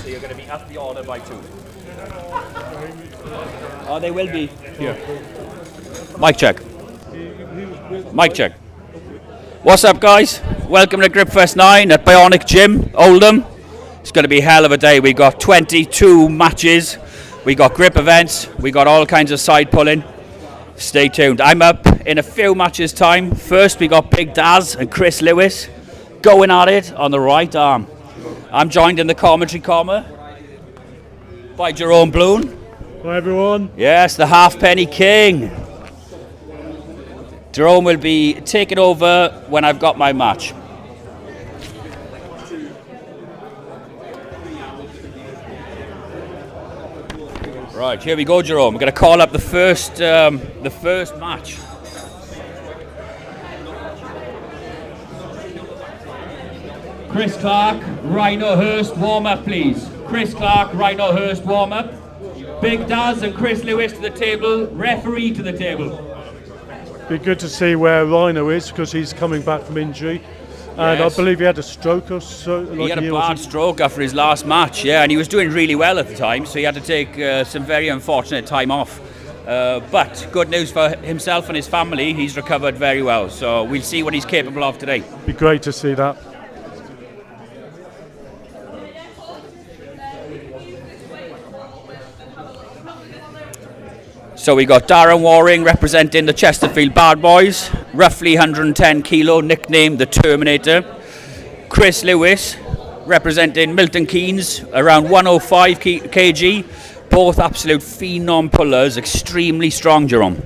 so you're going to be up the order by 2. Oh, they will be. Here. Mic check. Mic check. What's up, guys? Welcome to Gripfest 9 at Bionick Gym, Oldham. It's going to be a hell of a day. We got 22 matches. We got grip events. We got all kinds of side pulling. Stay tuned. I'm up in a few matches time. First, we got Big Daz and Chris Lewis going at it on the right arm. I'm joined in the commentary corner by Jerome Bloom. Hi everyone. Yes, the halfpenny king. Jerome will be taking over when I've got my match. Right, here we go, Jerome. We're going to call up the first match. Chris Clark, Rhino, Hurst, warm up, please. Chris Clark, Rhino, Hurst, warm up. Big Daz and Chris Lewis to the table. Referee to the table. Be good to see where Rhino is because he's coming back from injury. And yes. I believe he had a stroke or so. Like he had a bad stroke after his last match, yeah, and he was doing really well at the time, so he had to take some very unfortunate time off. But good news for himself and his family, he's recovered very well, so we'll see what he's capable of today. Be great to see that. So we got Darren Waring representing the Chesterfield Bad Boys, roughly 110 kilo, nicknamed the Terminator. Chris Lewis representing Milton Keynes, around 105 kg, both absolute phenom pullers, extremely strong, Jerome.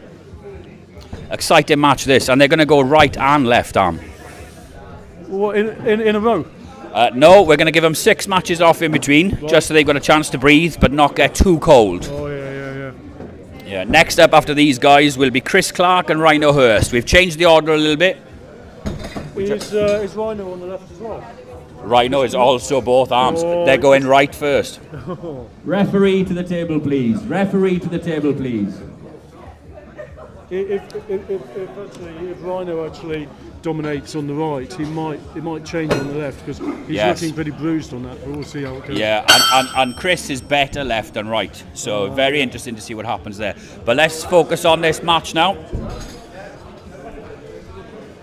Exciting match this, and they're going to go right and left arm. What, in a row? No, we're going to give them 6 matches off in between, right, just so they've got a chance to breathe but not get too cold. Oh, yeah. Yeah, next up after these guys will be Chris Clark and Rhino Hurst. We've changed the order a little bit. Is Rhino on the left as well? Rhino is also both arms. Oh, they're going right first. Referee to the table, please. Referee to the table, please. If Rhino actually dominates on the right, it might change on the left because he's looking pretty bruised on that, but we'll see how it goes. Yeah, and Chris is better left than right, so very interesting to see what happens there. But let's focus on this match now.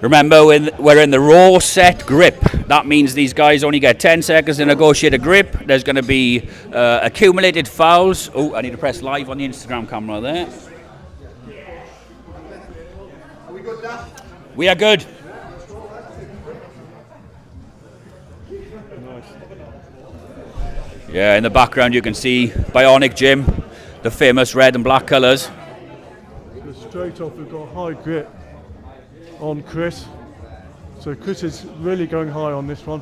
Remember, we're in the raw set grip. That means these guys only get 10 seconds to negotiate a grip. There's going to be accumulated fouls. Oh, I need to press live on the Instagram camera there. We are good. Yeah, in the background you can see Bionick Gym, the famous red and black colours. Straight off, we've got high grip on Chris. So Chris is really going high on this one.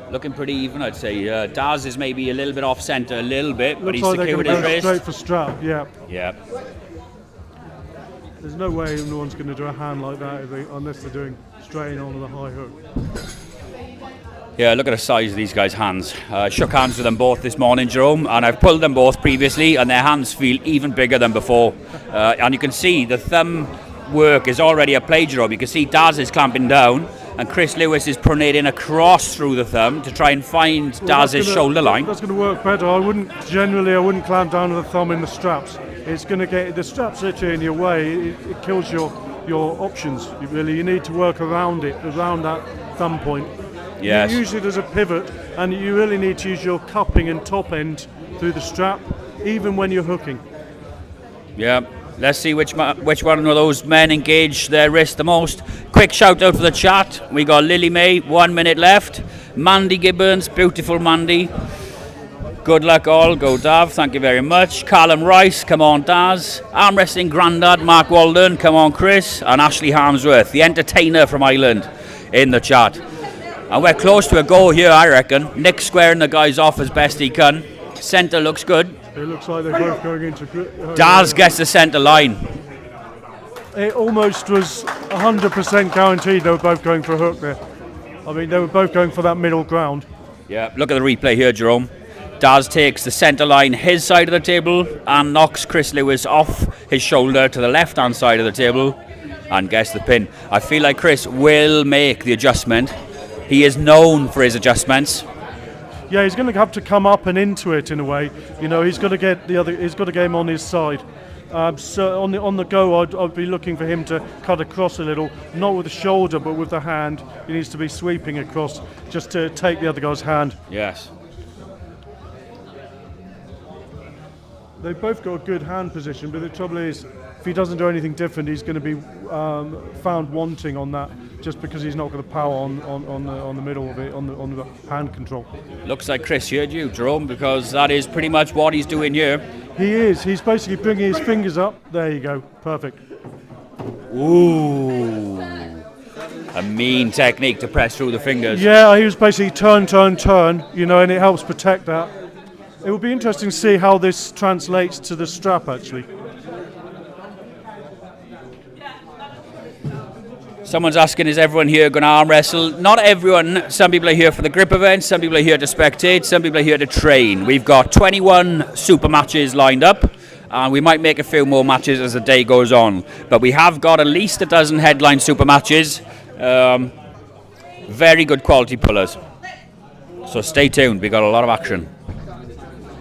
Looking pretty even, I'd say. Daz is maybe a little bit off centre, a little bit, but he's like secure with his wrist. Straight for strap, yeah. Yeah. There's no way anyone's going to do a hand like that unless they're doing straight on with a high hook. Yeah, look at the size of these guys' hands. Shook hands with them both this morning, Jerome, and I've pulled them both previously, and their hands feel even bigger than before. And you can see the thumb work is already at play, Jerome. You can see Daz is clamping down, and Chris Lewis is pronating across through the thumb to try and find Daz's shoulder line. That's going to work better. I wouldn't clamp down with the thumb in the straps. It's going to get the straps literally in your way. It kills your options. You need to work around that thumb point. Yes. Usually there's a pivot, and you really need to use your cupping and top end through the strap, even when you're hooking. Yeah. Let's see which one of those men engage their wrist the most. Quick shout out for the chat. We got Lily May, 1 minute left. Mandy Gibbons, beautiful Mandy. Good luck all, go Dav, thank you very much. Callum Rice, come on Daz. Armwrestling Grandad, Mark Walden, come on Chris. And Ashley Harmsworth, the entertainer from Ireland, in the chat. And we're close to a goal here, I reckon. Nick squaring the guys off as best he can. Centre looks good. It looks like they're both going into grip. Daz gets the centre line. It almost was 100% guaranteed they were both going for a hook there. I mean, they were both going for that middle ground. Yeah, look at the replay here, Jerome. Daz takes the centre line his side of the table and knocks Chris Lewis off his shoulder to the left-hand side of the table and gets the pin. I feel like Chris will make the adjustment. He is known for his adjustments. Yeah, he's going to have to come up and into it in a way. You know, he's got to get he's got to get him on his side. So on the go, I'd be looking for him to cut across a little, not with the shoulder, but with the hand. He needs to be sweeping across just to take the other guy's hand. Yes. They've both got a good hand position, but the trouble is, if he doesn't do anything different, he's going to be found wanting on that, just because he's not got the power on the middle of it, on the hand control. Looks like Chris heard you, Jerome, because that is pretty much what he's doing here. He is. He's basically bringing his fingers up. There you go. Perfect. Ooh. A mean technique to press through the fingers. Yeah, he was basically turn, you know, and it helps protect that. It will be interesting to see how this translates to the strap, actually. Someone's asking, is everyone here going to arm wrestle? Not everyone. Some people are here for the grip event, some people are here to spectate, some people are here to train. We've got 21 super matches lined up, and we might make a few more matches as the day goes on. But we have got at least a dozen headline super matches. Very good quality pullers. So stay tuned, we've got a lot of action.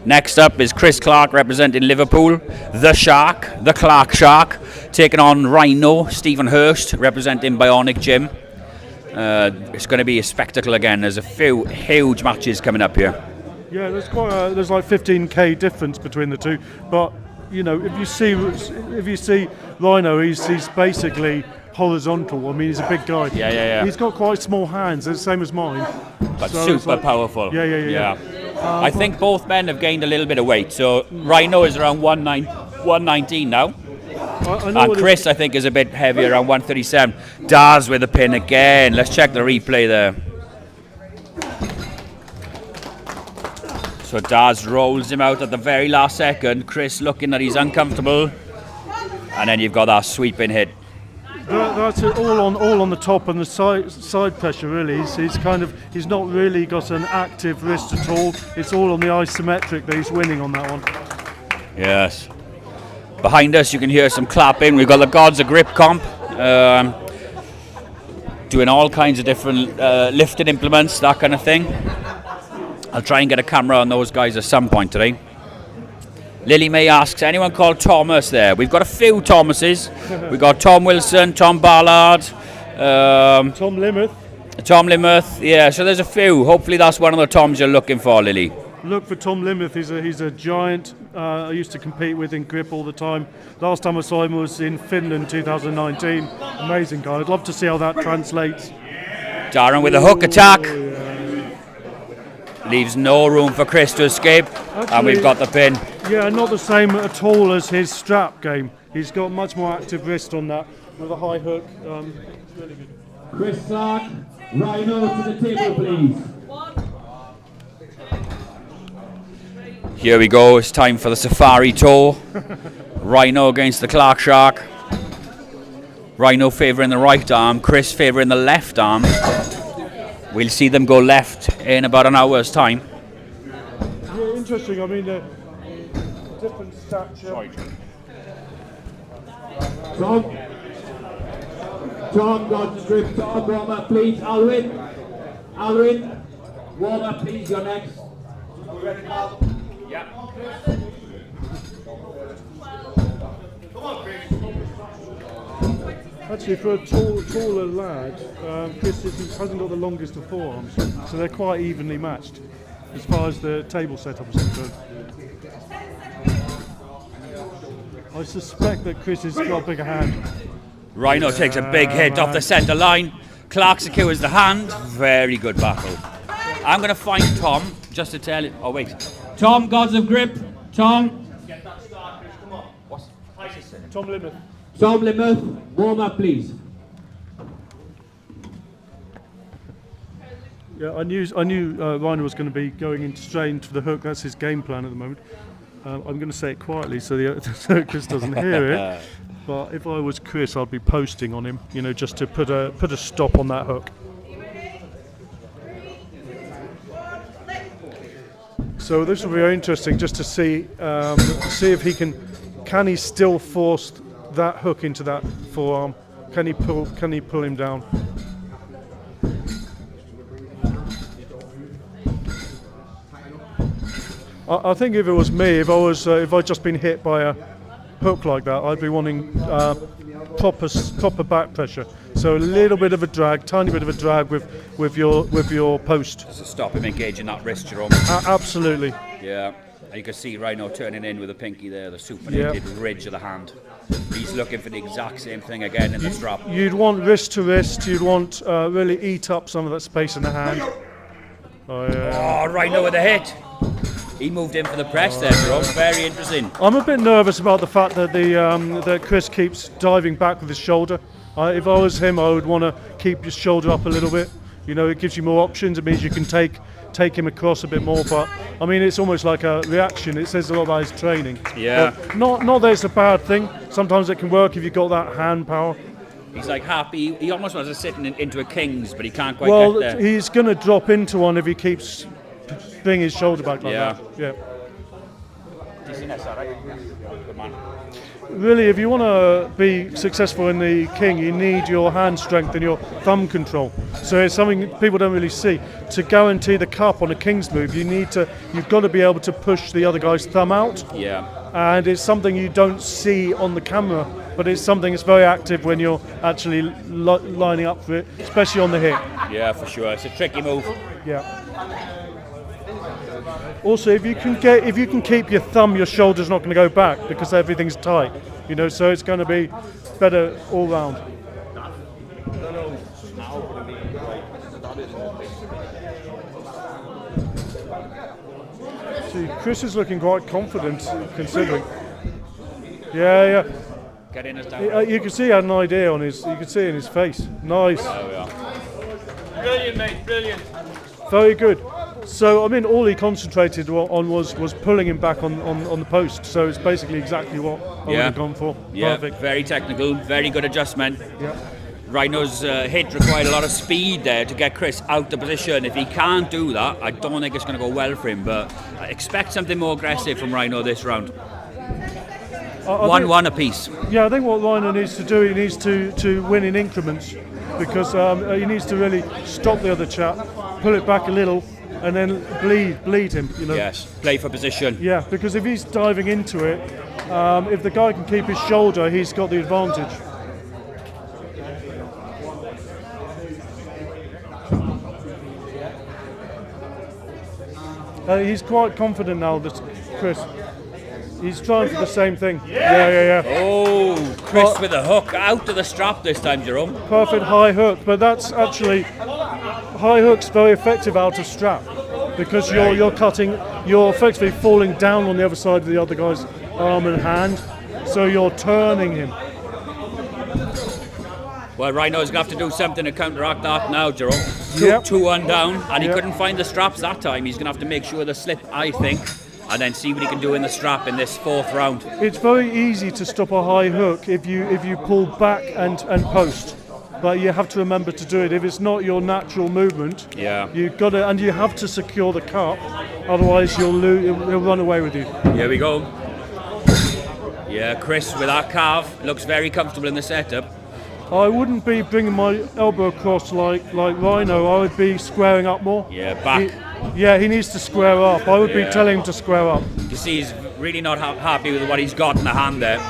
Next up is Chris Clark representing Liverpool, the Shark, the Clark Shark, taking on Rhino, Stephen Hurst, representing Bionick Gym. It's going to be a spectacle again. There's a few huge matches coming up here. Yeah, there's like 15k difference between the two, but you know, if you see Rhino, he's basically horizontal. I mean, he's a big guy. Yeah. He's got quite small hands, the same as mine. But so super powerful. Yeah. I think both men have gained a little bit of weight. So Rhino is around 119 now. And Chris, I think, is a bit heavier, around 137. Daz with the pin again. Let's check the replay there. So Daz rolls him out at the very last second. Chris looking that he's uncomfortable. And then you've got that sweeping hit. That's it, all on the top and the side pressure. Really, he's not really got an active wrist at all. It's all on the isometric that he's winning on that one. Yes. Behind us, you can hear some clapping. We've got the Gods of Grip comp, doing all kinds of different lifting implements, that kind of thing. I'll try and get a camera on those guys at some point today. Lily May asks, anyone called Thomas there? We've got a few Thomases. We've got Tom Wilson, Tom Ballard. Tom Limeth. Yeah, so there's a few. Hopefully that's one of the Toms you're looking for, Lily. Look for Tom Limeth. He's a giant. I used to compete with in grip all the time. Last time I saw him was in Finland 2019. Amazing guy. I'd love to see how that translates. Darren with a hook attack. Leaves no room for Chris to escape. Actually, and we've got the pin. Yeah, not the same at all as his strap game. He's got much more active wrist on that with a high hook. Really good. Chris Clark, Rhino to the table, please. Here we go. It's time for the Safari Tour. Rhino against the Clark Shark. Rhino favouring the right arm, Chris favouring the left arm. We'll see them go left in about an hour's time. Yeah, interesting. I mean, different stature. Tom, God's grip. Tom, warm up, please. Alwin, warm up, please. You're next. Are we ready, Carl? Yeah. Come on, Chris. Actually, for a taller lad, Chris hasn't got the longest of forearms, so they're quite evenly matched as far as the table setup is concerned. I suspect that Chris has got a bigger hand. Rhino takes a big hit off the centre line. Clark secures the hand. Very good battle. I'm going to find Tom just to tell you. Oh, wait. Tom, Gods of Grip. Tom. Get that start, Chris. Come on. What's his name? Tom Limeth. Tom Limeth, warm up, please. Yeah, I knew Rhino was going to be going into straight for the hook. That's his game plan at the moment. I'm going to say it quietly so Chris doesn't hear it. But if I was Chris, I'd be posting on him, you know, just to put a stop on that hook. So this will be very interesting, just to see if he can he still force that hook into that forearm. Can he pull him down? I think if it was me, if I'd just been hit by a hook like that, I'd be wanting proper back pressure. So a little bit of a drag, tiny bit of a drag with your post. To stop him engaging that wrist, Jerome. Absolutely. Yeah. And you can see Rhino turning in with a pinky there, the supinated ridge of the hand. He's looking for the exact same thing again in the strap. You'd want wrist to wrist. You'd want really eat up some of that space in the hand. Oh, Rhino with a hit. He moved in for the press there, Jerome. Very interesting. I'm a bit nervous about the fact that that Chris keeps diving back with his shoulder. If I was him, I would want to keep your shoulder up a little bit. You know, it gives you more options. It means you can take him across a bit more. But I mean, it's almost like a reaction. It says a lot about his training. Yeah. But not that it's a bad thing. Sometimes it can work if you've got that hand power. He's like happy. He almost wants to sit into a King's, but he can't quite Well, get there. he's going to drop into one if he keeps bringing his shoulder back like that. Yeah. Good man. Really, if you want to be successful in the King, you need your hand strength and your thumb control. So it's something people don't really see. To guarantee the cup on a King's move, you've got to be able to push the other guy's thumb out. Yeah. And it's something you don't see on the camera, but it's something that's very active when you're actually lining up for it, especially on the hip. Yeah, for sure. It's a tricky move. Yeah. Also, if you can keep your thumb, your shoulder's not going to go back because everything's tight. You know, so it's going to be better all round. See, Chris is looking quite confident, considering. Yeah. Get in as down. You can see he had an idea on his. You can see it in his face. Nice. There we are. Brilliant, mate, brilliant. Very good. So I mean, all he concentrated on was pulling him back on the post. So it's basically exactly what I would have gone for. Yeah, Perfect. very technical, very good adjustment. Yeah. Rhino's hit required a lot of speed there to get Chris out the position. If he can't do that, I don't think it's going to go well for him. But I expect something more aggressive from Rhino this round. 1-1 apiece. Yeah, I think what Rhino needs to do, he needs to win in increments, because he needs to really stop the other chap, pull it back a little, and then bleed him. You know. Yes, play for position. Yeah, because if he's diving into it, if the guy can keep his shoulder, he's got the advantage. He's quite confident now, that Chris. He's trying for the same thing. Yeah. Oh, Chris with a hook out of the strap this time, Jerome. Perfect high hook, but that's actually high hook's very effective out of strap, because you're effectively falling down on the other side of the other guy's arm and hand, so you're turning him. Well, Rhino's going to have to do something to counteract that now, Jerome. Yep. 2-1 down, and he couldn't find the straps that time. He's going to have to make sure the slip, I think, and then see what he can do in the strap in this fourth round. It's very easy to stop a high hook if you pull back and post, but you have to remember to do it. If it's not your natural movement, you've got to, and you have to secure the cup, otherwise he'll run away with you. Here we go. Yeah, Chris with that calf looks very comfortable in the setup. I wouldn't be bringing my elbow across like Rhino. I would be squaring up more. Yeah, back. He needs to square up. I would be telling him to square up. You see, he's really not happy with what he's got in the hand there.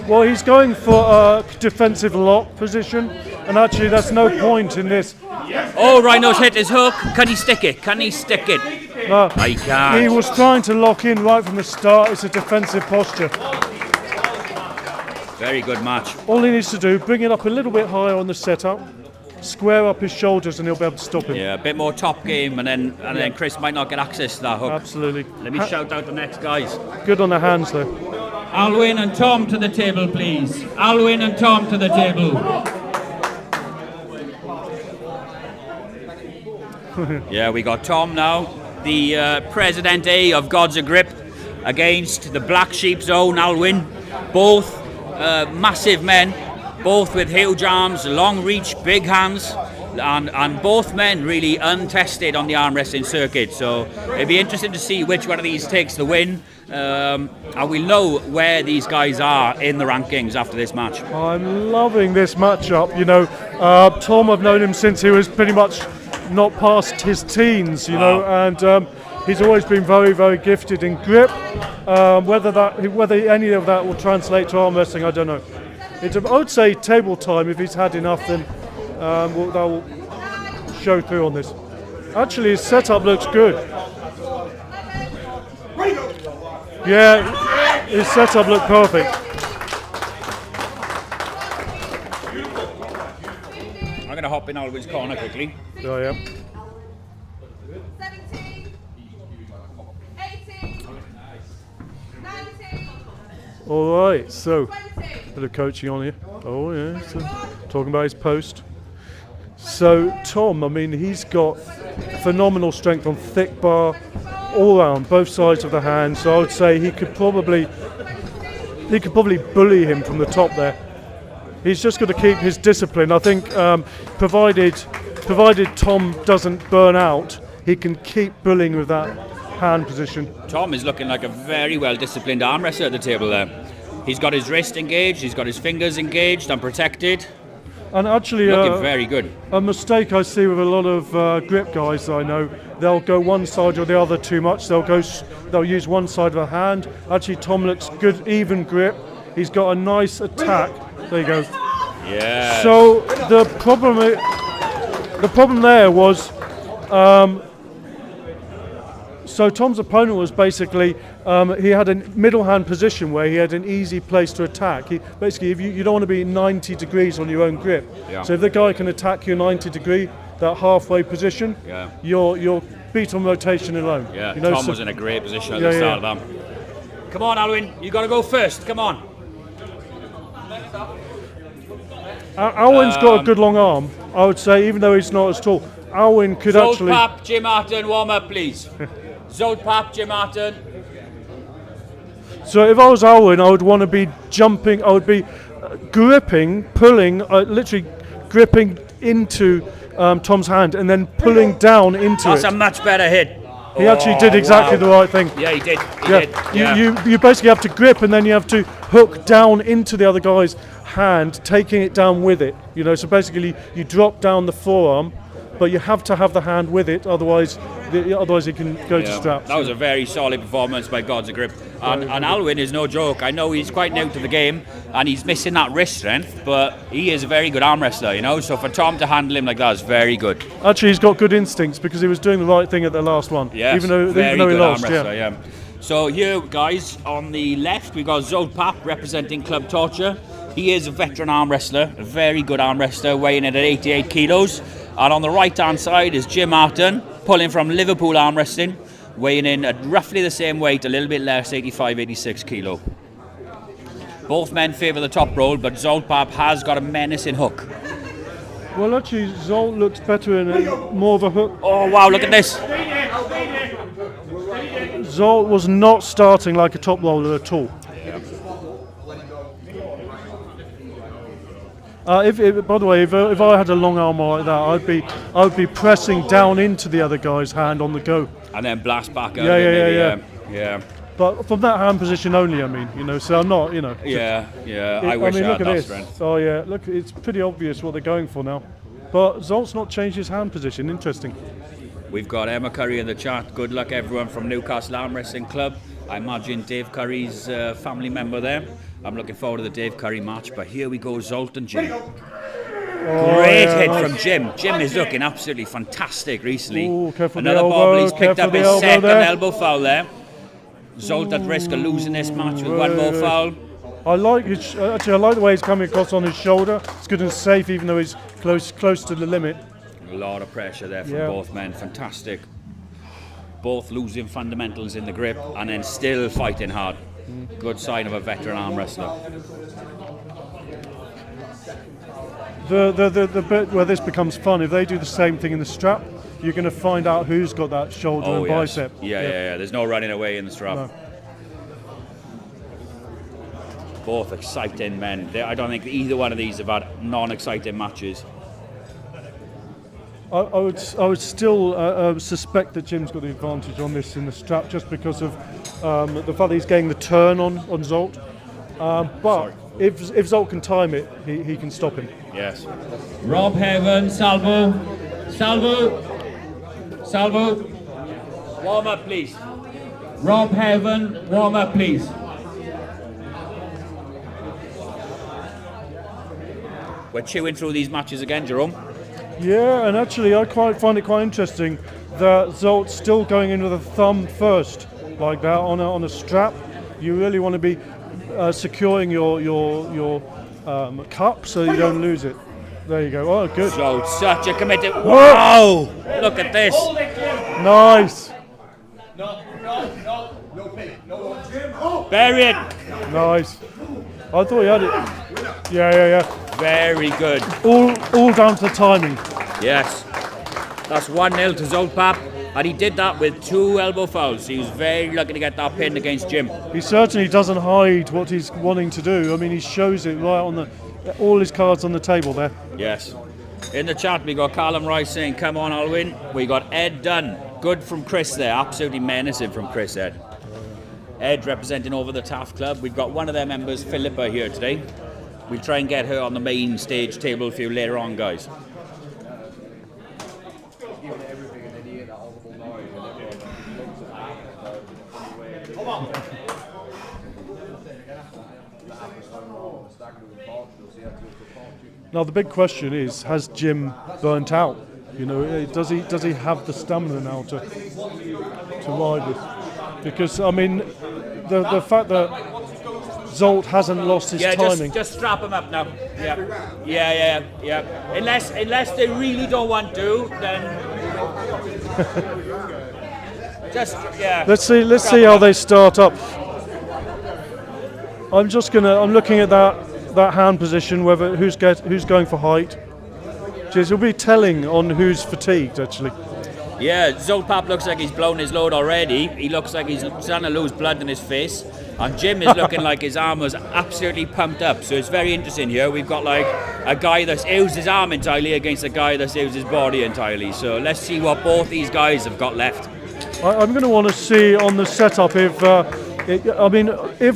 Well, he's going for a defensive lock position, and actually that's no point in this. Oh, Rhino's hit his hook. Can he stick it? I can't. He was trying to lock in right from the start. It's a defensive posture. Very good match. All he needs to do, bring it up a little bit higher on the setup, square up his shoulders, and he'll be able to stop him. Yeah, a bit more top game, and then Chris might not get access to that hook. Absolutely. Let me shout out the next guys. Good on the hands, though. Alwin and Tom to the table, please. Alwin and Tom to the table. Yeah, we got Tom now, the Presidente of Gods of Grip, against the Black Sheep's own Alwin. Both massive men, both with huge arms, long reach, big hands, and both men really untested on the arm wrestling circuit. So it'd be interesting to see which one of these takes the win, and we'll know where these guys are in the rankings after this match. I'm loving this matchup. You know, Tom, I've known him since he was pretty much not past his teens, you know, and he's always been very, very gifted in grip. Whether any of that will translate to arm wrestling, I don't know. I would say table time, if he's had enough, then that will show through on this. Actually, his setup looks good. Yeah, his setup looked perfect. I'm going to hop in Alwin's corner quickly. Oh, yeah. 17, 18, 19, All right, so 20. bit of coaching on here. Oh yeah, so talking about his post. So Tom, I mean, he's got phenomenal strength on thick bar, all around, both sides of the hand. So I would say he could probably bully him from the top there. He's just got to keep his discipline. I think, provided Tom doesn't burn out, he can keep bullying with that hand position. Tom is looking like a very well disciplined arm wrestler at the table there. He's got his wrist engaged, he's got his fingers engaged and protected. And actually, looking very good. A mistake I see with a lot of grip guys that I know, they'll go one side or the other too much. They'll use one side of a hand. Actually, Tom looks good, even grip. He's got a nice attack. There you go. Yeah. So the problem there was, so Tom's opponent was basically, he had a middle hand position where he had an easy place to attack. Basically, if you don't want to be 90 degrees on your own grip. Yeah. So if the guy can attack you 90 degree, that halfway position, yeah, you're beat on rotation alone. Yeah, you know, Tom was in a great position at the start of that. Come on, Alwin, you got to go first. Come on. Alwin's got a good long arm, I would say, even though he's not as tall. Alwin could actually... Zad Pap, Jim Martin, warm up, please. Zad Pap, Jim Martin. So if I was Alwin, I would want to be jumping, I would be gripping, pulling, literally gripping into Tom's hand and then pulling down into That's it. a much better hit. He actually did exactly the right thing. Yeah, he did. He did. Yeah. You basically have to grip and then you have to hook down into the other guy's hand, taking it down with it. You know, so basically you drop down the forearm, but you have to have the hand with it, otherwise it can go to straps. That was a very solid performance by Gods of Grip. And Alwin is no joke. I know he's quite new to the game and he's missing that wrist strength, but he is a very good arm wrestler, you know, so for Tom to handle him like that is very good. Actually, he's got good instincts because he was doing the right thing at the last one. Yes, even though very he good lost. arm wrestler, yeah. So here, guys, on the left, we've got Zad Pap representing Club Torture. He is a veteran arm wrestler, a very good arm wrestler, weighing in at 88 kilos. And on the right-hand side is Jim Martin, pulling from Liverpool Arm Wrestling, weighing in at roughly the same weight, a little bit less, 85, 86 kilo. Both men favour the top roll, but Zad Pap has got a menacing hook. Well, actually, Zolt looks better in more of a hook. Oh, wow, look at this. Zolt was not starting like a top roller at all. By the way, if I had a long arm like that, I would be pressing down into the other guy's hand on the go. And then blast back out. Yeah. But from that hand position only, I mean, you know, so I'm not, you know. I wish I had that strength. Oh yeah, look, it's pretty obvious what they're going for now. But Zolt's not changed his hand position. Interesting. We've got Emma Curry in the chat. Good luck, everyone from Newcastle Arm Wrestling Club. I imagine Dave Curry's family member there. I'm looking forward to the Dave Curry match, but here we go, Zolt and Jim. Great hit from Jim. Jim is looking absolutely fantastic recently. Ooh, careful another the elbow, bobble, he's picked up his second there. elbow foul there. Zolt at risk of losing this match with one more foul. I like the way he's coming across on his shoulder. It's good and safe, even though he's close to the limit. A lot of pressure there from both men. Fantastic. Both losing fundamentals in the grip and then still fighting hard. Good sign of a veteran arm wrestler. The bit where this becomes fun, if they do the same thing in the strap, you're going to find out who's got that shoulder and bicep. Yeah. There's no running away in the strap. No. Both exciting men. I don't think either one of these have had non-exciting matches. I would still suspect that Jim's got the advantage on this in the strap, just because of the fact that he's getting the turn on Zolt. But if Zolt can time it, he can stop him. Yes. Rob Heaven, Salvo. Warm up, please. Rob Heaven, warm up, please. We're chewing through these matches again, Jerome. Yeah, and actually I find it quite interesting that Zolt's still going in with a thumb first, like that on a strap. You really want to be securing your cup so you don't lose it. There you go. Oh, good. So such a committed. Whoa! Look at this. Nice. Bury it. Nice. I thought he had it. Yeah. Very good. All down to the timing. Yes. That's 1-0 to Zad Pap, and he did that with 2 elbow fouls. He was very lucky to get that pin against Jim. He certainly doesn't hide what he's wanting to do. I mean, he shows it right on all his cards on the table there. Yes. In the chat, we got Callum Rice saying, "Come on, Alwin." We got Ed Dunn. Good from Chris there. Absolutely menacing from Chris, Ed. Ed representing over the Taft Club. We've got one of their members, Philippa, here today. We'll try and get her on the main stage table for you later on, guys. Now the big question is, has Jim burnt out? You know, does he have the stamina now to ride this? Because I mean, the fact that Zolt hasn't lost his timing. Just strap him up now. Yeah. Unless they really don't want to, then Let's see how they start up. I'm looking at that hand position, whether who's going for height. It'll be telling on who's fatigued actually. Yeah, Zad Pap looks like he's blown his load already. He looks like he's starting to lose blood in his face. And Jim is looking like his arm was absolutely pumped up. So it's very interesting here. We've got like a guy that's used his arm entirely against a guy that's used his body entirely. So let's see what both these guys have got left. I'm going to want to see on the setup if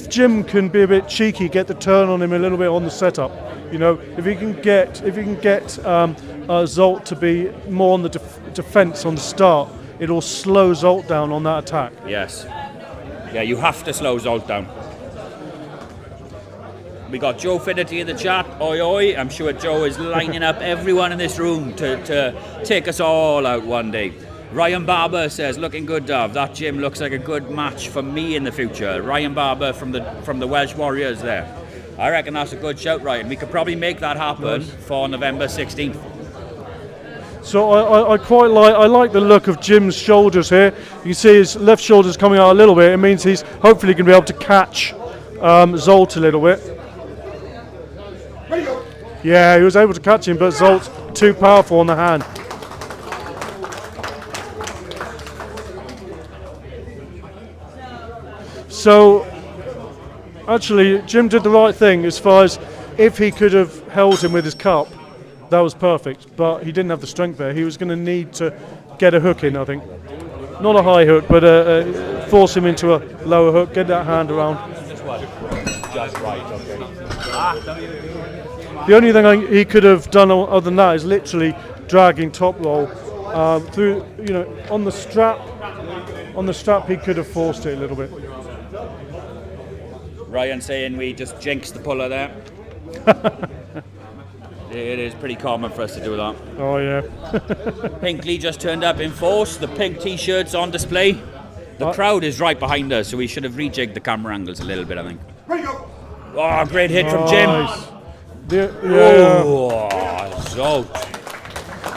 Jim can be a bit cheeky, get the turn on him a little bit on the setup. You know, if he can get Zolt to be more on the defence on the start, it'll slow Zolt down on that attack. Yes. Yeah, you have to slow Zolt down. We got Joe Finnerty in the chat. Oi, oi. I'm sure Joe is lining up everyone in this room to take us all out one day. Ryan Barber says, "Looking good, Dav. That gym looks like a good match for me in the future." Ryan Barber from the Welsh Warriors there. I reckon that's a good shout, Ryan. We could probably make that happen for November 16th. So I like the look of Jim's shoulders here. You can see his left shoulder's coming out a little bit. It means he's hopefully going to be able to catch Zolt a little bit. Yeah, he was able to catch him, but Zolt's too powerful on the hand. So actually Jim did the right thing as far as if he could have held him with his cup, that was perfect, but he didn't have the strength there. He was going to need to get a hook in, I think. Not a high hook, but force him into a lower hook, get that hand around. Just right, okay. The only thing he could have done other than that is literally dragging top roll through, you know, on the strap. On the strap, he could have forced it a little bit. Ryan saying we just jinxed the puller there. It is pretty common for us to do that. Oh yeah. Pinkley just turned up in force. The pink t-shirts on display. The crowd is right behind us, so we should have rejigged the camera angles a little bit, I think. Oh, great hit from Jim. Nice. Oh, Zolt.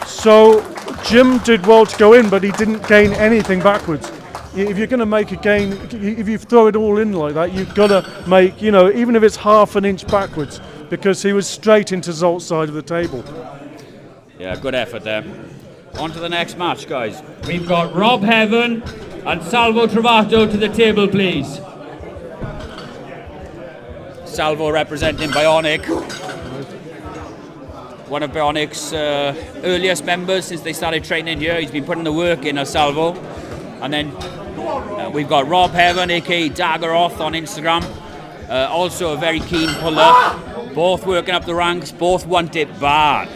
So Jim did well to go in, but he didn't gain anything backwards. If you're going to make a gain, if you throw it all in like that, you've got to make, you know, even if it's half an inch backwards, because he was straight into Zolt's side of the table. Yeah, good effort there. On to the next match, guys. We've got Rob Heaven and Salvo Travato to the table, please. Salvo representing Bionick. One of Bionick's earliest members since they started training here. He's been putting the work in as Salvo. And then we've got Rob Heaven, aka Daggeroth on Instagram. Also a very keen puller. Both working up the ranks, both want it bad.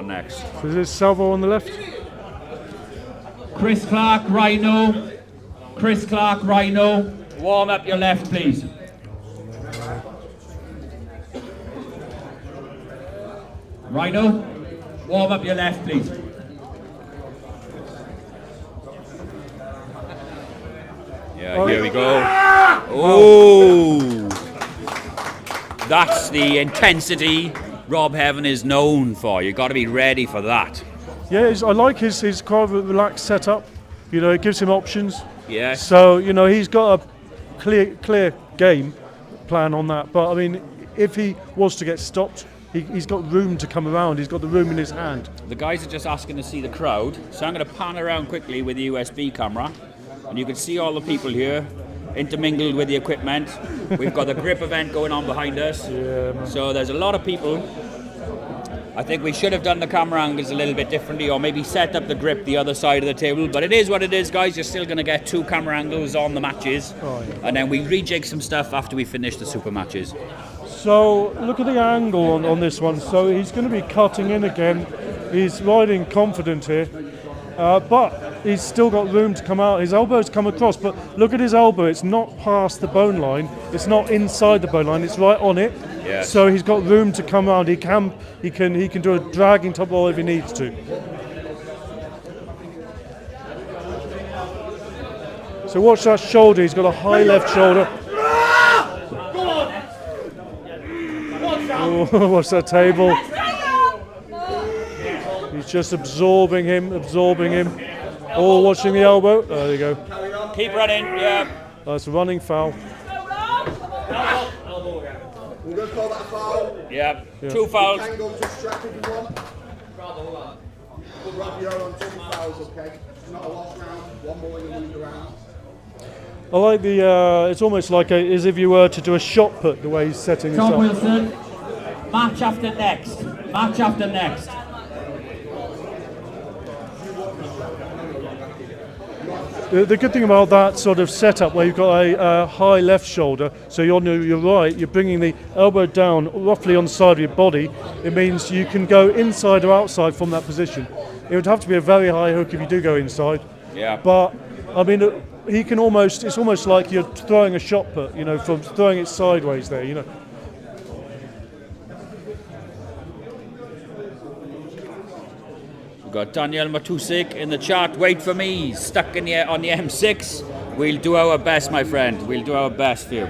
on next. So this is Salvo on the left. Chris Clark, Rhino. Chris Clark, Rhino. Warm up your left, please. Rhino, warm up your left, please. Yeah, here we go. Oh! That's the intensity Rob Heaven is known for. You've got to be ready for that. Yeah, I like his quite relaxed setup. You know, it gives him options. Yes. So, you know, he's got a clear game plan on that. But, I mean, if he was to get stopped, he's got room to come around. He's got the room in his hand. The guys are just asking to see the crowd. So I'm going to pan around quickly with the USB camera. And you can see all the people here intermingled with the equipment. We've got the grip event going on behind us. Yeah, man. So there's a lot of people. I think we should have done the camera angles a little bit differently, or maybe set up the grip the other side of the table. But it is what it is, guys. You're still going to get 2 camera angles on the matches. Oh, yeah. And then we rejig some stuff after we finish the super matches. So look at the angle on this one. So he's going to be cutting in again. He's riding confident here. But he's still got room to come out. His elbow's come across, but look at his elbow. It's not past the bone line. It's not inside the bone line. It's right on it. Yeah. So he's got room to come out. He can do a dragging top roll if he needs to. So watch that shoulder. He's got a high left shoulder. Oh, watch that table. He's just absorbing him. All watching the elbow. There you go. Keep running, yeah. That's a running foul. We're going to call that a foul. Yeah, Yeah. 2 fouls. You can go to strap if you want. We'll grab your own 2 fouls, okay? It's not a lost round. 1 more in the lead round. I like the. It's almost like as if you were to do a shot put. The way he's setting this Tom up. Wilson, match after next. Match after next. The good thing about that sort of setup, where you've got a high left shoulder, so you're on your right, you're bringing the elbow down roughly on the side of your body. It means you can go inside or outside from that position. It would have to be a very high hook if you do go inside. Yeah. But I mean, he can almost. It's almost like you're throwing a shot put, you know, from throwing it sideways there, you know. We've got Daniel Matusik in the chat. Wait for me. He's stuck in on the M6. We'll do our best, my friend. We'll do our best for you.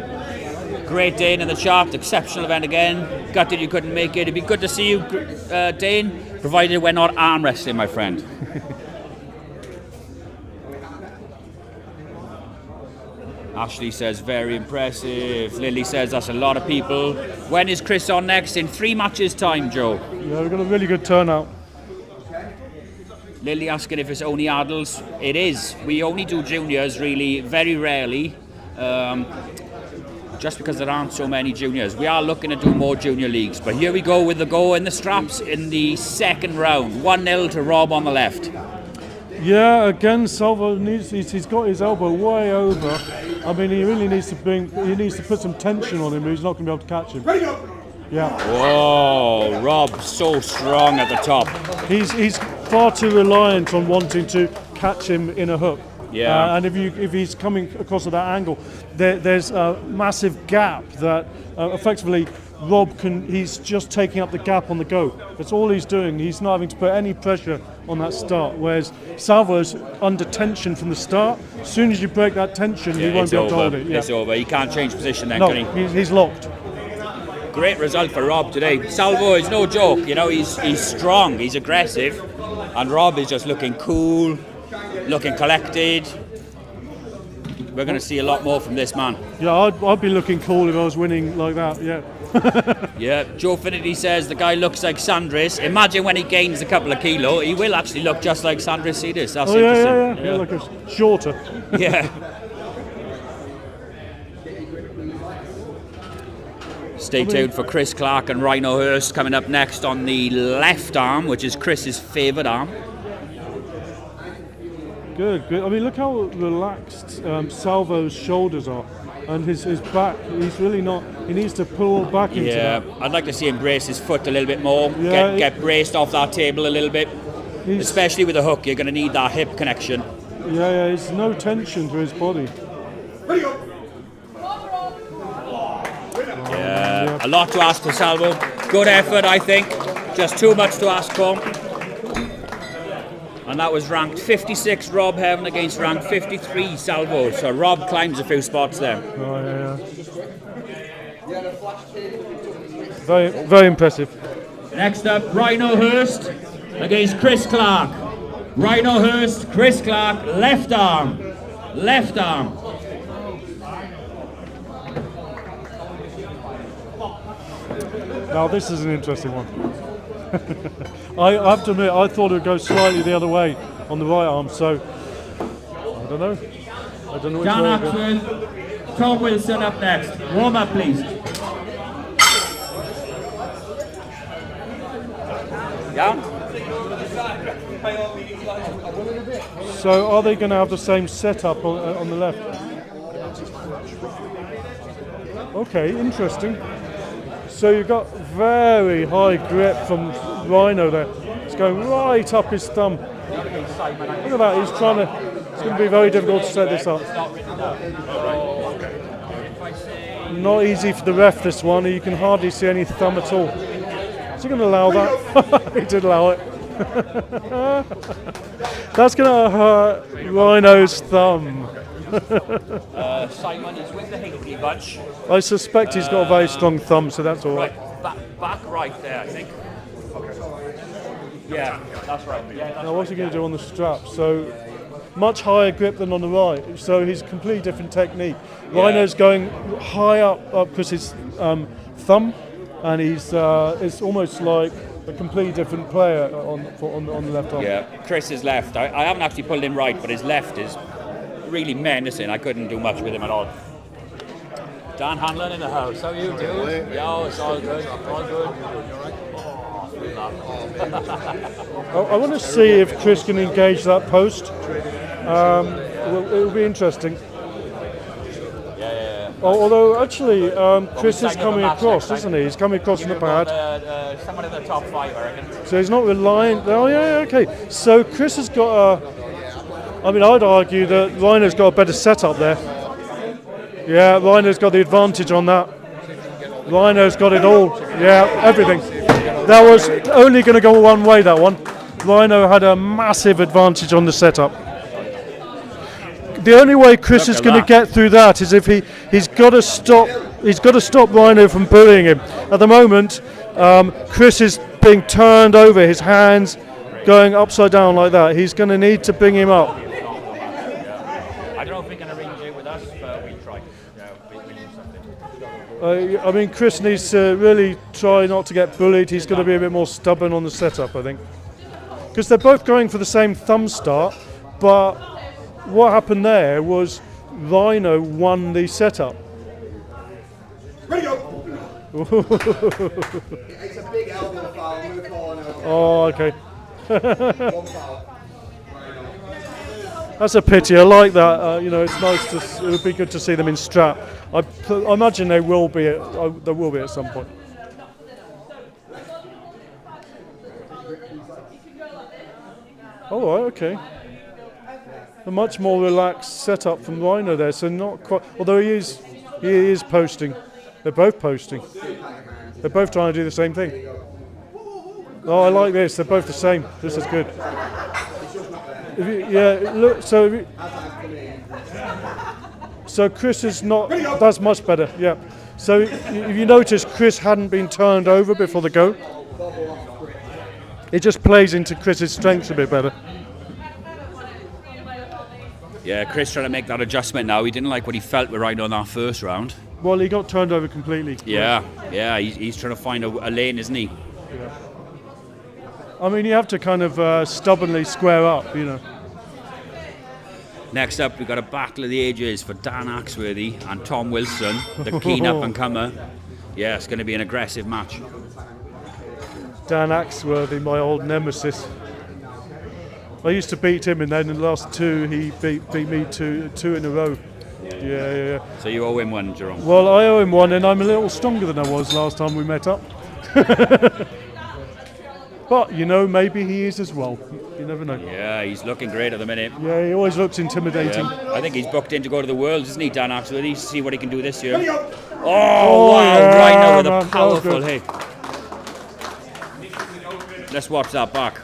Great Dane in the chat. Exceptional event again. Gutted you couldn't make it. It'd be good to see you, Dane, provided we're not arm wrestling, my friend. Ashley says, very impressive. Lily says, that's a lot of people. When is Chris on next? In 3 matches' time, Joe. Yeah, we've got a really good turnout. Lily asking if it's only adults. It is. We only do juniors, really, very rarely. Just because there aren't so many juniors. We are looking to do more junior leagues. But here we go with the go in the straps in the second round. 1-0 to Rob on the left. Yeah, again, Salvo he's got his elbow way over. I mean, he really needs to put some tension on him, or he's not going to be able to catch him. Yeah. Whoa, Rob so strong at the top. He's far too reliant on wanting to catch him in a hook. Yeah. And if he's coming across at that angle, there's a massive gap that effectively Rob he's just taking up the gap on the go. That's all he's doing. He's not having to put any pressure on that start, whereas Salvo's under tension from the start. As soon as you break that tension, he won't be able to hold it. Yeah. It's over. He can't change position then, No, can he? he's locked. Great result for Rob today. Salvo is no joke. You know, he's strong, he's aggressive, and Rob is just looking cool, looking collected. We're going to see a lot more from this man. Yeah, I'd be looking cool if I was winning like that. Yeah. Yeah, Joe Finity says the guy looks like Sandris. Imagine when he gains a couple of kilo, he will actually look just like Sandris Sidis. That's interesting. Yeah, like a shorter. Yeah. Stay tuned for Chris Clark and Rhino Hurst coming up next on the left arm, which is Chris's favourite arm. Good. I mean, look how relaxed Salvo's shoulders are. and his back, he's really not, he needs to pull back into that. I'd like to see him brace his foot a little bit more, Yeah, get braced off that table a little bit. Especially with the hook, you're going to need that hip connection. Yeah, there's no tension to his body. Yeah, a lot to ask for Salvo. Good effort, I think. Just too much to ask for. And that was ranked 56 Rob Heaven against ranked 53 Salvo. So Rob climbs a few spots there. Oh, yeah. Very, very impressive. Next up, Rhino Hurst against Chris Clark. Rhino Hurst, Chris Clark, left arm. Left arm. Now this is an interesting one. I have to admit, I thought it would go slightly the other way on the right arm, so I don't know. I don't know which John way it goes. Axworthy, Tom Wilson up next. Warm up, please. Yeah? So are they going to have the same setup on the left? Okay, interesting. So you've got very high grip from Rhino there. It's going right up his thumb. Look at that, he's trying to, it's going to be very difficult to set this up. Not easy for the ref, this one. You can hardly see any thumb at all. Is he going to allow that? He did allow it. That's going to hurt Rhino's thumb. Simon is with the Hinkley bunch. I suspect he's got a very strong thumb, so that's all right. Back right there, I think. Yeah, that's right. Now what's he going to do on the strap? So much higher grip than on the right. So he's completely different technique. Rhino's going high up Chris's thumb, and he's it's almost like a completely different player on the left arm. Yeah, Chris's left. I haven't actually pulled him right, but his left is really menacing. I couldn't do much with him at all. Dan Hanlon in the house. How are you doing? Yeah, it's all good. All good. I want to see if Chris can engage that post. It'll be interesting. Yeah. Although actually, Chris is coming across, isn't he? He's coming across in the pad. Someone in the top 5, I reckon. So he's not reliant. Oh yeah, okay. So Chris has got a. I mean, I'd argue that Rhino's got a better setup there. Yeah, Rhino's got the advantage on that. Rhino's got it all. Yeah, everything. That was only going to go one way, that one. Rhino had a massive advantage on the setup. The only way Chris is going to get through that is if he's got to stop Rhino from bullying him. At the moment, Chris is being turned over, his hands going upside down like that. He's going to need to bring him up. I don't know if we're going to ring you with us, but we try. I mean, Chris needs to really try not to get bullied. He's got to be a bit more stubborn on the setup, I think. Because they're both going for the same thumb start, but what happened there was Rhino won the setup. Ready, go! It's a big elbow foul, move forward now. Oh, okay. One foul. That's a pity. I like that. It's nice to. It would be good to see them in strap. I imagine they will be. There will be at some point. All right. Okay. A much more relaxed setup from Rhino there. So not quite. Although he is posting. They're both posting. They're both trying to do the same thing. Oh, I like this. They're both the same. This is good. Look. So Chris is not. That's much better. Yeah. So if you notice, Chris hadn't been turned over before the go. It just plays into Chris's strengths a bit better. Yeah, Chris trying to make that adjustment now. He didn't like what he felt with Rhino in that first round. Well, he got turned over completely. Yeah. He's trying to find a lane, isn't he? Yeah. I mean, you have to kind of stubbornly square up, Next up, we've got a battle of the ages for Dan Axworthy and Tom Wilson, the keen up-and-comer. Yeah, it's going to be an aggressive match. Dan Axworthy, my old nemesis. I used to beat him, and then in the last two, he beat me two in a row. Yeah. So you owe him one, Jerome. Well, I owe him one, and I'm a little stronger than I was last time we met up. But, you know, maybe he is as well. You never know. Yeah, he's looking great at the minute. Yeah, he always looks intimidating. Yeah. I think he's booked in to go to the Worlds, isn't he, Dan Axworthy? See what he can do this year. Video. Oh, wow, yeah, Rhino with man, a that was powerful good. hit. Let's watch that back.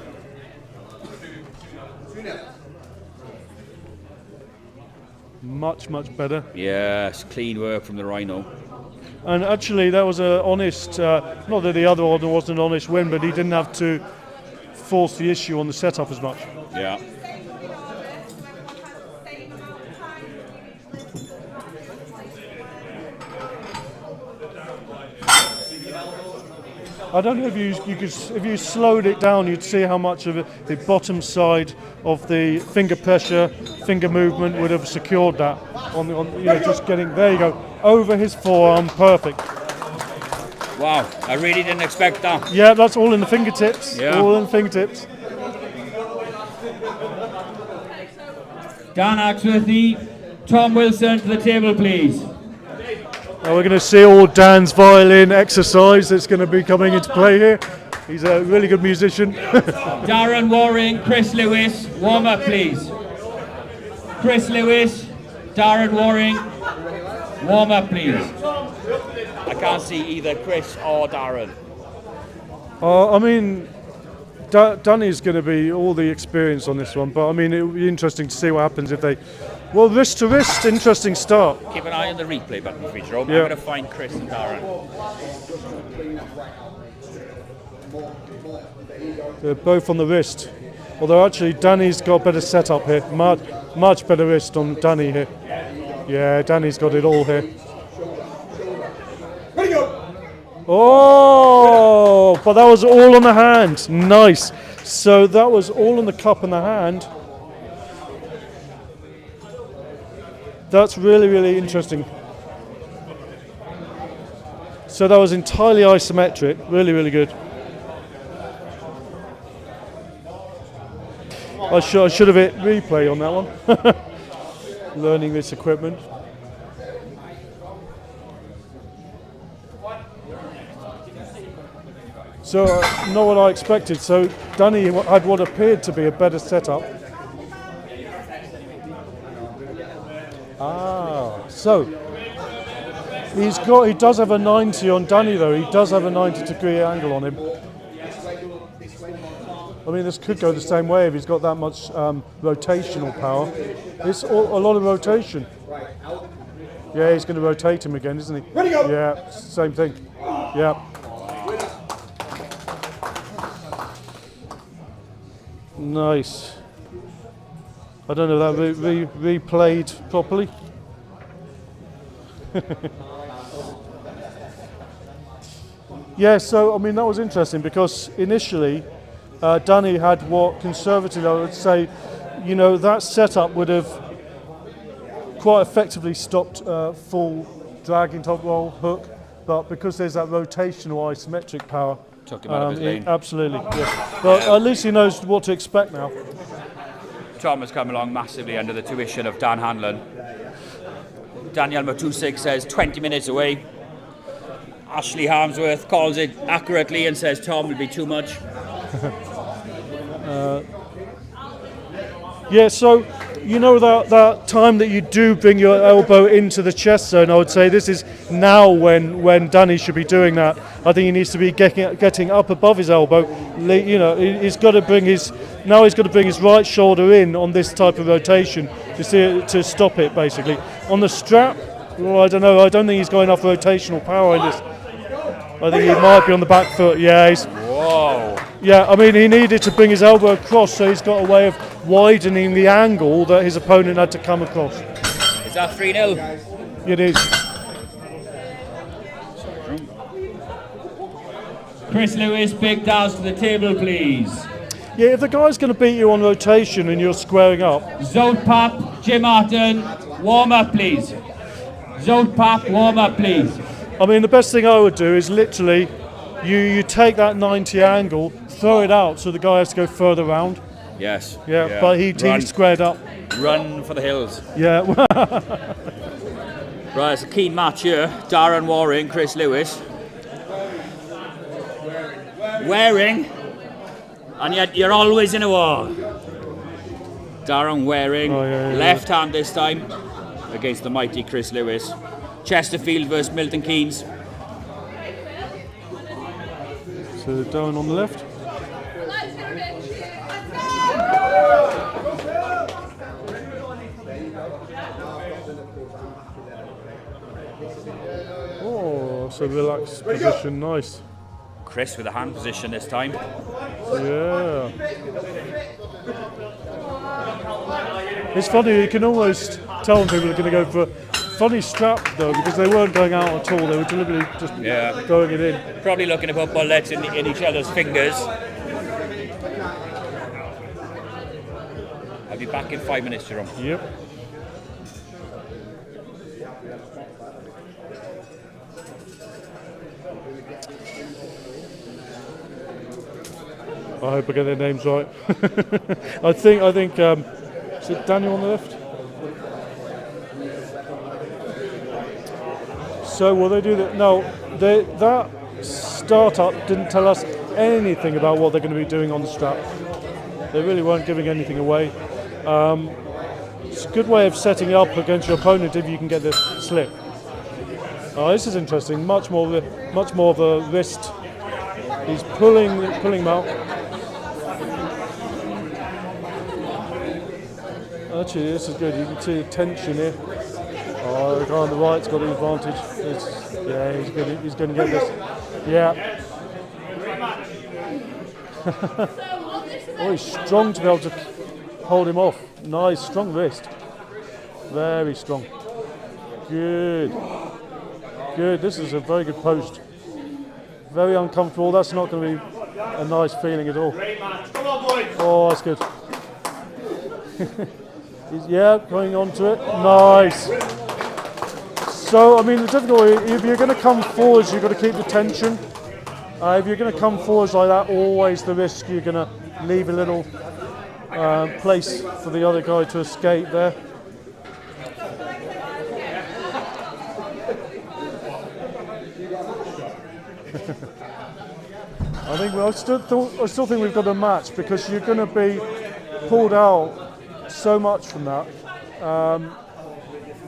Much better. Yes, clean work from the Rhino. And actually, that was an honest, not that the other one wasn't an honest win, but he didn't have to force the issue on the setup as much. Yeah. I don't know if if you slowed it down, you'd see how much of it, the bottom side of the finger pressure, finger movement would have secured that on just getting, there you go, over his forearm, perfect. Wow, I really didn't expect that. Yeah, that's all in the fingertips. Yeah. All in the fingertips. Dan Axworthy, Tom Wilson to the table, please. Now we're going to see all Dan's violin exercise that's going to be coming into play here. He's a really good musician. Darren Waring, Chris Lewis, warm up, please. Chris Lewis, Darren Waring, warm up, please. I can't see either Chris or Darren. I mean, Danny's going to be all the experience on this one, but I mean, it will be interesting to see what happens if they. Well, wrist to wrist, interesting start. Keep an eye on the replay button for me, Jerome. Yeah. I'm going to find Chris and Darren. They're both on the wrist. Although actually, Danny's got better setup here. Much better wrist on Danny here. Yeah, Danny's got it all here. Oh, but that was all on the hand. Nice. So that was all on the cup and the hand. That's really interesting. So that was entirely isometric. Really good. I should have hit replay on that one. Learning this equipment. So, not what I expected. So, Danny had what appeared to be a better setup. So he does have a 90 on Danny though. He does have a 90-degree angle on him. I mean, this could go the same way if he's got that much rotational power. It's a lot of rotation. Yeah, he's going to rotate him again, isn't he? Ready, go. Yeah, same thing. Yeah. Nice. I don't know, that replayed properly. Yeah, so I mean that was interesting because initially Danny had what conservatively I would say, you know, that setup would have quite effectively stopped full dragging top roll hook, but because there's that rotational isometric power, Took him out of his lane. absolutely. Yeah. But at least he knows what to expect now. Tom has come along massively under the tuition of Dan Hanlon. Daniel Matusik says 20 minutes away. Ashley Harmsworth calls it accurately and says Tom will be too much. Yeah, so you know that time that you do bring your elbow into the chest zone, I would say this is now when Danny should be doing that. I think he needs to be getting up above his elbow. You know, he's got to bring his right shoulder in on this type of rotation to stop it basically. On the strap, well, I don't know. I don't think he's got enough rotational power in this. I think he might be on the back foot. Yeah, Whoa. Yeah, I mean, he needed to bring his elbow across, so he's got a way of widening the angle that his opponent had to come across. Is that 3-0? It is. Chris Lewis, big downs to the table, please. Yeah, if the guy's going to beat you on rotation and you're squaring up. Zad Pap, Jim Martin, warm up, please. Zad Pap, warm up, please. I mean, the best thing I would do is literally, you take that 90 angle, throw it out so the guy has to go further round. Yes. Yeah. But he squared up. Run for the hills. Yeah. Right, it's a keen match here. Darren Waring, Chris Lewis. Waring, and yet you're always in a war. Darren Waring, left hand this time, against the mighty Chris Lewis. Chesterfield versus Milton Keynes. So Darren on the left. Oh, that's a relaxed position, nice. Chris with a hand position this time. Yeah. It's funny, you can almost tell when people are going to go for a funny strap though, because they weren't going out at all, they were deliberately just throwing it in. Probably looking to put bullets in each other's fingers. I'll be back in 5 minutes, Jerome. Yep. I hope I get their names right. I think. Is it Daniel on the left? So will they do that? No, that startup didn't tell us anything about what they're going to be doing on the strap. They really weren't giving anything away. It's a good way of setting up against your opponent if you can get the slip. This is interesting. Much more of a wrist. He's pulling him out. Actually, this is good. You can see the tension here. The guy on the right's got the advantage. He's going to get this. Yeah. He's strong to be able to hold him off. Nice, strong wrist. Very strong. Good. This is a very good post. Very uncomfortable. That's not going to be a nice feeling at all. Oh, that's good. Going on to it. Nice. So, I mean, the difficulty, if you're going to come forwards, you've got to keep the tension. If you're going to come forwards like that, always the risk you're going to leave a little place for the other guy to escape there. I still think we've got a match because you're going to be pulled out so much from that.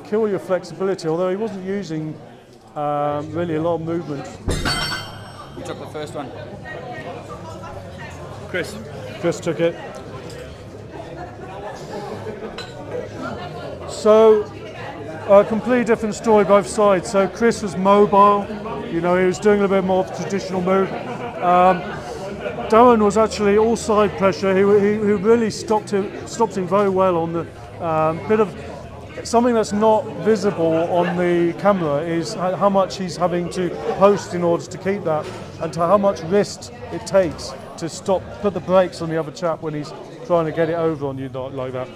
Kill your flexibility, although he wasn't using really a lot of movement. Who took the first one? Chris. Chris took it. So, a completely different story both sides. So Chris was mobile, he was doing a little bit more of the traditional move. Darren was actually all side pressure. He really stopped him very well on the bit of something that's not visible on the camera is how much he's having to post in order to keep that, and to how much wrist it takes to put the brakes on the other chap when he's trying to get it over on you like that.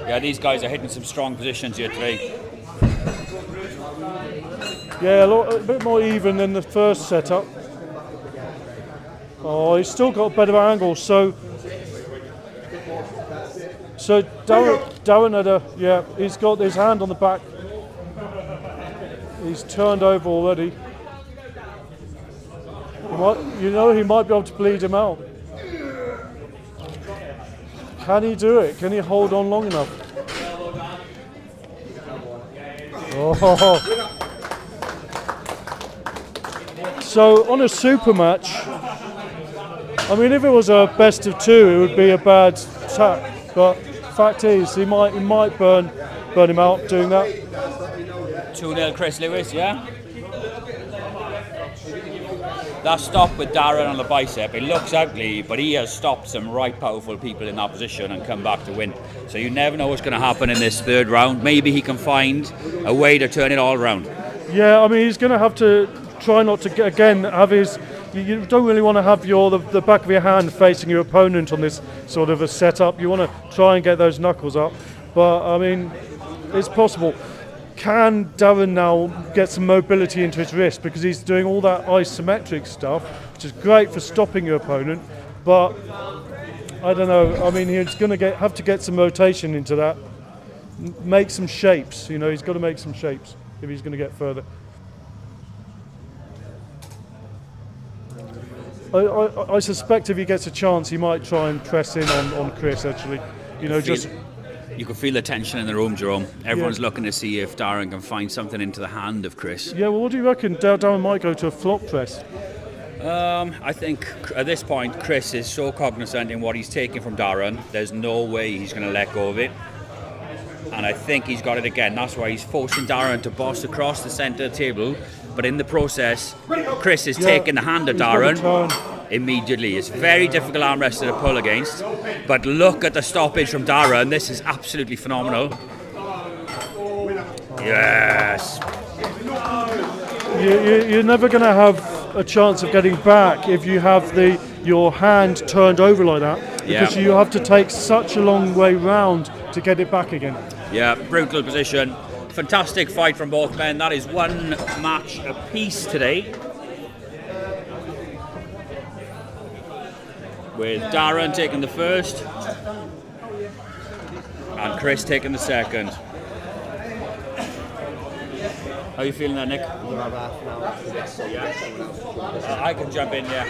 Yeah, these guys are hitting some strong positions here today. Yeah, a bit more even than the first setup. He's still got a better angle. So Darren had he's got his hand on the back. He's turned over already. He might be able to bleed him out. Can he do it? Can he hold on long enough? Oh. So on a super match, I mean, if it was a best of two, it would be a bad attack. But fact is, he might burn him out doing that. 2-0 Chris Lewis, yeah? That stop with Darren on the bicep, it looks ugly, but he has stopped some right powerful people in that position and come back to win. So you never know what's going to happen in this third round. Maybe he can find a way to turn it all around. Yeah, I mean, he's going to have to try not to have his. You don't really want to have the back of your hand facing your opponent on this sort of a setup. You want to try and get those knuckles up, but I mean, it's possible. Can Darren now get some mobility into his wrist, because he's doing all that isometric stuff, which is great for stopping your opponent, but I don't know. I mean, he's going to have to get some rotation into that. make some shapes. You know, he's got to make some shapes if he's going to get further. I suspect if he gets a chance, he might try and press in on Chris. Actually, you know, you can feel the tension in the room, Jerome. Everyone's looking to see if Darren can find something into the hand of Chris. Yeah, well, what do you reckon? Darren might go to a flop press. I think at this point, Chris is so cognizant in what he's taking from Darren. There's no way he's going to let go of it. And I think he's got it again. That's why he's forcing Darren to boss across the centre of the table. But in the process, Chris is taking the hand of Darren immediately. It's very difficult arm wrestling to pull against. But look at the stoppage from Darren. This is absolutely phenomenal. Yes. You're never going to have a chance of getting back if you have your hand turned over like that, because you have to take such a long way round to get it back again. Yeah, brutal position. Fantastic fight from both men. That is one match apiece today, with Darren taking the first and Chris taking the second. How are you feeling there, Nick? I can jump in, yeah.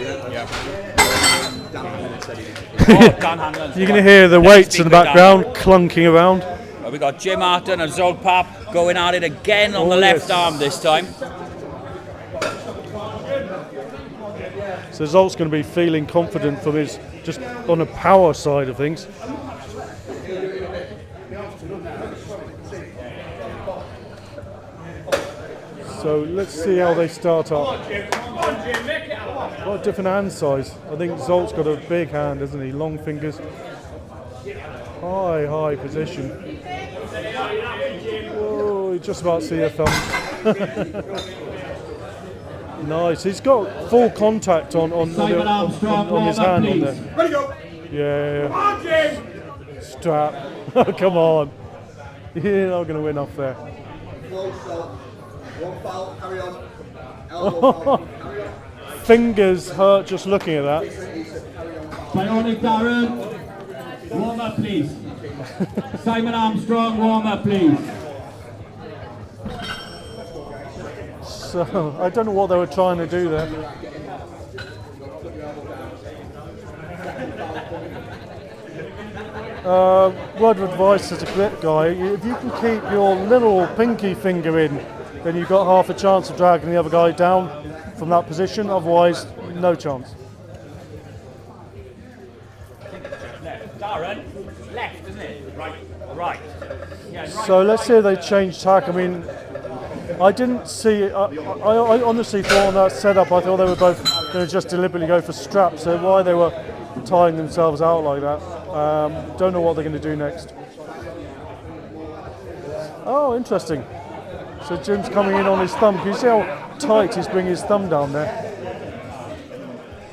You're going to hear the weights in the background clunking around. We got Jim Arton and Zad Pap going at it again on the left arm this time. So Zolt's going to be feeling confident from his, just on the power side of things. So let's see how they start up. What a different hand size. I think Zolt's got a big hand, isn't he? Long fingers. High position. Oh, you just about see your thumbs. Nice. He's got full contact on his hand on there. Ready, go. Yeah. Come on, Jim. Strap. Come on. You're not going to win off there. One foul, carry on. Elbow foul, carry on. Fingers hurt just looking at that. Bionick Darren, warm up please. Simon Armstrong, warm up please. So, I don't know what they were trying to do there. Word of advice as a grip guy, if you can keep your little pinky finger in, then you've got half a chance of dragging the other guy down from that position, otherwise no chance. Darren, left, isn't it? Right. Yeah, right. So let's say they change tack. I mean, I didn't see, I honestly thought on that setup, I thought they were both going to just deliberately go for straps, so why they were tying themselves out like that. Don't know what they're going to do next. Oh, interesting. So Jim's coming in on his thumb. Can you see how tight he's bringing his thumb down there?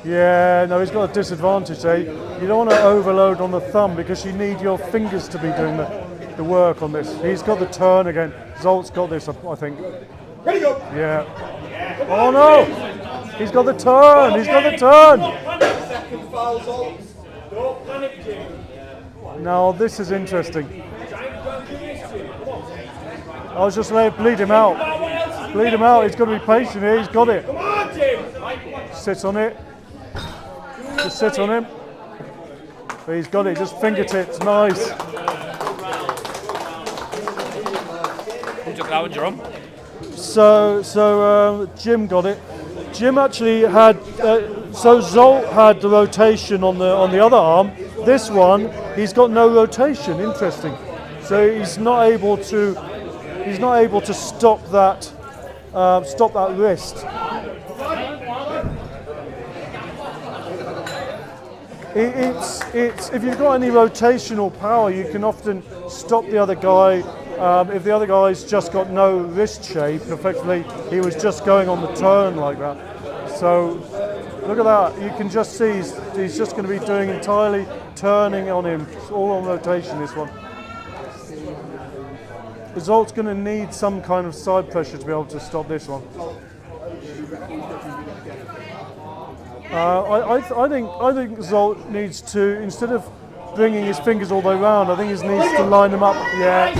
Yeah, no, he's got a disadvantage there. You don't want to overload on the thumb because you need your fingers to be doing the work on this. He's got the turn again. Zolt's got this, I think. Ready, go. Yeah. Oh no! He's got the turn. He's got the turn. Second foul, Zolt. Don't panic, Jim. Now this is interesting. I was just letting bleed him out. Bleed him out. He's got to be patient here. He's got it. Come on, Jim. Sit on it. Just sit on him. But he's got it. Just fingertips. Nice. Who took that one, Jerome? So Jim got it. Jim actually had. So Zolt had the rotation on the other arm. This one, he's got no rotation. Interesting. So he's not able to. He's not able to stop that wrist. It's if you've got any rotational power, you can often stop the other guy. If the other guy's just got no wrist shape, effectively he was just going on the turn like that. So look at that. You can just see he's just going to be doing entirely turning on him. It's all on rotation, this one. Zolt's going to need some kind of side pressure to be able to stop this one. I think Zolt needs to, instead of bringing his fingers all the way around. I think he needs to line them up. Yeah.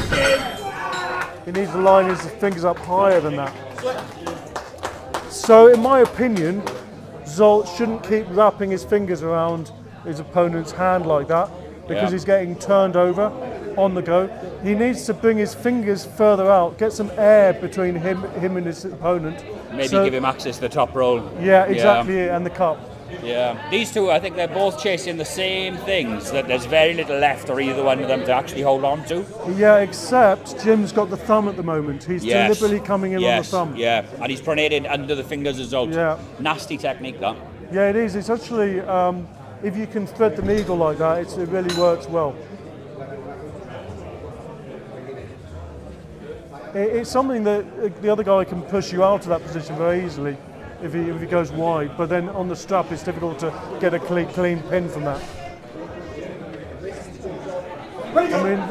He needs to line his fingers up higher than that. So, in my opinion, Zolt shouldn't keep wrapping his fingers around his opponent's hand like that because he's getting turned over on the go. He needs to bring his fingers further out, get some air between him and his opponent. Maybe give him access to the top roll. Yeah, exactly, and the cup. Yeah, these two, I think they're both chasing the same things, that there's very little left for either one of them to actually hold on to. Yeah, except Jim's got the thumb at the moment. He's deliberately coming in on the thumb. Yeah, and he's pronated under the fingers as well. Yeah. Nasty technique, that. Yeah, it is. It's actually, if you can thread the needle like that, it really works well. It's something that the other guy can push you out of that position very easily if he goes wide, but then on the strap it's difficult to get a clean pin from that. I mean,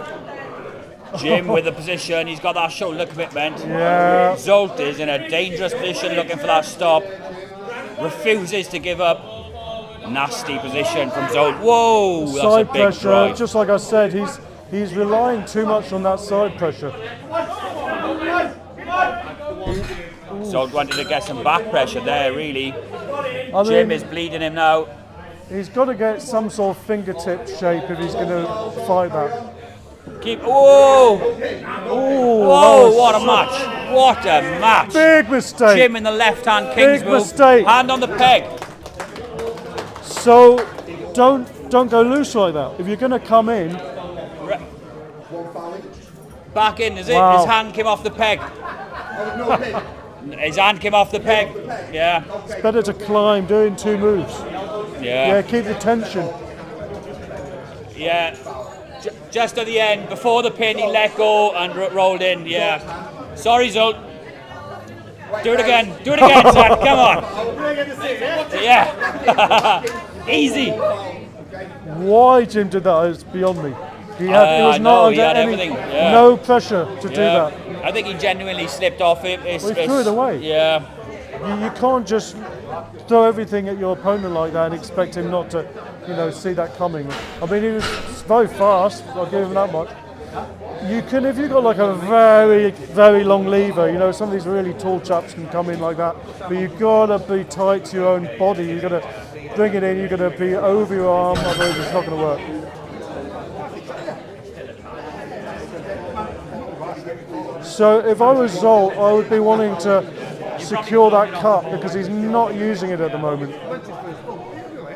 Jim with the position, he's got that shoulder commitment. Yeah. Zolt is in a dangerous position looking for that stop. Refuses to give up. Nasty position from Zolt. Whoa, that's side a big pressure, drive. just like I said, he's relying too much on that side pressure. Zolt wanted to get some back pressure there, really. Jim is bleeding him now. He's got to get some sort of fingertip shape if he's going to fight that. Keep. Whoa! Whoa! What a match! What a match! Big mistake. Jim in the left hand King's Big move. mistake. Hand on the peg. So don't go loose like that. If you're going to come in, back in, is it? Wow. His hand came off the peg. His hand came off the peg. Yeah. it's better to climb doing two moves. Yeah. Keep the tension. Yeah. Just at the end, before the pin, he let go and rolled in. Yeah. Sorry, Zolt. Do it again. Do it again, Zad. Come on. Yeah. Easy. Why Jim did that is beyond me. He was not under no pressure to do that. I think he genuinely slipped off it. He threw it away. Yeah. You can't just throw everything at your opponent like that and expect him not to, see that coming. I mean, he was very fast. I'll give him that much. You can, if you've got like a very, very long lever, some of these really tall chaps can come in like that. But you've got to be tight to your own body. You've got to bring it in. You've got to be over your arm, otherwise it's not going to work. So if I was Zolt, I would be wanting to secure that cup because he's not using it at the moment. Look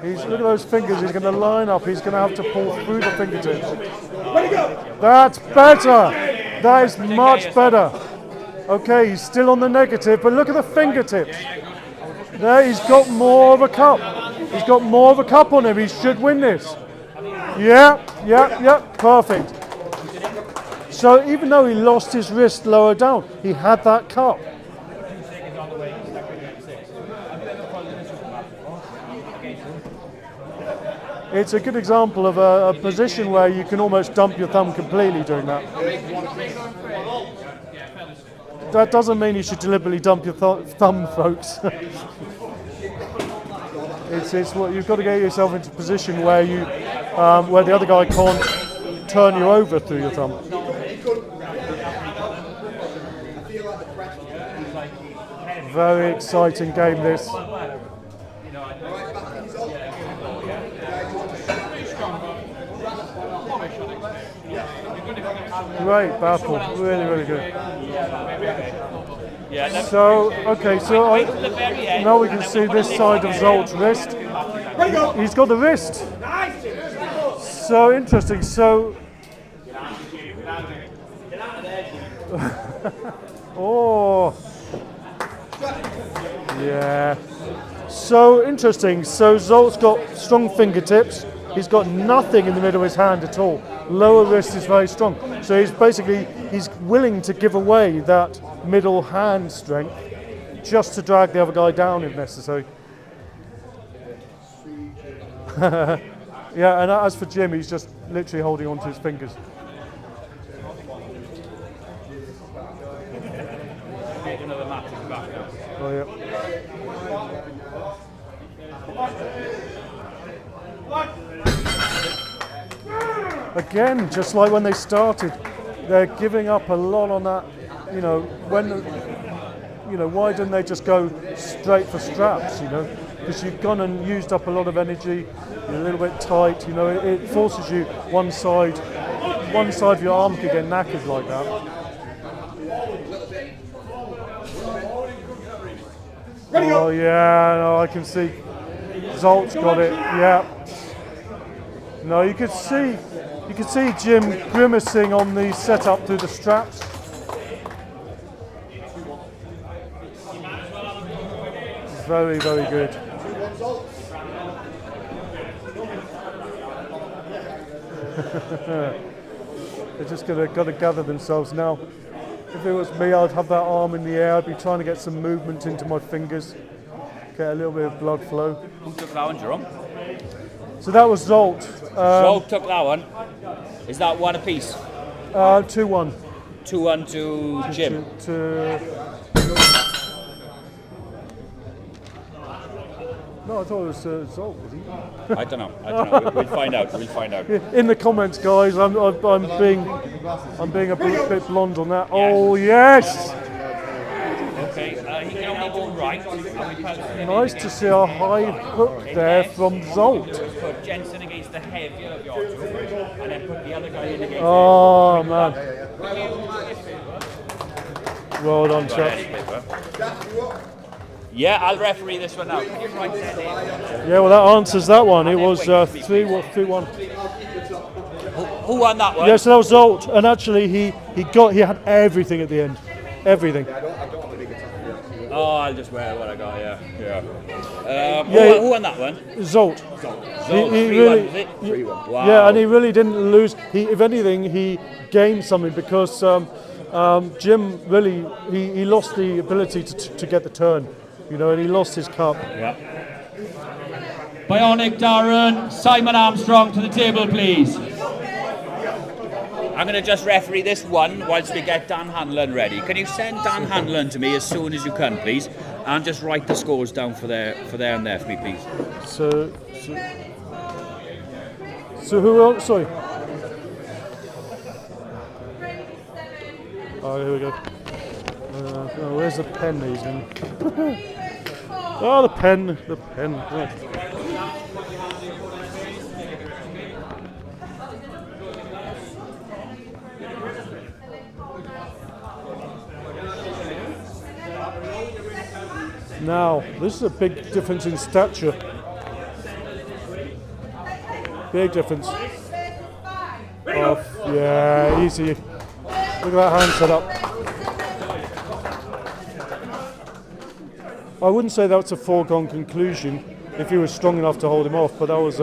at those fingers, he's going to line up, he's going to have to pull through the fingertips. That's better! That is much better. Okay, he's still on the negative, but look at the fingertips. There, he's got more of a cup. He's got more of a cup on him, he should win this. Yeah, perfect. So even though he lost his wrist lower down, he had that cup. It's a good example of a position where you can almost dump your thumb completely doing that. That doesn't mean you should deliberately dump your thumb, folks. It's what you've got to get yourself into a position where where the other guy can't turn you over through your thumb. Very exciting game, this. Great battle, really, really good. Yeah. So now we can see this side of Zolt's wrist. He's got the wrist. So interesting. So. Oh. Yeah. So interesting. So Zolt's got strong fingertips. He's got nothing in the middle of his hand at all. Lower wrist is very strong. So he's willing to give away that middle hand strength just to drag the other guy down if necessary. Yeah, and as for Jim, he's just literally holding on to his fingers. Oh yeah. again, just like when they started, they're giving up a lot on that. You know, why didn't they just go straight for straps? You know, because you've gone and used up a lot of energy. You're a little bit tight. You know, it forces you one side of your arm could get knackered like that. Oh yeah, no, I can see Zolt's got it. Yeah. No, you could see Jim grimacing on the setup through the straps. Very, very good. They're just got to gather themselves now. If it was me, I'd have that arm in the air. I'd be trying to get some movement into my fingers, get a little bit of blood flow. Who took that one, Jerome? So that was Zolt. Zolt took that one. Is that one apiece? 2-1. 2-1 to Jim. No, I thought it was Zolt, was he? I don't know. We'll find out. In the comments, guys, I'm being a bit blonde on that. Oh yes! Okay, he can only go right. Nice to see a high hook there from Zolt. Put Jensen against the heavier of your two, and then put the other guy in against. Oh man! Well done, chap. Yeah, I'll referee this one now. Can you write that in? Yeah, well that answers that one. It was 3-1. Who won that one? Yeah, so that was Zolt, and actually he had everything at the end, everything. Oh, I'll just wear what I got. Yeah. Who won that one? Zolt. He 3-1. Wow. Yeah, and he really didn't lose. If anything, he gained something because Jim really he lost the ability to get the turn, you know, and he lost his cup. Yeah. Bionick Darren, Simon Armstrong to the table, please. I'm going to just referee this one whilst we get Dan Hanlon ready. Can you send Dan Hanlon to me as soon as you can, please? And just write the scores down for there and there for me, please. So who else? Sorry. Oh, here we go. Where's the pen he's in? Oh, the pen. Right. Now, this is a big difference in stature. Big difference. Yeah, easy. Look at that hand set up. I wouldn't say that's a foregone conclusion if he was strong enough to hold him off, but that was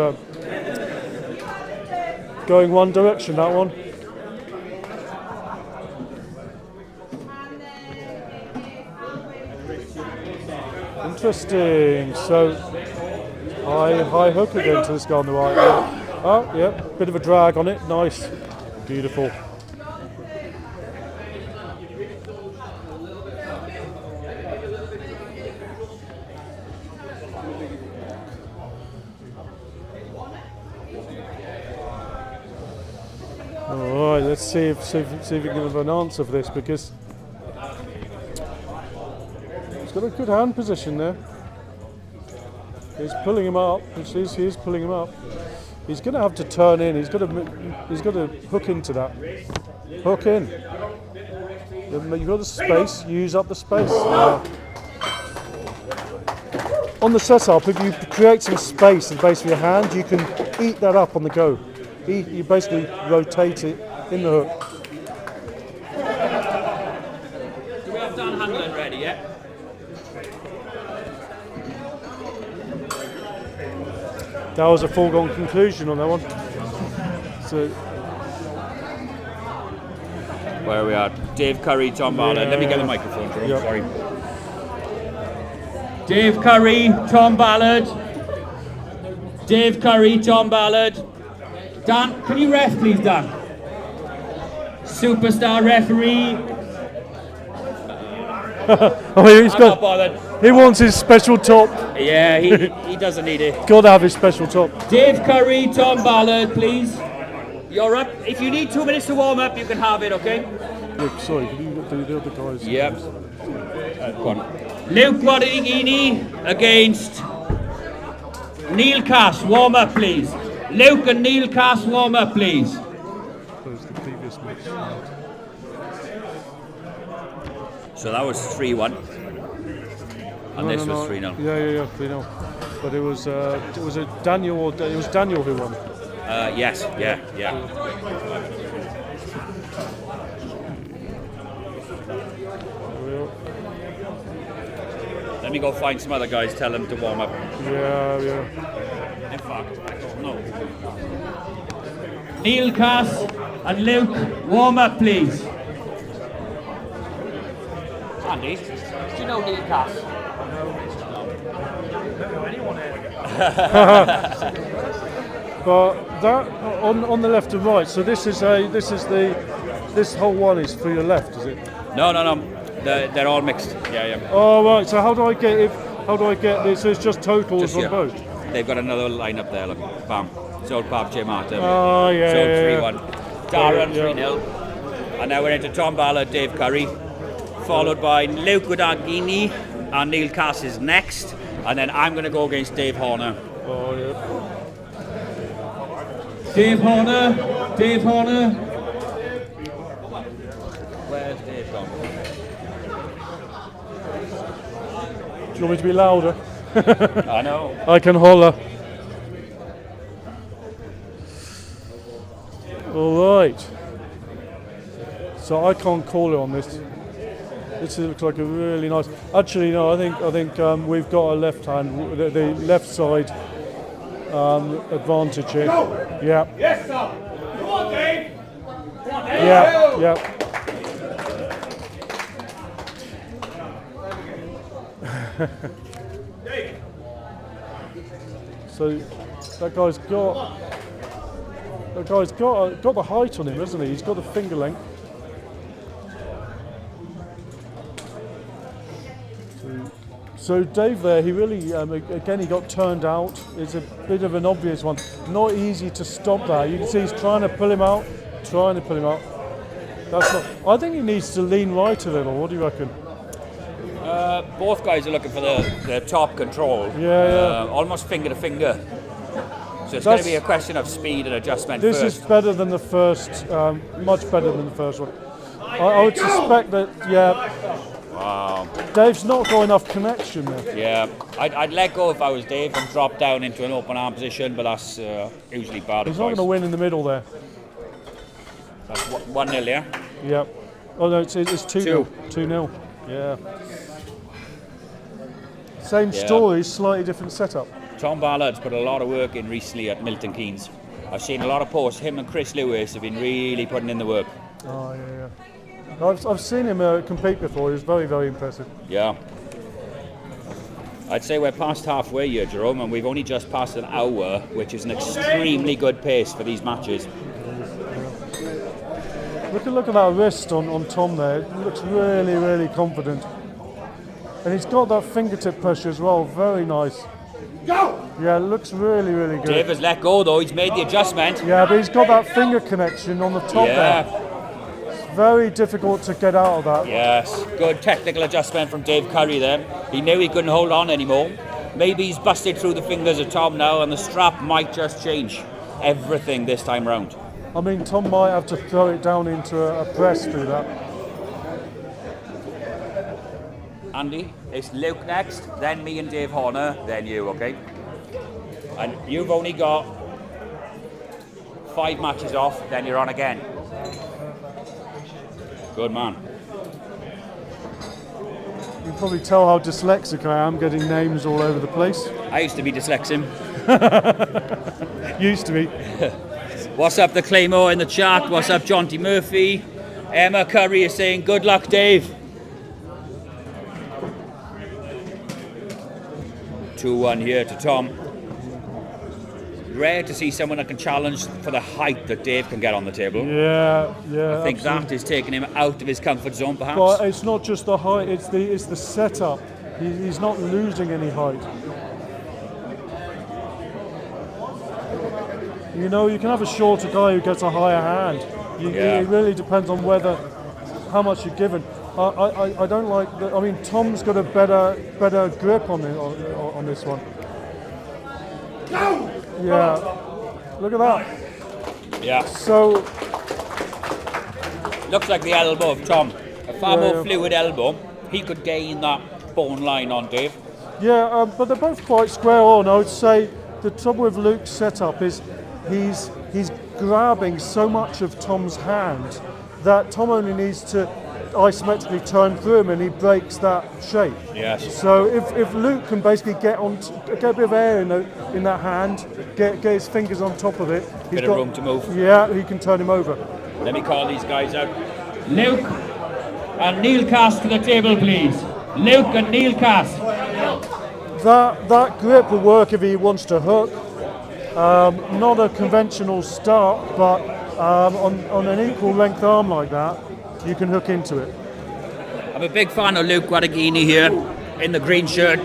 going one direction, that one. Interesting. So high hook again to this guy on the right. Oh, yeah, bit of a drag on it. Nice. Beautiful. All right, let's see if we can give an answer for this, because he's got a good hand position there. He's pulling him up. He's pulling him up. He's going to have to turn in. He's got to hook into that. Hook in. You've got the space. Use up the space. On the setup, if you create some space at the base of your hand, you can eat that up on the go. You basically rotate it in the hook. Do we have Dan Hanlon ready yet? That was a foregone conclusion on that one. So, where are we at? Dave Curry, Tom Ballard. Yeah. Let me get the microphone, Jerome. Yep. Sorry. Dave Curry, Tom Ballard. Dave Curry, Tom Ballard. Dan, can you ref, please, Dan? Superstar referee. he's I'm not bothered. He wants his special top. Yeah, he doesn't need it. Got to have his special top. Dave Curry, Tom Ballard, please. You're up. If you need 2 minutes to warm up, you can have it, okay? Luke, sorry, can you do the other guys? Yep. Go on. Luke Vagini against Neil Cass. Warm up, please. Luke and Neil Cass, warm up, please. That was the previous match. So that was 3-1. And this was 3-0. Yeah, 3-0. But it was a Daniel, or it was Daniel who won. Yes, yeah. Let me go find some other guys, tell them to warm up. Yeah. In fact, I don't know. Neil Cass and Luke, warm up, please. Andy, do you know Neil Cass? But that on the left and right. So this whole one is for your left, is it? No. They're all mixed. Yeah. Oh right. So how do I get this? So it's just totals Just on here. both. They've got another line up there. Look, bam. Zad Pap, Jim Arthur. Oh yeah. So Yeah. 3-1. Darren Yeah. 3-0. And now we're into Tom Ballard, Dave Curry, followed by Luke Vagini and Neil Cass is next, and then I'm going to go against Dave Horner. Oh yeah. Dave Horner. Where's Dave gone? Do you want me to be louder? I know. I can holler. All right. So I can't call it on this. This looks like a really nice. Actually, no. I think we've got a left hand, the left side advantage here. Yeah. Yes, sir. Come on, Dave. Yeah. So that guy's got the height on him, hasn't he? He's got the finger length. So Dave there, he really, again, he got turned out. It's a bit of an obvious one. Not easy to stop that. You can see he's trying to pull him out. That's not. I think he needs to lean right a little. What do you reckon? Both guys are looking for the top control. Yeah. Almost finger to finger. So it's going to be a question of speed and adjustment This first. is better than the first, much better than the first one. I would suspect that, yeah. Wow. Dave's not got enough connection there. Yeah, I'd let go if I was Dave and drop down into an open arm position, but that's usually bad He's not advice. going to win in the middle there. That's 1-0, yeah? Yeah. Oh no, it's 2-0. 2-0. Yeah. Same story, slightly different setup. Tom Ballard's put a lot of work in recently at Milton Keynes. I've seen a lot of posts. Him and Chris Lewis have been really putting in the work. Oh yeah. I've seen him compete before. He was very, very impressive. Yeah. I'd say we're past halfway here, Jerome, and we've only just passed an hour, which is an extremely good pace for these matches. Look at that wrist on Tom there. It looks really, really confident. And he's got that fingertip pressure as well. Very nice. Go! Yeah, it looks really, really good. Dave has let go though. He's made the adjustment. Yeah, but he's got that finger connection on the top there. It's very difficult to get out of that. Yes, good technical adjustment from Dave Curry there. He knew he couldn't hold on anymore. Maybe he's busted through the fingers of Tom now, and the strap might just change everything this time round. I mean, Tom might have to throw it down into a press through that. Andy, it's Luke next, then me and Dave Horner, then you, okay? And you've only got 5 matches off, then you're on again. Good man. You can probably tell how dyslexic I am, getting names all over the place. I used to be dyslexic. Used to be. What's up, the Claymore in the chat? What's up, John T. Murphy? Emma Curry is saying, good luck, Dave. 2-1 here to Tom. Rare to see someone that can challenge for the height that Dave can get on the table. Yeah. I think that is taking him out of his comfort zone, perhaps. But it's not just the height; it's the setup. He's not losing any height. You know, you can have a shorter guy who gets a higher hand. It really depends on how much you're given. I don't like I mean, Tom's got a better grip on this one. Yeah, look at that. Yeah. So looks like the elbow of Tom. A far more fluid elbow. He could gain that bone line on Dave. Yeah, but they're both quite square on. I would say the trouble with Luke's setup is he's grabbing so much of Tom's hand that Tom only needs to isometrically turn through him and he breaks that shape. Yes. So if Luke can basically get a bit of air in that hand, get his fingers on top of it, he's Bit of room to move. Yeah, he can turn him over. Let me call these guys out. Luke and Neil Cass to the table, please. Luke and Neil Cass. That grip will work if he wants to hook. Not a conventional start, but on an equal length arm like that, you can hook into it. I'm a big fan of Luke Vagini here in the green shirt.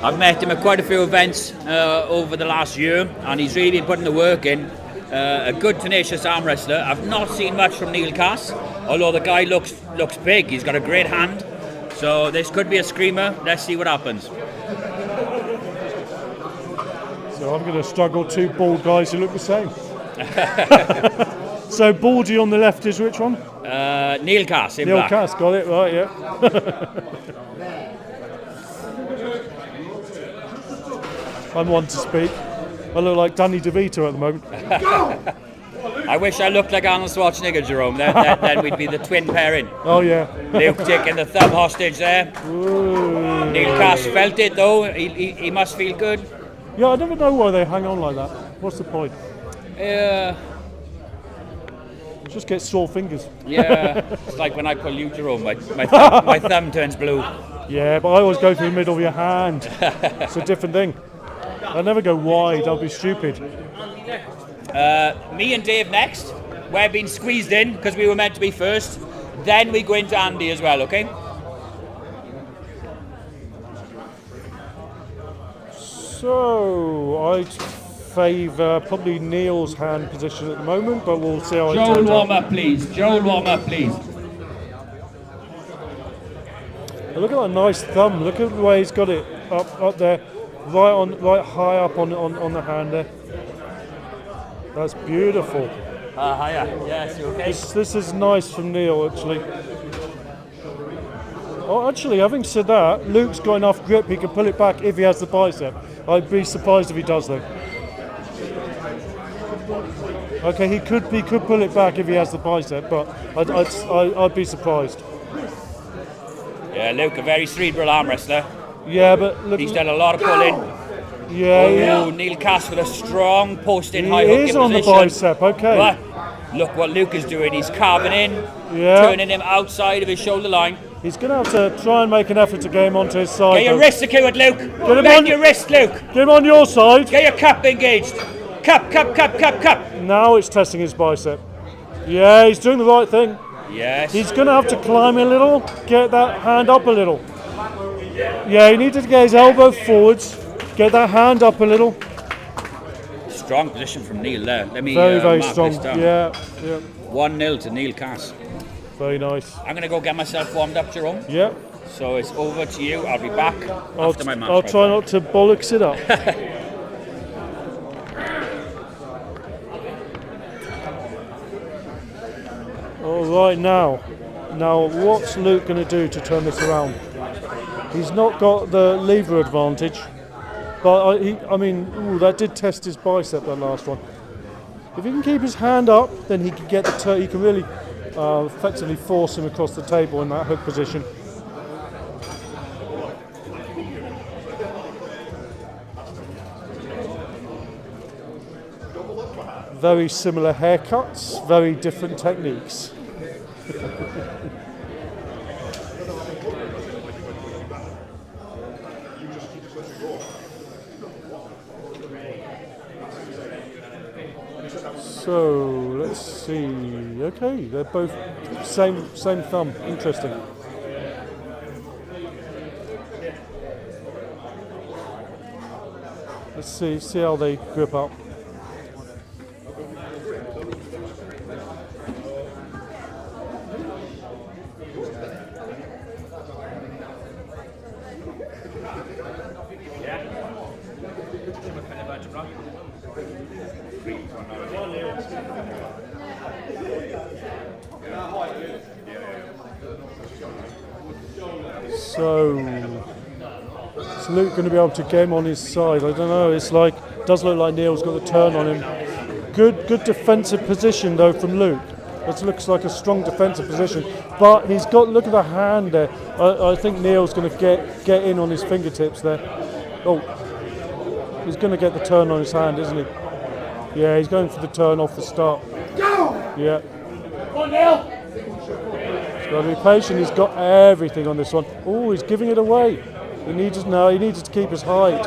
I've met him at quite a few events over the last year, and he's really been putting the work in. A good, tenacious arm wrestler. I've not seen much from Neil Cass, although the guy looks big. He's got a great hand, so this could be a screamer. Let's see what happens. So I'm going to struggle two bald guys who look the same. So baldy on the left is which one? Neil Cass in Neil black. Cass, got it, right, yeah. I'm one to speak. I look like Danny DeVito at the moment. I wish I looked like Arnold Schwarzenegger, Jerome. Then we'd be the twin pairing. Oh yeah. Luke taking the thumb hostage there. Ooh. Neil Cass felt it though. He must feel good. Yeah, I never know why they hang on like that. What's the point? Just get sore fingers. Yeah, it's like when I pull you, Jerome, my thumb turns blue. Yeah, but I always go through the middle of your hand. It's a different thing. I never go wide, I'll be stupid. Me and Dave next. We're being squeezed in because we were meant to be first. Then we go into Andy as well, okay? So, I'd favour probably Neil's hand position at the moment, but we'll see how it Joel, turns warm out. up, please. Joel, warm up, please. Look at that nice thumb. Look at the way he's got it up there, right high up on the hand there. That's beautiful. Hiya. Yes, you okay? This is nice from Neil, actually. Oh, actually, having said that, Luke's got enough grip he can pull it back if he has the bicep. I'd be surprised if he does, though. Okay, he could pull it back if he has the bicep, but I'd be surprised. Yeah, Luke, a very cerebral arm wrestler. Yeah, but look, He's done a lot of pulling. Yeah, Oh, Neil Cass with a strong post-in high he hook is in on the position. bicep. Okay. But look what Luke is doing. He's carving in, Yeah. turning him outside of his shoulder line. He's going to have to try and make an effort to get him onto his side. Get your though. wrist secured, Luke. him Bend on- your wrist, Luke. Get him on your side. Get your cup engaged. Cup. Now it's testing his bicep. Yeah, he's doing the right thing. Yes. He's going to have to climb a little, get that hand up a little. Yeah, he needed to get his elbow forwards, get that hand up a little. Strong position from Neil there. Let me Very mark strong. this down. Yeah. 1-0 to Neil Cass. Very nice. I'm going to go get myself warmed up, Jerome. Yeah. So it's over to you. I'll be back after my match. I'll try not to bollocks it up. All right, now what's Luke going to do to turn this around? He's not got the lever advantage, but that did test his bicep, that last one. If he can keep his hand up, then he can get he can really effectively force him across the table in that hook position. Very similar haircuts, very different techniques. So let's see. Okay, they're both same thumb. Interesting. Let's see how they grip up. So, is Luke going to be able to get him on his side? I don't know. It's like, does look like Neil's got the turn on him. Good defensive position though from Luke. It looks like a strong defensive position, but he's got. Look at the hand there. I think Neil's going to get in on his fingertips there. Oh, he's going to get the turn on his hand, isn't he? Yeah, he's going for the turn off the start. Yeah. He's got to be patient. He's got everything on this one. Oh, he's giving it away. He needed to keep his height.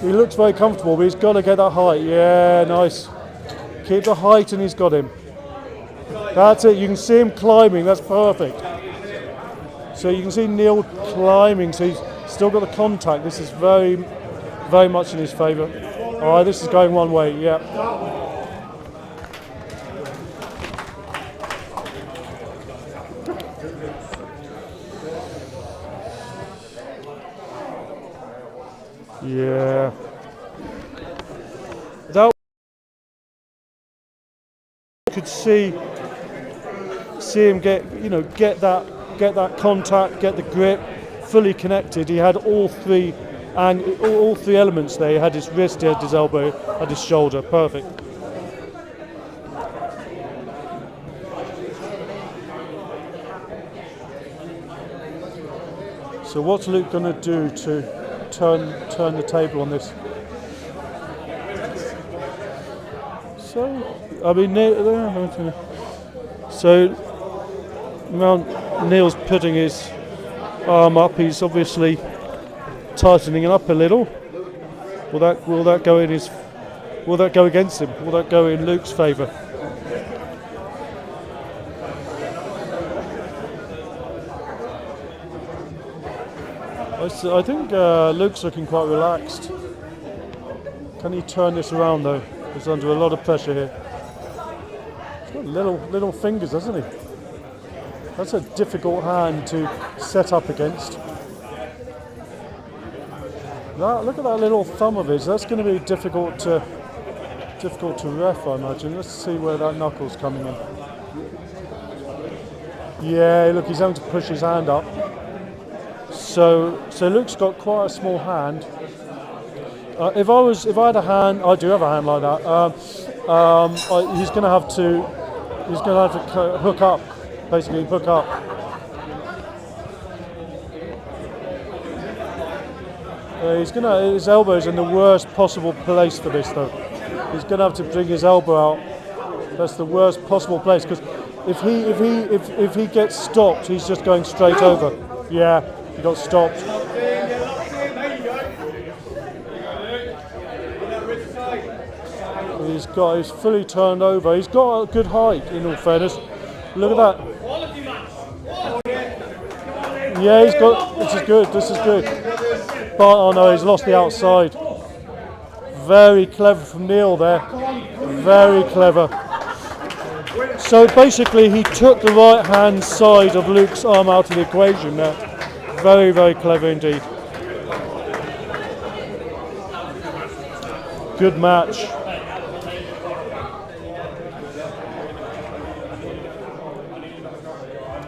He looks very comfortable, but he's got to get that height. Yeah, nice. Keep the height, and he's got him. That's it. You can see him climbing. That's perfect. So you can see Neil climbing. So he's still got the contact. This is very, very much in his favour. All right, this is going one way. Yeah. Yeah. That could see him get that contact, get the grip, fully connected. He had all three elements there. He had his wrist, he had his elbow, had his shoulder. Perfect. So what's Luke going to do to turn the table on this? So, I mean, so Neil's putting his arm up. He's obviously tightening it up a little. Will that go in his? Will that go against him? Will that go in Luke's favour? I think Luke's looking quite relaxed. Can he turn this around though? He's under a lot of pressure here. He's got little fingers, hasn't he? That's a difficult hand to set up against. Look at that little thumb of his. That's going to be difficult to ref, I imagine. Let's see where that knuckle's coming in. Yeah, look, he's having to push his hand up. So Luke's got quite a small hand. If I had a hand, I do have a hand like that. He's going to have to hook up, basically hook up. His elbow's in the worst possible place for this though. He's going to have to bring his elbow out. That's the worst possible place because if he gets stopped, he's just going straight over. Yeah, he got stopped. He's fully turned over. He's got a good height, in all fairness. Look at that. Yeah, he's got. This is good. But oh no, he's lost the outside. Very clever from Neil there. Very clever. So basically, he took the right hand side of Luke's arm out of the equation there. Very, very clever indeed. Good match.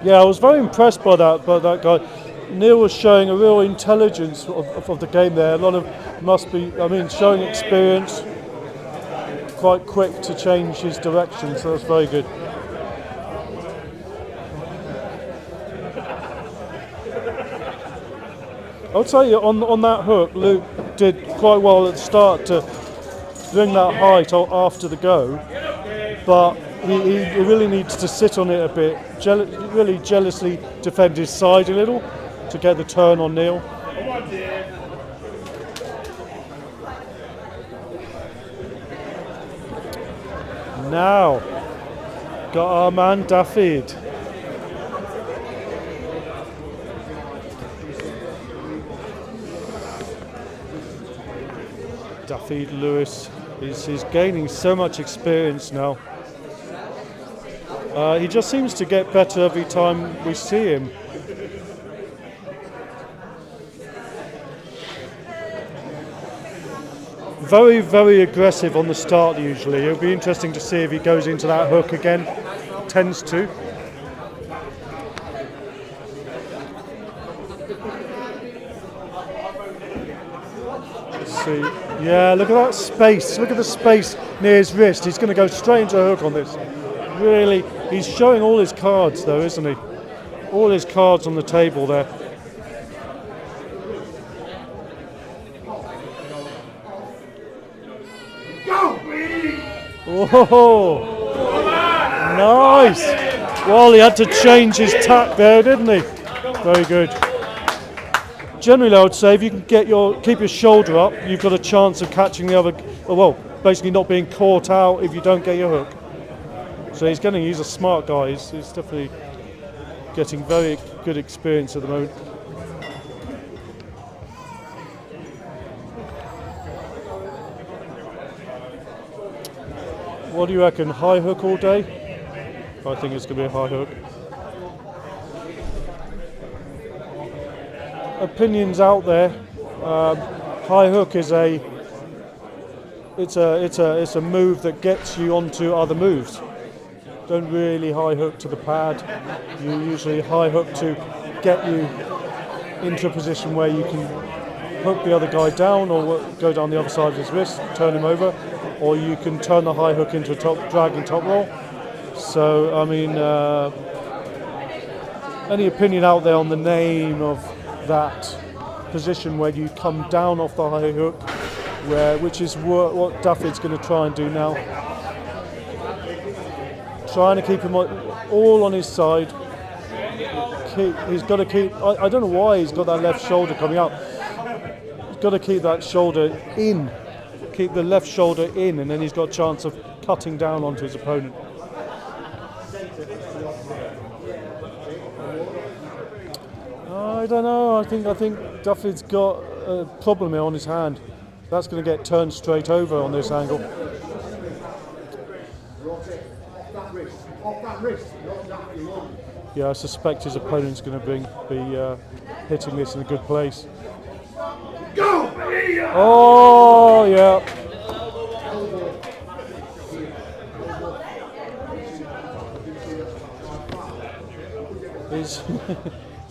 Yeah, I was very impressed by that guy. Neil was showing a real intelligence of the game there. A lot of showing experience. Quite quick to change his direction, so that's very good. I'll tell you, on that hook, Luke did quite well at the start to bring that height after the go, but he really needs to sit on it a bit, really jealously defend his side a little to get the turn on Neil. Now, got our man Dafydd. Dafydd Lewis is gaining so much experience now. He just seems to get better every time we see him. Very, very aggressive on the start usually. It'll be interesting to see if he goes into that hook again. Tends to. see. Yeah, look at that space. Look at the space near his wrist. He's going to go straight into a hook on this. Really, he's showing all his cards though, isn't he? All his cards on the table there. Oh, nice. Well, he had to change his tack there, didn't he? Very good. Generally, I would say if you can keep your shoulder up, you've got a chance of catching the other. Well, basically not being caught out if you don't get your hook. So he's a smart guy. He's definitely getting very good experience at the moment. What do you reckon? High hook all day? I think it's going to be a high hook. Opinions out there. High hook is a move that gets you onto other moves. Don't really high hook to the pad. You usually high hook to get you into a position where you can hook the other guy down or go down the other side of his wrist, turn him over, or you can turn the high hook into a dragging top roll. So, I mean, any opinion out there on the name of that position where you come down off the high hook, which is what Dafydd's going to try and do now. Trying to keep him all on his side. He's got to keep. I don't know why he's got that left shoulder coming up. He's got to keep that shoulder in. Keep the left shoulder in, and then he's got a chance of cutting down onto his opponent. I don't know. I think Dafydd's got a problem here on his hand. That's going to get turned straight over on this angle. Yeah, I suspect his opponent's going to be hitting this in a good place. Oh, yeah. It's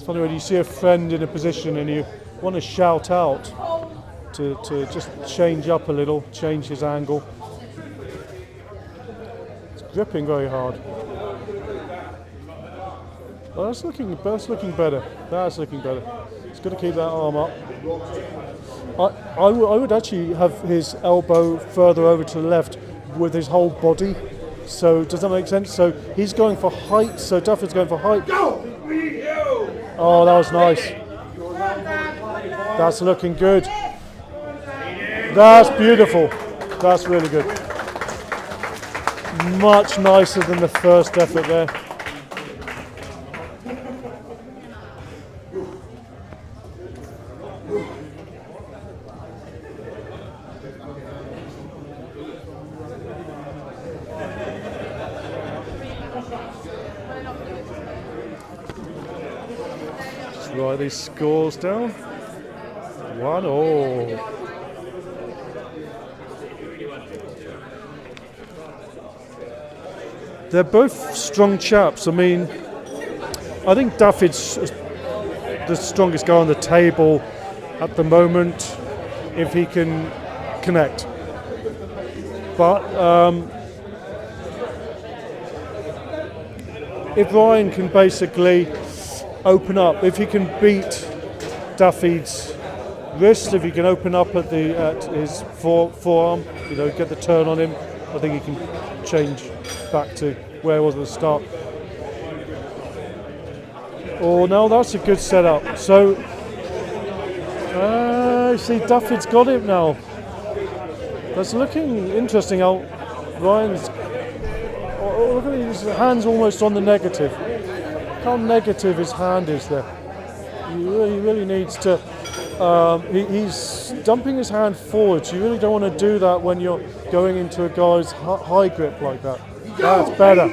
funny when you see a friend in a position and you want to shout out to just change up a little, change his angle. It's gripping very hard. Well, that's looking better. That's looking better. He's got to keep that arm up. I would actually have his elbow further over to the left with his whole body. So does that make sense? So he's going for height. So Dafydd's going for height. Oh, that was nice. That's looking good. That's beautiful. That's really good. Much nicer than the first effort there. Write these scores down. 1-1. They're both strong chaps. I mean, I think Dafydd's the strongest guy on the table at the moment if he can connect. But if Ryan can basically open up, if he can beat Dafydd's wrist, if he can open up at his forearm, get the turn on him, I think he can change back to where it was at the start. Oh, no, that's a good setup. So, see, Dafydd's got it now. That's looking interesting how Ryan's. Oh, look at his hand's almost on the negative. Look how negative his hand is there. He really needs to. He's dumping his hand forward. So you really don't want to do that when you're going into a guy's high grip like that. That's better.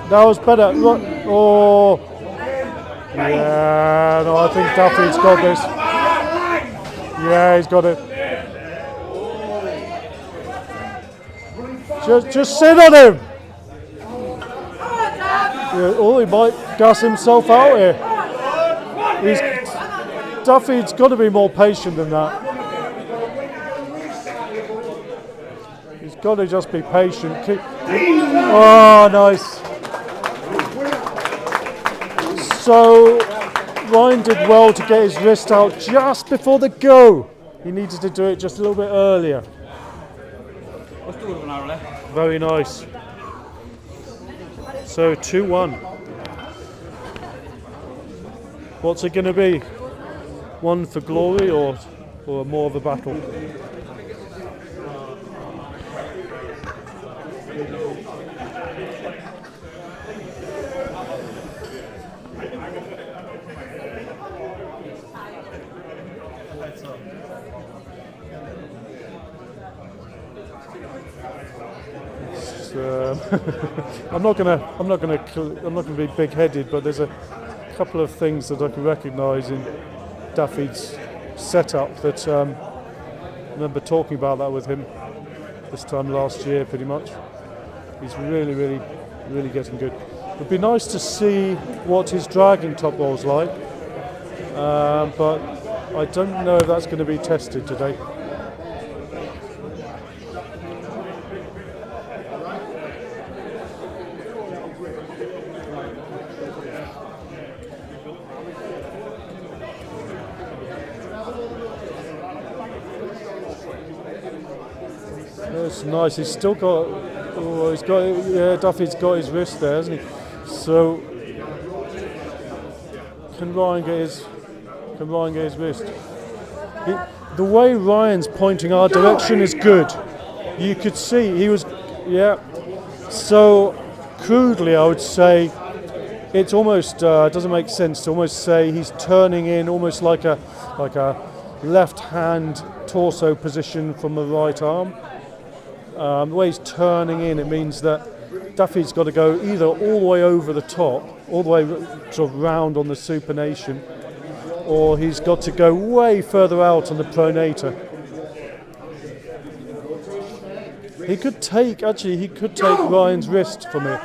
That was better. Oh, yeah. No, I think Dafydd's got this. Yeah, he's got it. Just sit on him. Yeah, he might gas himself out here. Dafydd's got to be more patient than that. He's got to just be patient. Oh, nice. So Ryan did well to get his wrist out just before the go. He needed to do it just a little bit earlier. Let's do it with an hour left. Very nice. So 2-1. What's it going to be? One for glory or more of a battle? I'm not gonna be big-headed, but there's a couple of things that I can recognise in Dafydd's setup that I remember talking about that with him this time last year, pretty much. He's really getting good. It would be nice to see what his dragging top roll's like, but I don't know if that's going to be tested today. That's nice. He's still got. Oh, yeah, Dafydd's got his wrist there, hasn't he? So can Ryan get his wrist? The way Ryan's pointing our direction is good. You could see he was. Yeah. So crudely, I would say it's almost doesn't make sense to almost say he's turning in almost like a left hand torso position from the right arm. The way he's turning in, it means that Dafydd's got to go either all the way over the top, all the way sort of round on the supination, or he's got to go way further out on the pronator. He could take Ryan's wrist from it,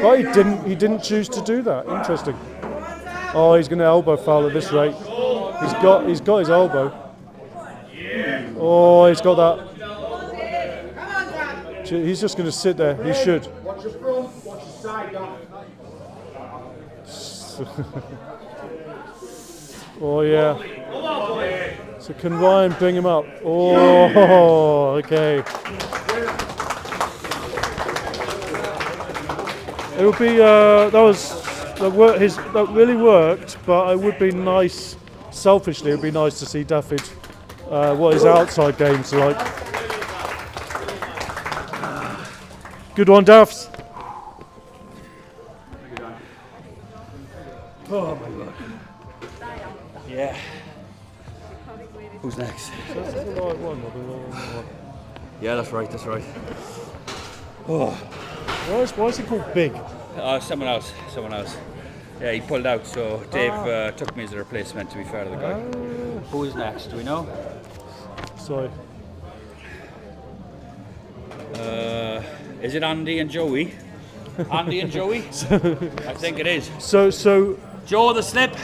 but he didn't choose to do that. Interesting. Oh, he's going to elbow foul at this rate. He's got his elbow. Oh, he's got that. He's just going to sit there. He should. Watch your front, watch your side, Oh yeah. So can Ryan bring him up? Oh, okay. It would be that really worked, but it would be nice. Selfishly, it would be nice to see Dafydd what his outside game's like. Good one, Daffs. Oh my god. Yeah. Who's next? That's the right one. Yeah, that's right. Oh. Why is he called Big? Someone else. Yeah, he pulled out, so Dave took me as a replacement, to be fair to the guy. Who is next? Do we know? Sorry. Is it Andy and Joey? Andy and Joey? I think it is. So Joe the Slip,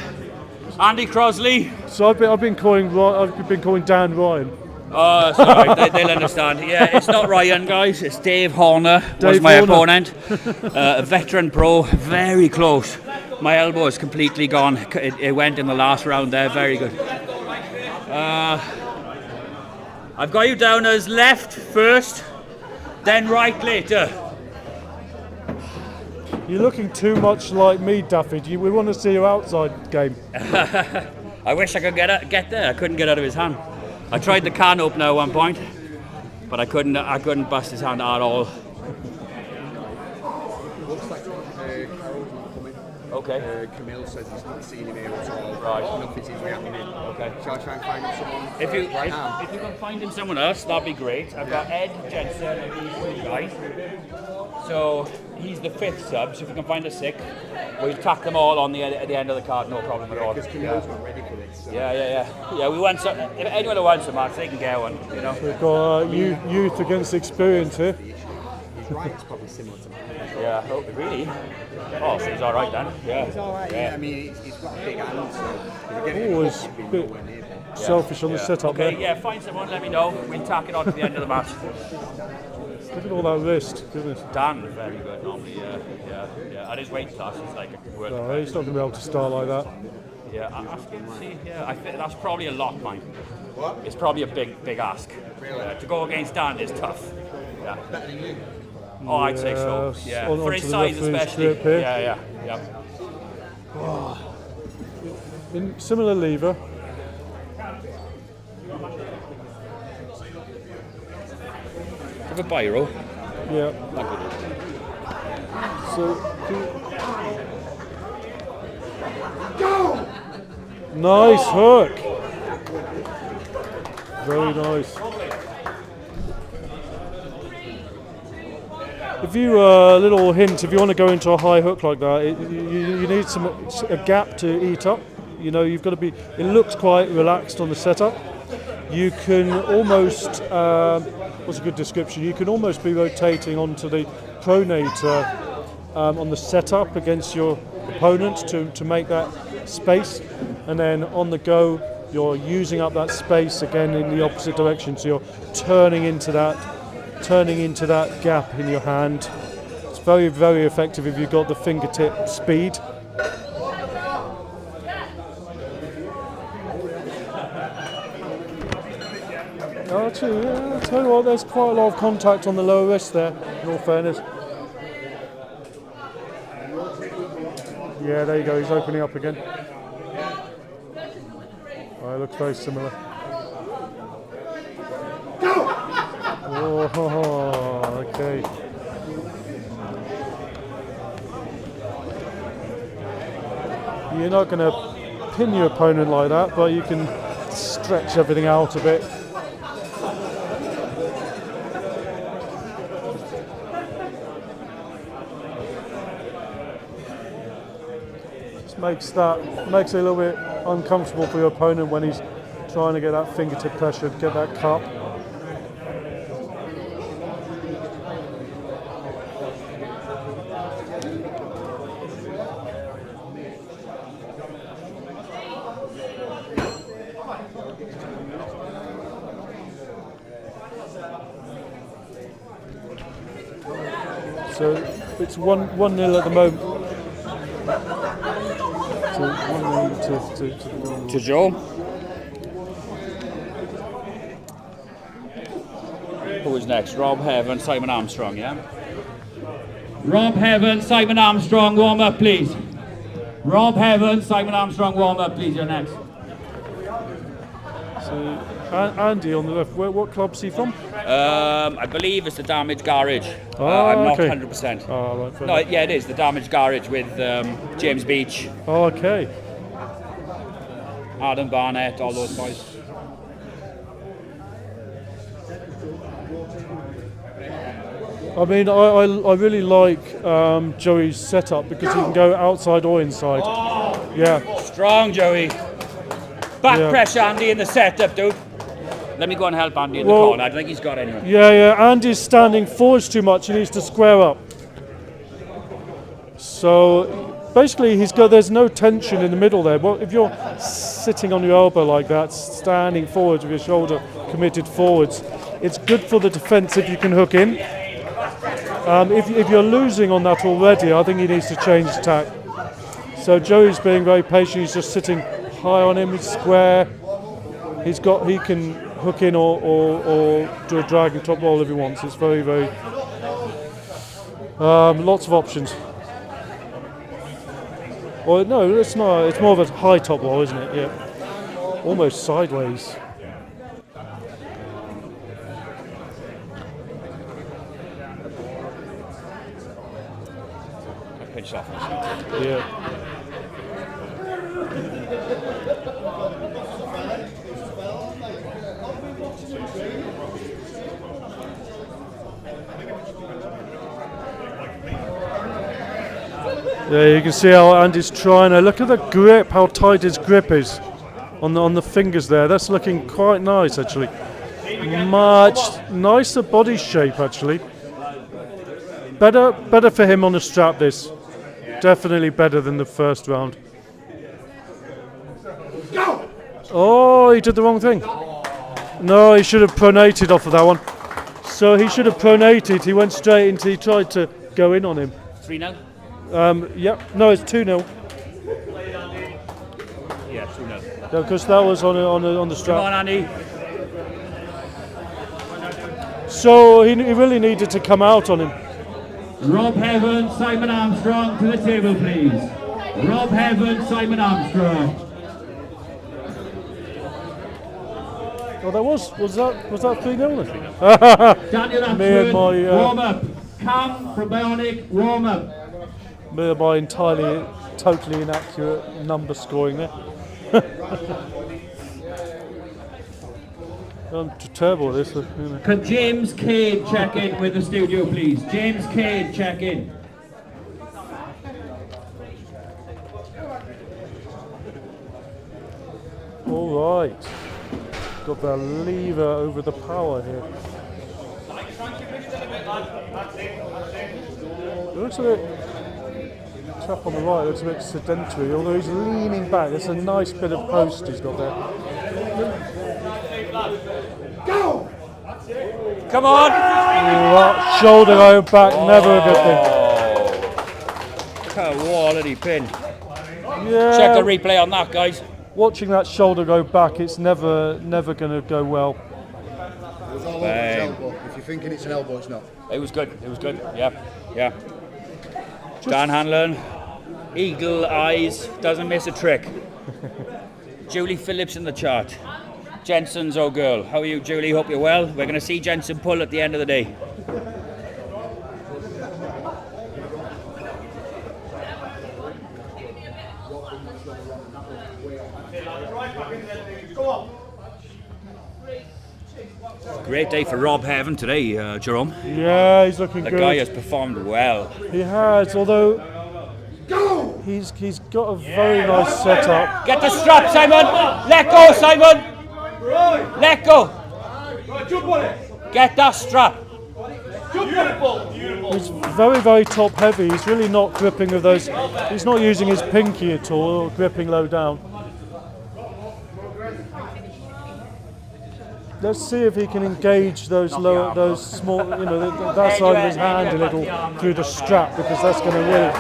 Andy Crosley. So I've been calling Dan Ryan. Oh, it's all right. They'll understand. Yeah, it's not Ryan, guys. It's Dave Horner. Was my opponent. A veteran pro, very close. My elbow is completely gone. It went in the last round there. Very good. I've got you down as left first, then right later. You're looking too much like me, Dafydd. We want to see your outside game. I wish I could get there. I couldn't get out of his hand. I tried the can opener at one point, but I couldn't bust his hand at all. Looks like Carol's not coming. Okay. Camille says he's not seen him here at all. Right. Nothing's happening. Okay. Shall I try and find him someone? If you now? if you can find him someone else, that'd be great. I've got Ed, Jensen, and these two guys. So he's the fifth sub. So if you can find a sixth, we'll tack them all on at the end of the card. No problem at all. Because Camille's not ready for this. So. Yeah. We want some. If anyone who wants a match, they can get one. You know. We've got youth against experience here. Ryan's probably similar to mine. Yeah, oh, really? Oh, so he's all right then. Yeah. He's all right. Yeah. I mean, he's got a big hand, so if you get it, Always he'd be a bit nowhere near big. selfish on the setup Okay, there. yeah, find someone, let me know. We'll tack it on to the end of the match. Look at all that wrist, goodness. Dan, very good normally, yeah. At his weight class, he's like a world. No, he's not going to be able to start like that. Yeah, ask him, see. Yeah, I think that's probably a lot, mine. What? It's probably a big ask. Really? To go against Dan is tough. Yeah. Better than you. Oh, I'd say so. Yeah, for his size especially. Yeah. In similar lever. Have a biro. Yeah. So. Nice hook. Very nice. If you a little hint, if you want to go into a high hook like that, you need a gap to eat up. You know, you've got to be. It looks quite relaxed on the setup. You can almost. What's a good description? You can almost be rotating onto the pronator on the setup against your opponent to make that space, and then on the go you're using up that space again in the opposite direction. So you're turning into that gap in your hand. It's very, very effective if you've got the fingertip speed. Actually, I'll tell you what, there's quite a lot of contact on the lower wrist there, in all fairness. Yeah, there you go, he's opening up again. Oh, it looks very similar. Oh, okay. You're not going to pin your opponent like that, but you can stretch everything out a bit. Makes it a little bit uncomfortable for your opponent when he's trying to get that fingertip pressure, get that cup. So it's 1-0 at the moment. To Joe. Who is next? Rob Heaven, Simon Armstrong, yeah? Rob Heaven, Simon Armstrong, warm up please. Rob Heaven, Simon Armstrong, warm up please, you're next. So Andy on the left, what club's he from? I believe it's the Damaged Garage. Oh, I'm not okay. 100%. Oh, right, No, yeah, it is the Damaged Garage with James Beach, oh, okay. Adam Barnett, all those boys. I mean, I really like Joey's setup because he can go outside or inside. Yeah. Strong, Joey. Back pressure, Andy, in the setup, dude. Let me go and help Andy in the corner. I don't think he's got anyone. Yeah. Andy's standing forwards too much. He needs to square up. So basically, there's no tension in the middle there. Well, if you're sitting on your elbow like that, standing forwards with your shoulder committed forwards, it's good for the defence if you can hook in. If you're losing on that already, I think he needs to change tack. So Joey's being very patient. He's just sitting high on him. He's square. He can hook in or do a drag and top roll if he wants. It's very, very lots of options. Or no, it's not. It's more of a high top roll, isn't it? Yeah, almost sideways. Pinch off. Yeah. Yeah, you can see how Andy's trying to look at the grip, how tight his grip is on the fingers there. That's looking quite nice, actually. Much nicer body shape, actually. Better for him on the strap. This definitely better than the first round. Oh, he did the wrong thing. No, he should have pronated off of that one. So he should have pronated. He went straight into. He tried to go in on him. 3-0. Yep. No, it's 2-0. Yeah, 2-0. No, because that was on the strap. Come on, Andy. So he really needed to come out on him. Rob Heaven, Simon Armstrong to the table, please. Rob Heaven, Simon Armstrong. Oh, that was that 3-0? Daniel Axworthy, warm up. Cam from Bionick, warm up. Me and my totally inaccurate number scoring there. I'm terrible at this. You know. Could James Cade check in with the studio, please? James Cade, check in. All right. Got the lever over the power here. It looks a bit tough on the right, it looks a bit sedentary, although he's leaning back. There's a nice bit of post he's got there. Go! Come on! That shoulder going back, never a good thing. Quality pin. Yeah. Check the replay on that, guys. Watching that shoulder go back, it's never going to go well. It was all over his elbow. If you're thinking it's an elbow, it's not. It was good. Yeah. Dan Hanlon, eagle eyes, doesn't miss a trick. Julie Phillips in the chart. Jensen's old girl. How are you, Julie? Hope you're well. We're going to see Jensen pull at the end of the day. Great day for Rob Heaven today, Jerome. Yeah, he's looking The good. guy has performed well. He has, although he's got a very nice setup. Get the strap, Simon! Let go, Simon! Let go! Get that strap! He's very, very top heavy. He's really not gripping with those. He's not using his pinky at all, or gripping low down. Let's see if he can engage those small, that side of his hand a little through the strap, because that's going to really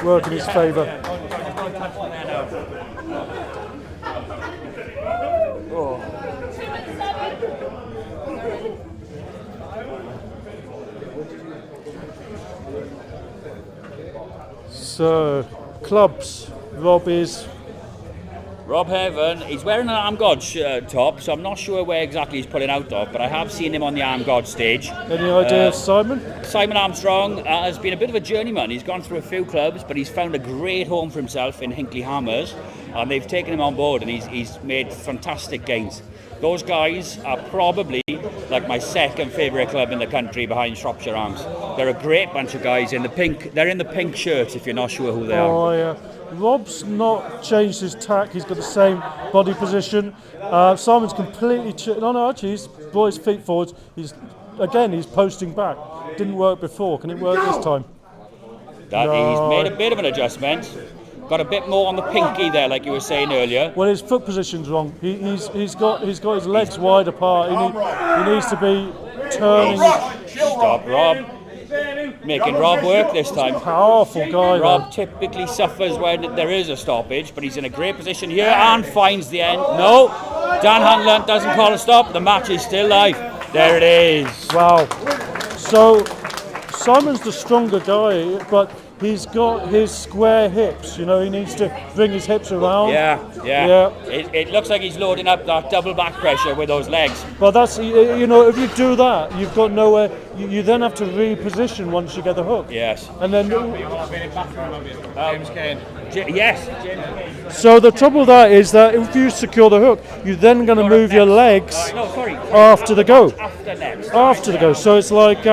work in his favour. So, clubs. Rob Heaven, he's wearing an Arm God top, so I'm not sure where exactly he's pulling out of, but I have seen him on the Arm God stage. Any idea of Simon? Simon Armstrong has been a bit of a journeyman. He's gone through a few clubs, but he's found a great home for himself in Hinckley Hammers, and they've taken him on board, and he's made fantastic gains. Those guys are probably like my second favourite club in the country behind Shropshire Arms. They're a great bunch of guys in the pink. They're in the pink shirts if you're not sure who they are. Oh yeah. Rob's not changed his tack. He's got the same body position. Simon's completely actually he's brought his feet forwards. He's posting back. Didn't work before. Can it work this time? He's made a bit of an adjustment. Got a bit more on the pinky there, like you were saying earlier. Well, his foot position's wrong. He's got his legs wide apart. He needs to be turning. Stop, Rob. Making Rob work this time. Powerful guy. Rob typically suffers when there is a stoppage, but he's in a great position here and finds the end. No, Dan Hanlon doesn't call a stop. The match is still live. There it is. Wow. So Simon's the stronger guy, but he's got his square hips. He needs to bring his hips around. Yeah. It looks like he's loading up that double back pressure with those legs. But that's, if you do that, you've got nowhere. You then have to reposition once you get the hook. Yes. And then. James Kane. Yes. So the trouble with that is that if you secure the hook, you're then going to move your legs after the go. After the go. So it's like.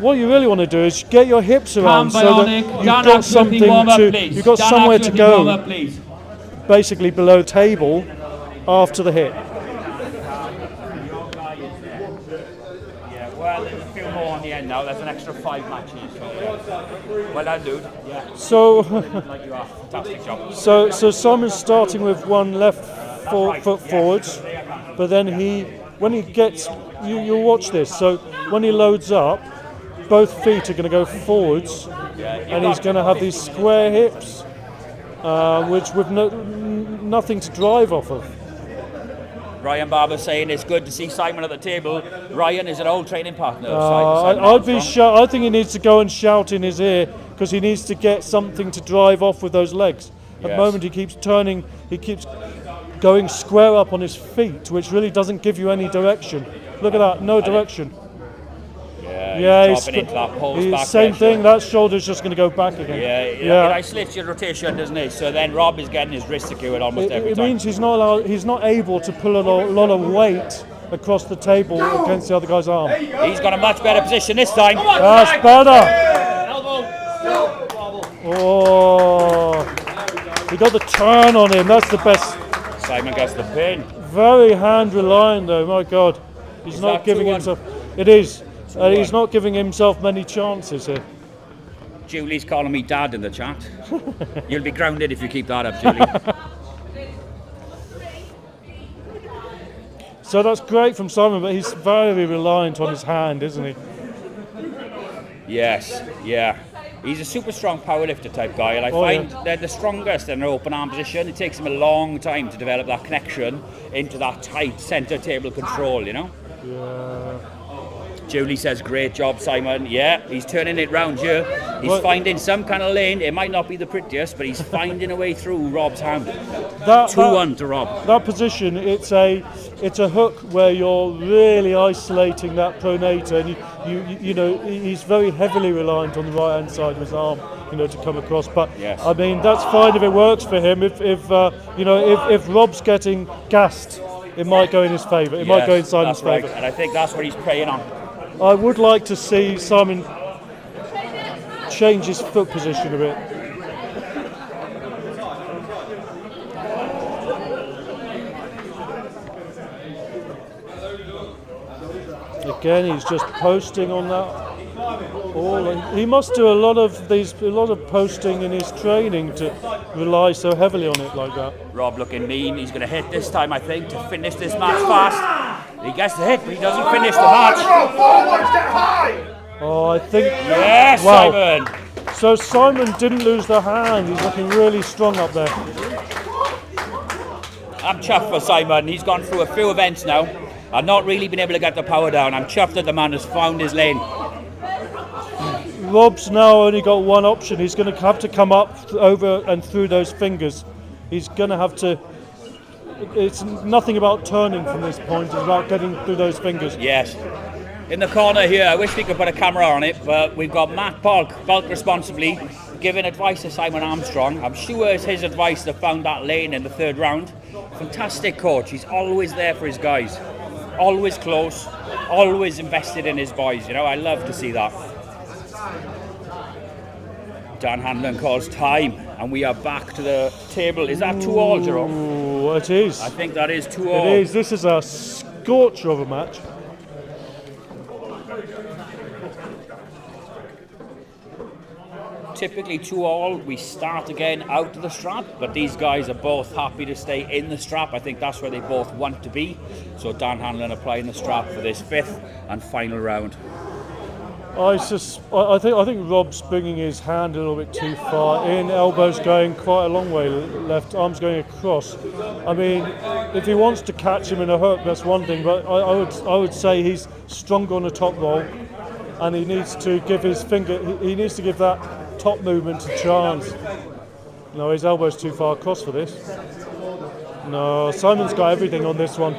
What you really want to do is get your hips around so that you've got something you've got somewhere to go, basically below the table after the hit. Well, there's a few more on the end now. There's an extra 5 matches. So, well done, dude. Yeah. So, Like you are. Fantastic job. so Simon's starting with one left foot forwards, but then when he gets, you'll watch this. So when he loads up, both feet are going to go forwards, and he's going to have these square hips, which with nothing to drive off of. Ryan Barber saying it's good to see Simon at the table. Ryan is an old training partner. I'd be I think he needs to go and shout in his ear because he needs to get something to drive off with those legs. At the moment he keeps turning, he keeps going square up on his feet, which really doesn't give you any direction. Look at that, no direction. He's dropping into that pulse back same pressure. thing, that shoulder's just going to go back again. It isolates your rotation, doesn't it? So then Rob is getting his wrist secured almost every It time. means he's not able to pull a lot of weight across the table against the other guy's arm. He's got a much better position this time. That's better. Oh, he got the turn on him. That's the best. Simon gets the pin. Very hand reliant though. My God, he's not giving 2-1? himself. It is. He's not giving himself many chances here. Julie's calling me dad in the chat. You'll be grounded if you keep that up, Julie. So that's great from Simon, but he's very reliant on his hand, isn't he? Yes, yeah. He's a super strong powerlifter type guy, and I find they're the strongest in an open arm position. It takes him a long time to develop that connection into that tight centre table control, you know? Yeah. Julie says, great job, Simon. Yeah, he's turning it round here. He's finding some kind of lane. It might not be the prettiest, but he's finding a way through Rob's hand. 2-1 to Rob. That position, it's a hook where you're really isolating that pronator, and you know he's very heavily reliant on the right hand side of his arm, to come across. But yes. I mean that's fine if it works for him. If Rob's getting gassed, it might go in his favour. It might go in Simon's favour. Right. And I think that's what he's preying on. I would like to see Simon change his foot position a bit. Again, he's just posting on that. He must do a lot of posting in his training to rely so heavily on it like that. Rob looking mean. He's going to hit this time, I think, to finish this match fast. He gets the hit, but he doesn't finish the match. Oh, I think. Yes, wow. Simon. So Simon didn't lose the hand. He's looking really strong up there. I'm chuffed for Simon. He's gone through a few events now. I've not really been able to get the power down. I'm chuffed that the man has found his lane. Rob's now only got one option. He's going to have to come up over and through those fingers. He's going to have to. It's nothing about turning from this point. It's about getting through those fingers. Yes. In the corner here, I wish we could put a camera on it, but we've got Matt Bulk responsibly, giving advice to Simon Armstrong. I'm sure it's his advice that found that lane in the third round. Fantastic coach. He's always there for his guys. Always close. Always invested in his boys. I love to see that. Dan Hanlon calls time, and we are back to the table. Is that 2-2, Jerome? Ooh, it is. I think that is 2-2. It is. This is a scorcher of a match. Typically 2-2, we start again out of the strap, but these guys are both happy to stay in the strap. I think that's where they both want to be. So Dan Hanlon applying the strap for this fifth and final round. I think Rob's bringing his hand a little bit too far in, elbows going quite a long way left, arms going across. I mean, if he wants to catch him in a hook, that's one thing, but I would say he's stronger on the top roll, and he needs to give his finger, he needs to give that top movement a chance. No, his elbow's too far across for this. No, Simon's got everything on this one.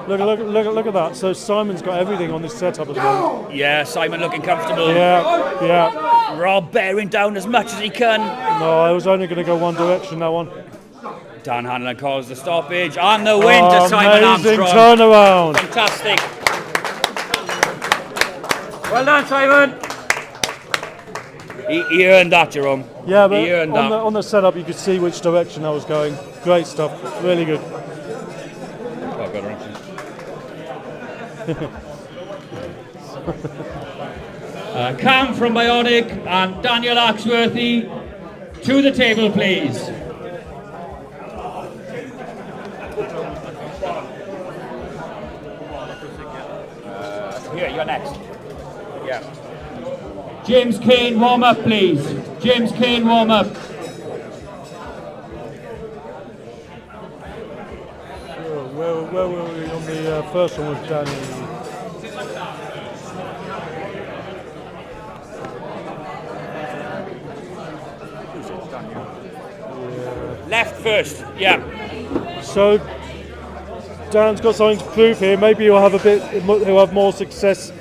Look at that. So Simon's got everything on this setup at the moment. Yeah, Simon looking comfortable. Yeah. Rob bearing down as much as he can. No, I was only going to go one direction, that one. Dan Hanlon calls the stoppage. On the win to Simon Amazing Armstrong. turnaround. Fantastic. Well done, Simon. He earned that, Jerome. Yeah, but he earned that. on the setup you could see which direction that was going. Great stuff. Really good. Cam from Bionick and Daniel Axworthy to the table, please. Here, you're next. Yeah. James Kane, warm up, please. James Kane, warm up. Where were we on the first one with Danny? Left first, yeah. So Dan's got something to prove here. Maybe he'll have more success.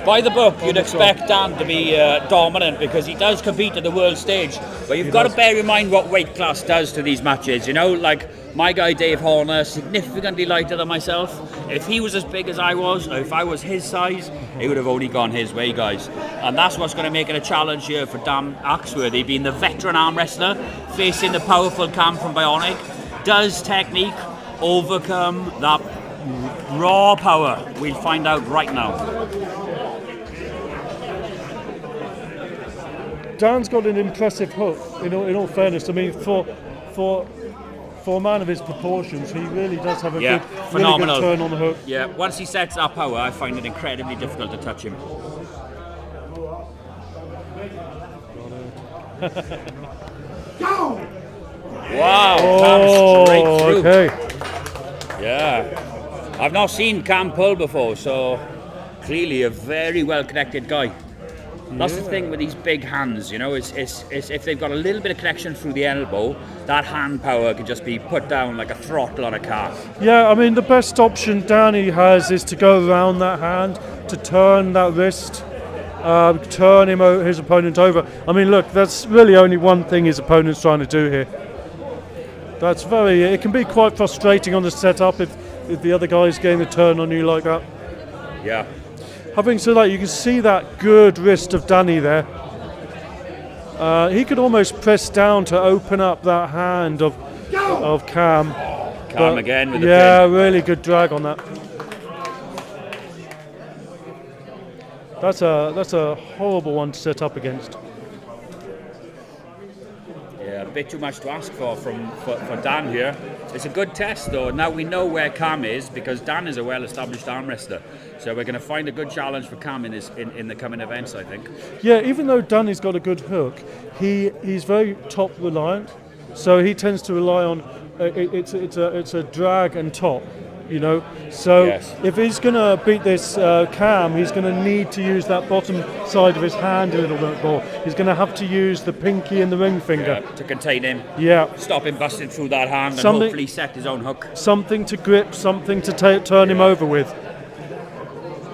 By the book, you'd expect Dan to be dominant because he does compete at the world stage. But you've got to bear in mind what weight class does to these matches. You know, like my guy Dave Horner, significantly lighter than myself. If he was as big as I was, or if I was his size, it would have only gone his way, guys. And that's what's going to make it a challenge here for Dan Axworthy, being the veteran arm wrestler, facing the powerful Cam from Bionick. Does technique overcome that raw power? We'll find out right now. Dan's got an impressive hook. In all fairness, I mean, for a man of his proportions, he really does have a phenomenal really good turn on the hook. Yeah, once he sets that power, I find it incredibly difficult to touch him. Wow, Cam straight through. Okay. Yeah, I've not seen Cam pull before, so clearly a very well connected guy. That's the thing with these big hands, you know, is if they've got a little bit of connection through the elbow, that hand power can just be put down like a throttle on a car. Yeah, I mean, the best option Danny has is to go around that hand, to turn that wrist, turn his opponent over. I mean, look, that's really only one thing his opponent's trying to do here. It can be quite frustrating on the setup if the other guy's getting a turn on you like that. Yeah. Having said that, you can see that good wrist of Danny there. He could almost press down to open up that hand of Cam. Cam again with the pin. Really good drag on that. That's a horrible one to set up against. Yeah, a bit too much to ask for Dan here. It's a good test though. Now we know where Cam is because Dan is a well-established arm wrestler. So we're going to find a good challenge for Cam in the coming events, I think. Yeah, even though Danny's got a good hook, he's very top reliant. So he tends to rely on it's a drag and top, you know. So if he's going to beat this Cam, he's going to need to use that bottom side of his hand a little bit more. He's going to have to use the pinky and the ring finger to contain him. Yeah, stop him busting through that hand and hopefully set his own hook. Something to grip, something to turn him over with.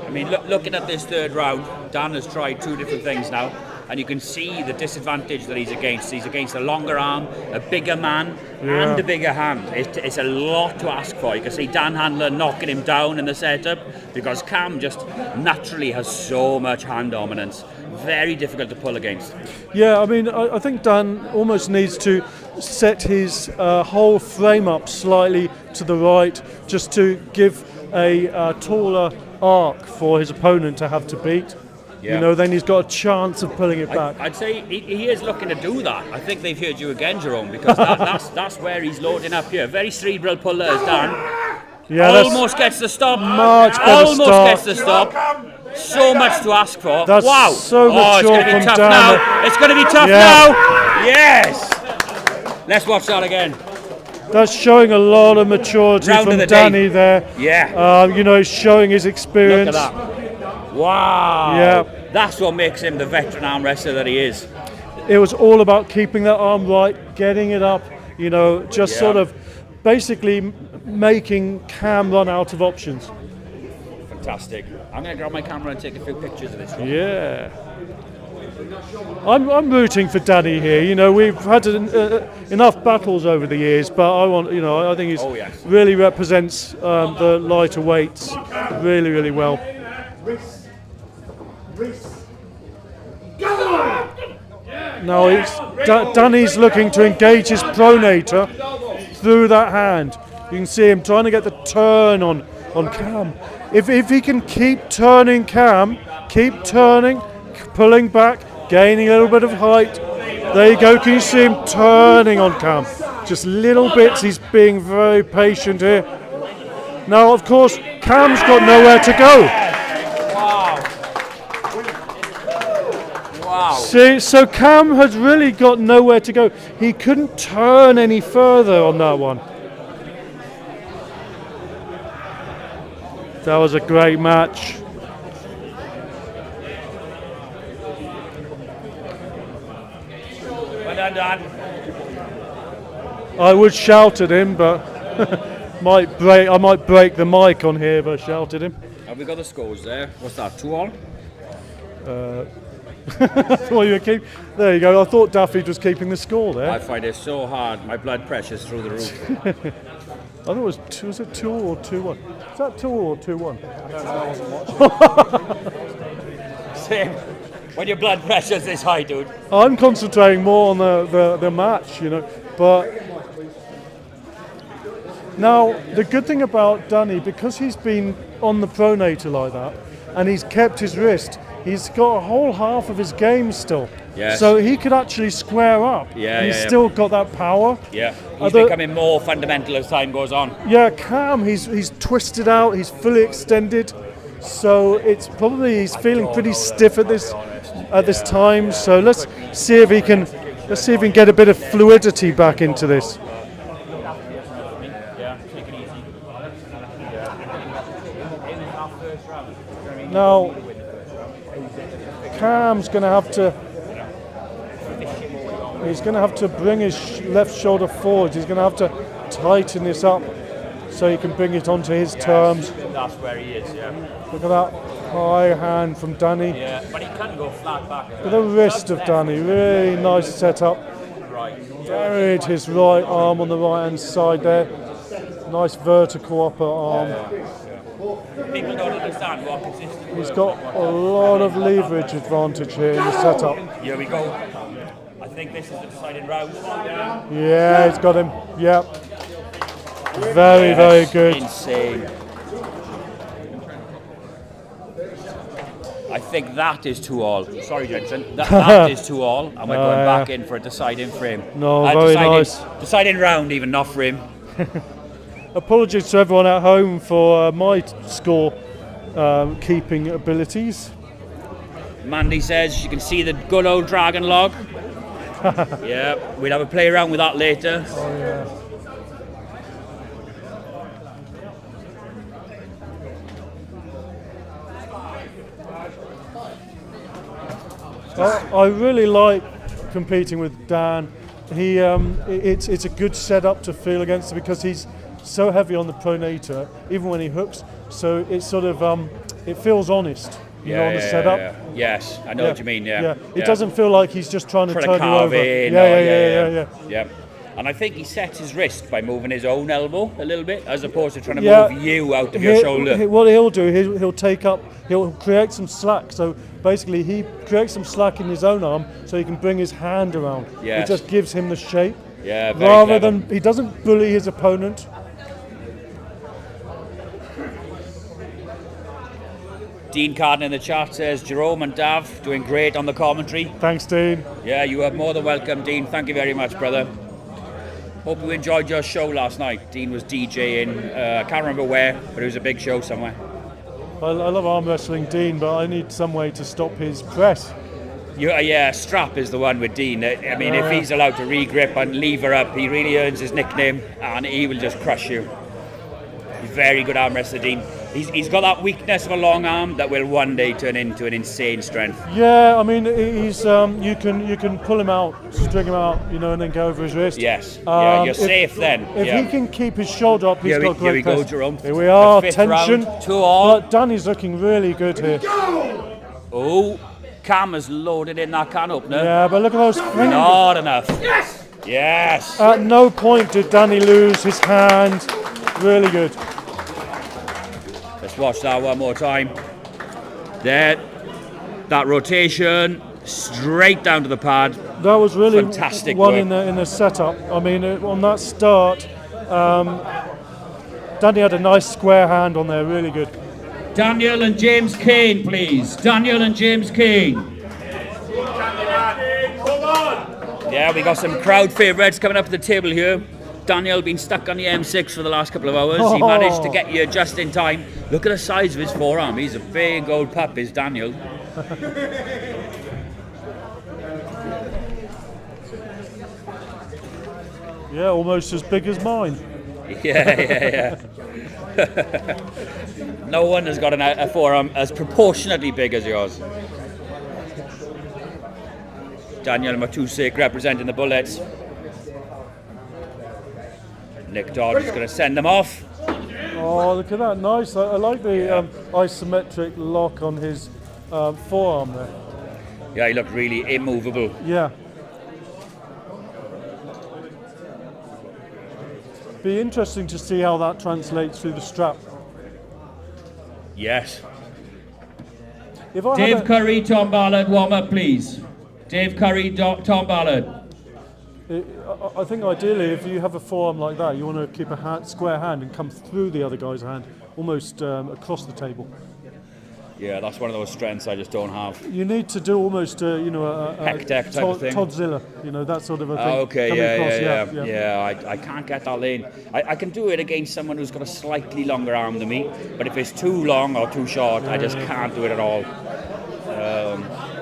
I mean, looking at this third round, Dan has tried two different things now, and you can see the disadvantage that he's against. He's against a longer arm, a bigger man, and a bigger hand. It's a lot to ask for. You can see Dan Handler knocking him down in the setup because Cam just naturally has so much hand dominance. Very difficult to pull against. Yeah, I mean, I think Dan almost needs to set his whole frame up slightly to the right just to give a taller arc for his opponent to have to beat. Yeah. You know, then he's got a chance of pulling it back. I'd say he is looking to do that. I think they've heard you again, Jerome, because that's where he's loading up here. Very cerebral puller is Dan. Yeah, almost gets the stop. Gets the stop. So much to ask for. That's wow. So it's going to be tough now. It's going to be tough now. Yes. Let's watch that again. That's showing a lot of maturity from Danny there. Yeah. You know, showing his experience. Look at that. Wow. Yeah. That's what makes him the veteran arm wrestler that he is. It was all about keeping that arm right, getting it up, you know, just sort of basically making Cam run out of options. Fantastic. I'm going to grab my camera and take a few pictures of this one. Yeah. I'm rooting for Danny here. You know, we've had enough battles over the years, but I think he's really represents the lighter weights really, really well. Now Danny's looking to engage his pronator through that hand. You can see him trying to get the turn on Cam. if he can keep turning Cam, keep turning, pulling back, gaining a little bit of height. There you go, can you see him turning on Cam? Just little bits, he's being very patient here. Now, of course, Cam's got nowhere to go. Wow. See, so Cam has really got nowhere to go. He couldn't turn any further on that one. That was a great match. Well done, Dan. I would shout at him, but I might break the mic on here if I shout at him. Have we got the scores there? What's that, 2-all? Well, there you go. I thought Dafydd was keeping the score there. I find it so hard. My blood pressure's through the roof. I thought it was 2, was it 2 or 2-1? Is that 2 or 2-1? I don't know, I wasn't watching. Same. When your blood pressure's this high, dude. I'm concentrating more on the match, you know. But now the good thing about Danny, because he's been on the pronator like that, and he's kept his wrist, he's got a whole half of his game still. Yes. So he could actually square up. Yeah, He's yeah, yeah. still got that power. Yeah. He's becoming more fundamental as time goes on. Yeah, Cam, he's twisted out, he's fully extended. So it's probably he's feeling pretty stiff at this time. So let's see if he can get a bit of fluidity back into this. Now, Cam's going to have to. He's going to have to bring his left shoulder forward. He's going to have to tighten this up so he can bring it onto his terms. That's where he is, yeah. Look at that high hand from Danny. Yeah, but he can go flat back. With the wrist of Danny, really nice setup. Right. Buried his right arm on the right hand side there. Nice vertical upper arm. People don't understand what consistency. He's got a lot of leverage advantage here in the setup. Here we go. I think this is the deciding round. Yeah, he's got him. Yep. Very, very good. Insane. I think that is 2-all. Sorry, Jensen. That is 2-all, and we're going back in for a deciding frame. No, very nice. Deciding round, even, not frame. Apologies to everyone at home for my score keeping abilities. Mandy says you can see the good old dragon log. Yeah, we'll have a play around with that later. Oh, yeah. I really like competing with Dan. It's a good setup to feel against him because he's so heavy on the pronator, even when he hooks. So it's sort of it feels honest. You know, on the setup. Yeah. Yes, I know what you mean. Yeah. It doesn't feel like he's just trying to turn you carve over. in. Yeah. And I think he sets his wrist by moving his own elbow a little bit, as opposed to trying to move you out of your shoulder. What he'll do, he'll create some slack. So basically, he creates some slack in his own arm, so he can bring his hand around. Yes. It just gives him the shape. Yeah, very rather clever. than he doesn't bully his opponent. Dean Carden in the chat says Jerome and Dav doing great on the commentary. Thanks, Dean. Yeah, you are more than welcome, Dean. Thank you very much, brother. Hope you enjoyed your show last night. Dean was DJing. I can't remember where, but it was a big show somewhere. I love arm wrestling, Dean, but I need some way to stop his press. Yeah, Strap is the one with Dean. I mean, if he's allowed to re-grip and lever up, he really earns his nickname, and he will just crush you. He's very good arm wrestler, Dean. He's got that weakness of a long arm that will one day turn into an insane strength. Yeah, I mean, he's you can pull him out, string him out, you know, and then go over his wrist. Yes, you're safe then. If he can keep his shoulder up, he's got great Here we press. go, Jerome. Here we are, Fifth tension. round, 2-all. But Danny's looking really good here. Oh, Cam has loaded in that can opener. Yeah, but look at those fingers. Not enough. Yes. At no point did Danny lose his hand. Really good. Let's watch that one more time. There, that rotation straight down to the pad. That was really fantastic one work. in the setup. I mean, on that start, Danny had a nice square hand on there. Really good. Daniel and James Kane, please. Daniel and James Kane. Yeah, we got some crowd favourites coming up to the table here. Daniel been stuck on the M6 for the last couple of hours. He managed to get here just in time. Look at the size of his forearm. He's a big old pup, is Daniel. Yeah, almost as big as mine. Yeah. No one has got a forearm as proportionately big as yours. Daniel Matusik representing the Bullets. Nick Dodge is going to send them off. Oh, look at that, nice. I like the isometric lock on his forearm there. Yeah, he looked really immovable. Yeah. Be interesting to see how that translates through the strap. Yes. If I Dave Curry, Tom Ballard, warm up, please. Dave Curry, Tom Ballard. I think ideally, if you have a forearm like that, you want to keep a square hand and come through the other guy's hand, almost across the table. Yeah, that's one of those strengths I just don't have. You need to do almost, a Heck deck type of thing. Todzilla, that sort of a thing. Oh, okay, Coming yeah. I can't get that lane. I can do it against someone who's got a slightly longer arm than me, but if it's too long or too short, I just can't do it at all.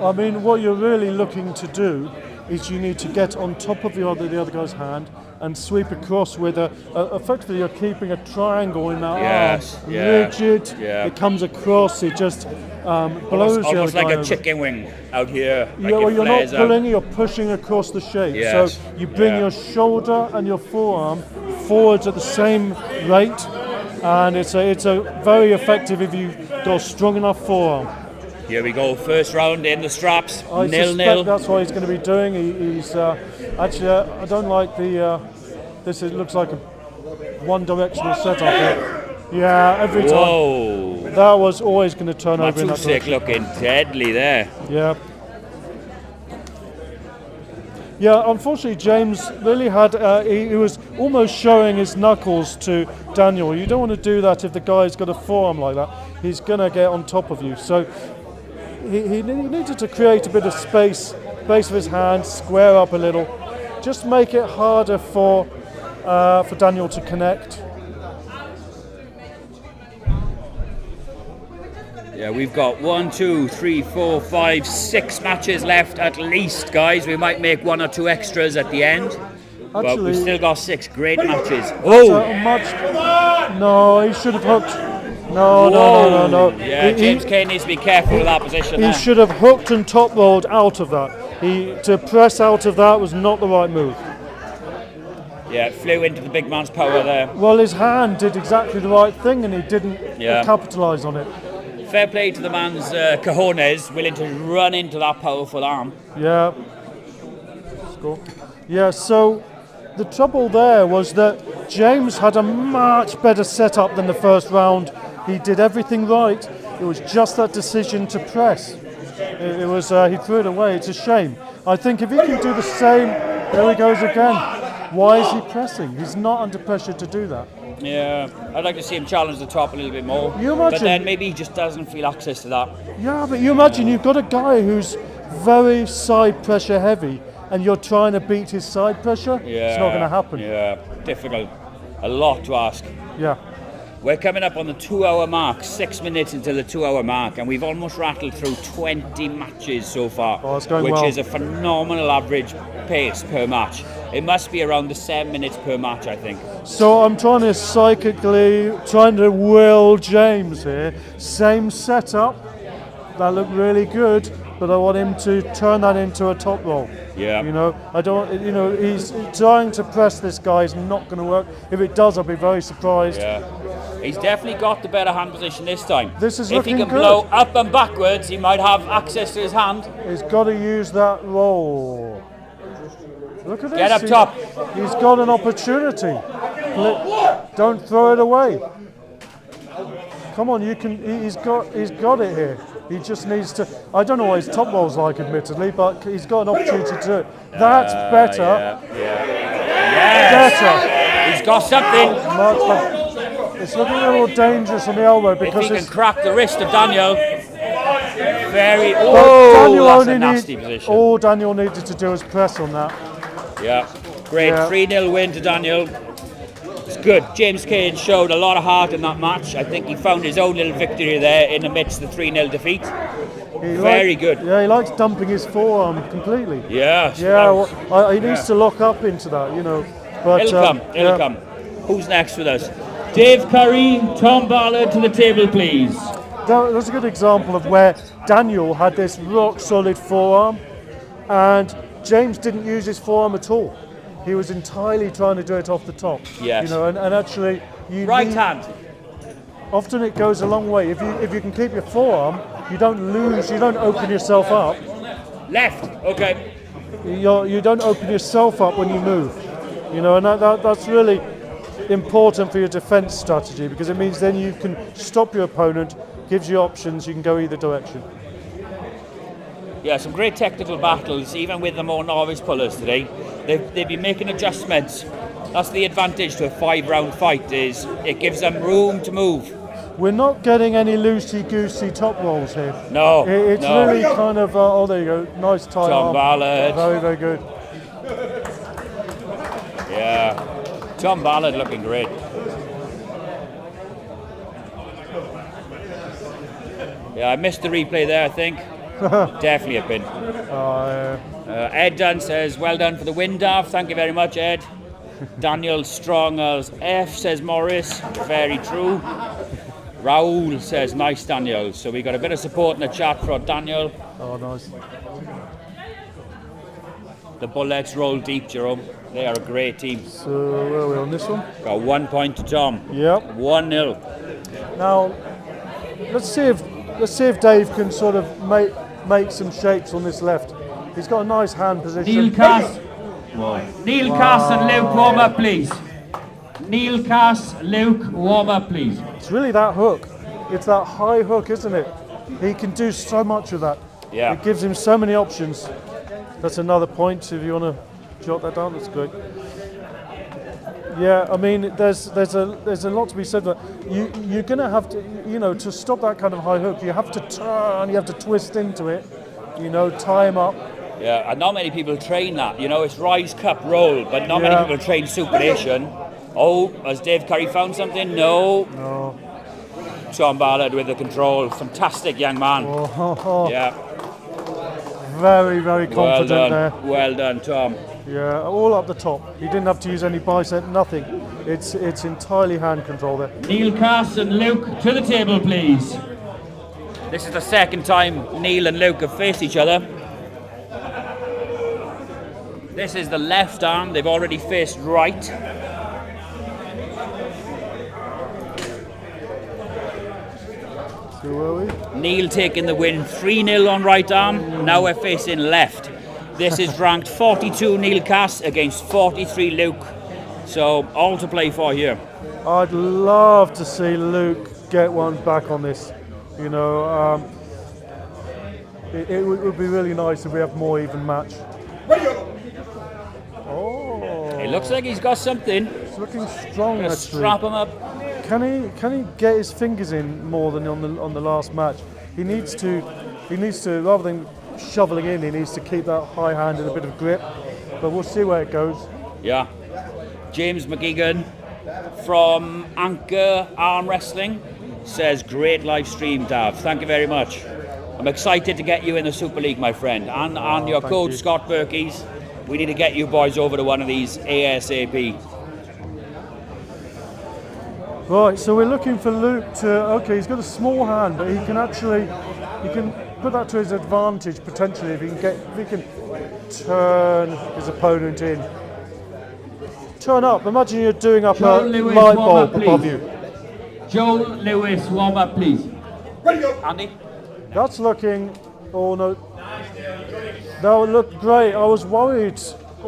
I mean, what you're really looking to do is you need to get on top of the other guy's hand and sweep across with effectively you're keeping a triangle in that arm, rigid. Yeah. It comes across, it just blows almost the other like guy a over. chicken wing out here. Like Well, it you're not flares out. pulling, you're pushing across the shape. Yes. So you bring your shoulder and your forearm forwards at the same rate, and it's a very effective if you got a strong enough forearm. Here we go, first round in the straps, I 0-0. suspect that's what he's going to be doing. He's actually, I don't like the. This looks like a one-directional setup here. Yeah, every time. Whoa. That was always going to turn over in that Matusik direction. looking deadly there. Yeah. Yeah, unfortunately, James really had. He was almost showing his knuckles to Daniel. You don't want to do that if the guy's got a forearm like that. He's going to get on top of you. So he needed to create a bit of space, base of his hand, square up a little, just make it harder for Daniel to connect. Yeah, we've got 1, 2, 3, 4, 5, 6 matches left at least, guys. We might make 1 or 2 extras at the end. But Actually, we've still got 6 great matches. Oh! No, he should have hooked. No. Yeah, James Kane needs to be careful with that position. He should have hooked and top rolled out of that. To press out of that was not the right move. Yeah, it flew into the big man's power there. Well, his hand did exactly the right thing and he didn't Yeah. capitalise on it. Fair play to the man's cojones, willing to run into that powerful arm. Yeah. Score. Yeah, so the trouble there was that James had a much better setup than the first round. He did everything right. It was just that decision to press. It was he threw it away. It's a shame. I think if he can do the same, there he goes again. Why is he pressing? He's not under pressure to do that. Yeah, I'd like to see him challenge the top a little bit more. You imagine- But then maybe he just doesn't feel access to that. Yeah, but you imagine you've got a guy who's very side pressure heavy and you're trying to beat his side pressure. Yeah, It's not going to happen. Yeah, difficult. A lot to ask. Yeah. We're coming up on the 2-hour mark, 6 minutes into the 2-hour mark, and we've almost rattled through 20 matches so far, Oh, it's going which well. is a phenomenal average pace per match. It must be around the 7 minutes per match, I think. So I'm trying to will James here. Same setup. That looked really good, but I want him to turn that into a top roll. Yeah. I don't. He's trying to press this guy. Is not going to work. If it does, I'll be very surprised. Yeah. He's definitely got the better hand position this time. This is if he looking can good. blow up and backwards, he might have access to his hand. He's got to use that roll. Look at this. Get up top. He's got an opportunity. Don't throw it away. Come on, you can. He's got it here. He just needs to. I don't know what his top roll's like, admittedly, but he's got an opportunity to do it. That's better. Yeah. Yes. Better. He's got something. Much better. It's looking a little dangerous on the elbow because if he it's... can crack the wrist of Daniel, very... But Oh, Daniel that's only a nasty position. all Daniel needed to do was press on that. Yeah, great. Yeah. 3-0 win to Daniel. It's good. James Kane showed a lot of heart in that match. I think he found his own little victory there in the midst of the 3-0 defeat. Very good. Yeah, he likes dumping his forearm completely. Yeah. Yeah, well, he needs to lock up into that, you know. But, It'll come. Who's next with us? Dave Curry, Tom Ballard to the table, please. That's a good example of where Daniel had this rock solid forearm and James didn't use his forearm at all. He was entirely trying to do it off the top. Yes. You know, and actually Right hand. Often it goes a long way. If you can keep your forearm, you don't lose, you don't open yourself up. Left. Okay. You don't open yourself up when you move. You know, and that's really important for your defense strategy because it means then you can stop your opponent, gives you options, you can go either direction. Yeah, some great technical battles, even with the more novice pullers today. They've been making adjustments. That's the advantage to a 5-round fight, is it gives them room to move. We're not getting any loosey-goosey top rolls here. No, It's no. really kind of, oh, there you go, nice tight Tom arm. Ballard. Very, very good. Yeah, Tom Ballard looking great. Yeah, I missed the replay there, I think. Definitely a pin. Ed Dunn says, well done for the win, Dav. Thank you very much, Ed. Daniel Strong as F, says Morris. Very true. Raoul says, nice, Daniel. So we got a bit of support in the chat for Daniel. Oh, nice. The Bullets roll deep, Jerome. They are a great team. So, where are we on this one? Got 1 point to Tom. Yep. 1-0. Now, let's see if Dave can sort of make some shapes on this left. He's got a nice hand position. Neil Cass. Neil Cass and Luke, warm up, please. Neil Cass, Luke, warm up, please. It's really that hook. It's that high hook, isn't it? He can do so much with that. Yeah. It gives him so many options. That's another point if you want to jot that down. That's great. Yeah, I mean, there's a lot to be said. That you're going to have to, you know, to stop that kind of high hook, you have to turn, you have to twist into it, you know, tie him up. Yeah, and not many people train that. You know, it's Rise Cup roll, but not many people train supination. Oh, has Dave Curry found something? No. Tom Ballard with the control. Fantastic young man. Yeah. Very, very confident there. Well done, Tom. Yeah, all up the top. He didn't have to use any bicep, nothing. It's entirely hand control there. Neil Cass and Luke to the table, please. This is the second time Neil and Luke have faced each other. This is the left arm. They've already faced right. So where are we? Neil taking the win 3-0 on right arm. Now we're facing left. This is ranked 42 Neil Cass against 43 Luke. So all to play for here. I'd love to see Luke get one back on this. You know, it would be really nice if we have more even match. Oh, It looks like he's got something. it's looking strong Gonna actually. strap him up. Can he get his fingers in more than on the last match? He needs to rather than shoveling in, he needs to keep that high hand and a bit of grip. But we'll see where it goes. Yeah. James McGeegan from Anchor Arm Wrestling says, great live stream, Dav. Thank you very much. I'm excited to get you in the Super League, my friend. And your thank coach, you. Scott Berkey's. We need to get you boys over to one of these ASAP. Right, so we're looking for Luke to, okay, he's got a small hand, but he can put that to his advantage potentially if he can turn his opponent in. Turn up, imagine you're doing up Joel a Lewis, light warm up, bulb above please. you. Joel Lewis, warm up, please. Andy? That's looking, oh no, that would look great. I was worried. I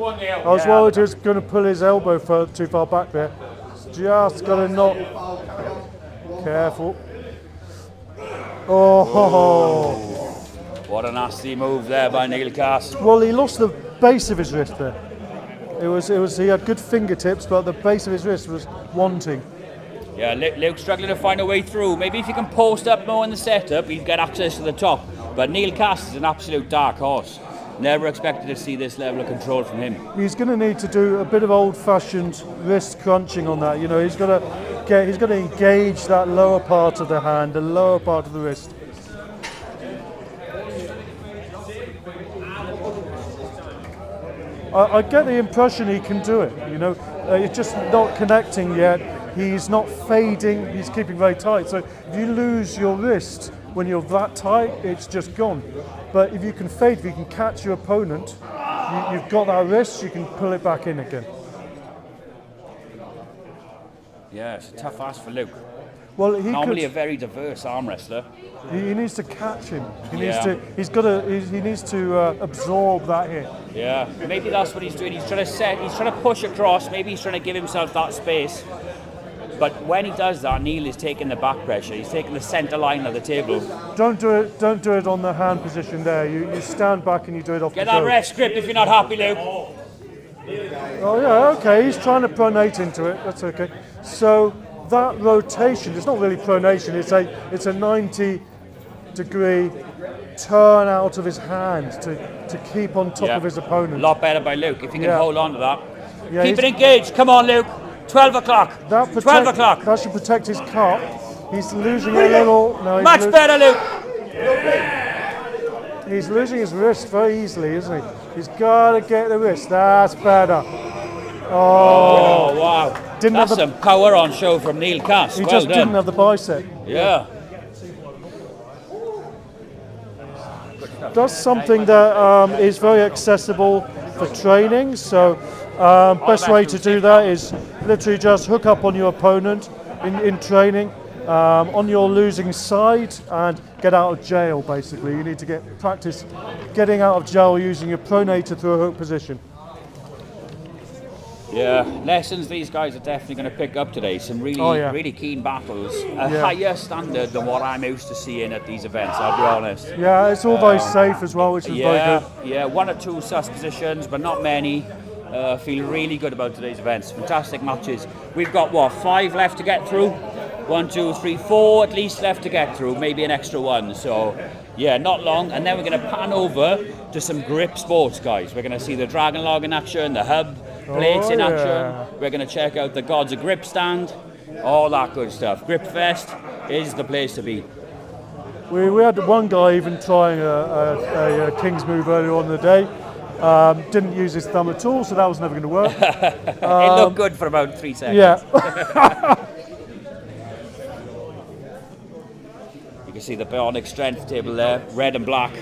was worried he was going to pull his elbow too far back there. Just got to not. Careful. Oh. What a nasty move there by Neil Cass. Well, he lost the base of his wrist there. It was. He had good fingertips, but the base of his wrist was wanting. Yeah, Luke's struggling to find a way through. Maybe if you can post up more in the setup, you can get access to the top. But Neil Cass is an absolute dark horse. Never expected to see this level of control from him. He's going to need to do a bit of old-fashioned wrist crunching on that. You know, he's got to engage that lower part of the hand, the lower part of the wrist. I get the impression he can do it. You know, it's just not connecting yet. He's not fading. He's keeping very tight. So if you lose your wrist when you're that tight, it's just gone. But if you can fade, if you can catch your opponent, you've got that wrist, you can pull it back in again. Yeah, it's a tough ask for Luke. Well, Normally a very diverse arm wrestler. He needs to catch him. He needs to absorb that hit. Yeah, maybe that's what he's doing. He's trying to push across. Maybe he's trying to give himself that space. But when he does that, Neil is taking the back pressure. He's taking the centre line of the table. Don't do it on the hand position there. You stand back and you do it off the toe. Get that rest grip if you're not happy, Luke. Oh yeah, okay. He's trying to pronate into it. That's okay. So that rotation, it's not really pronation. It's a 90-degree turn out of his hand to keep on top of his opponent. A lot better by Luke if he can hold on to that. Yeah, keep it engaged. Come on, Luke. 12 o'clock. 12 o'clock. That should protect his cup. He's losing a little. No, much better, Luke. He's losing his wrist very easily, isn't he? He's got to get the wrist. That's better. Oh wow. That's some power on show from Neil Cass. He just didn't have the bicep. Yeah. That's something that is very accessible for training. So best way to do that is literally just hook up on your opponent in training on your losing side and get out of jail. Basically, you need to practice getting out of jail using your pronator through a hook position. Yeah, lessons these guys are definitely going to pick up today. Some really keen battles. A higher standard than what I'm used to seeing at these events, I'll be honest. Yeah, it's all very safe as well, which is very good. Yeah, one or two sus positions, but not many. Feel really good about today's events. Fantastic matches. We've got, 5 left to get through? 1, 2, 3, 4 at least left to get through. Maybe an extra one. So, yeah, not long. And then we're going to pan over to some grip sports, guys. We're going to see the Dragon Log in action, the hub plates in action. We're going to check out the Gods of Grip stand. All that good stuff. Gripfest is the place to be. We had one guy even trying a King's move earlier on in the day. Didn't use his thumb at all, so that was never going to work. It looked good for about 3 seconds. Yeah. You can see the Bionick strength table there, red and black.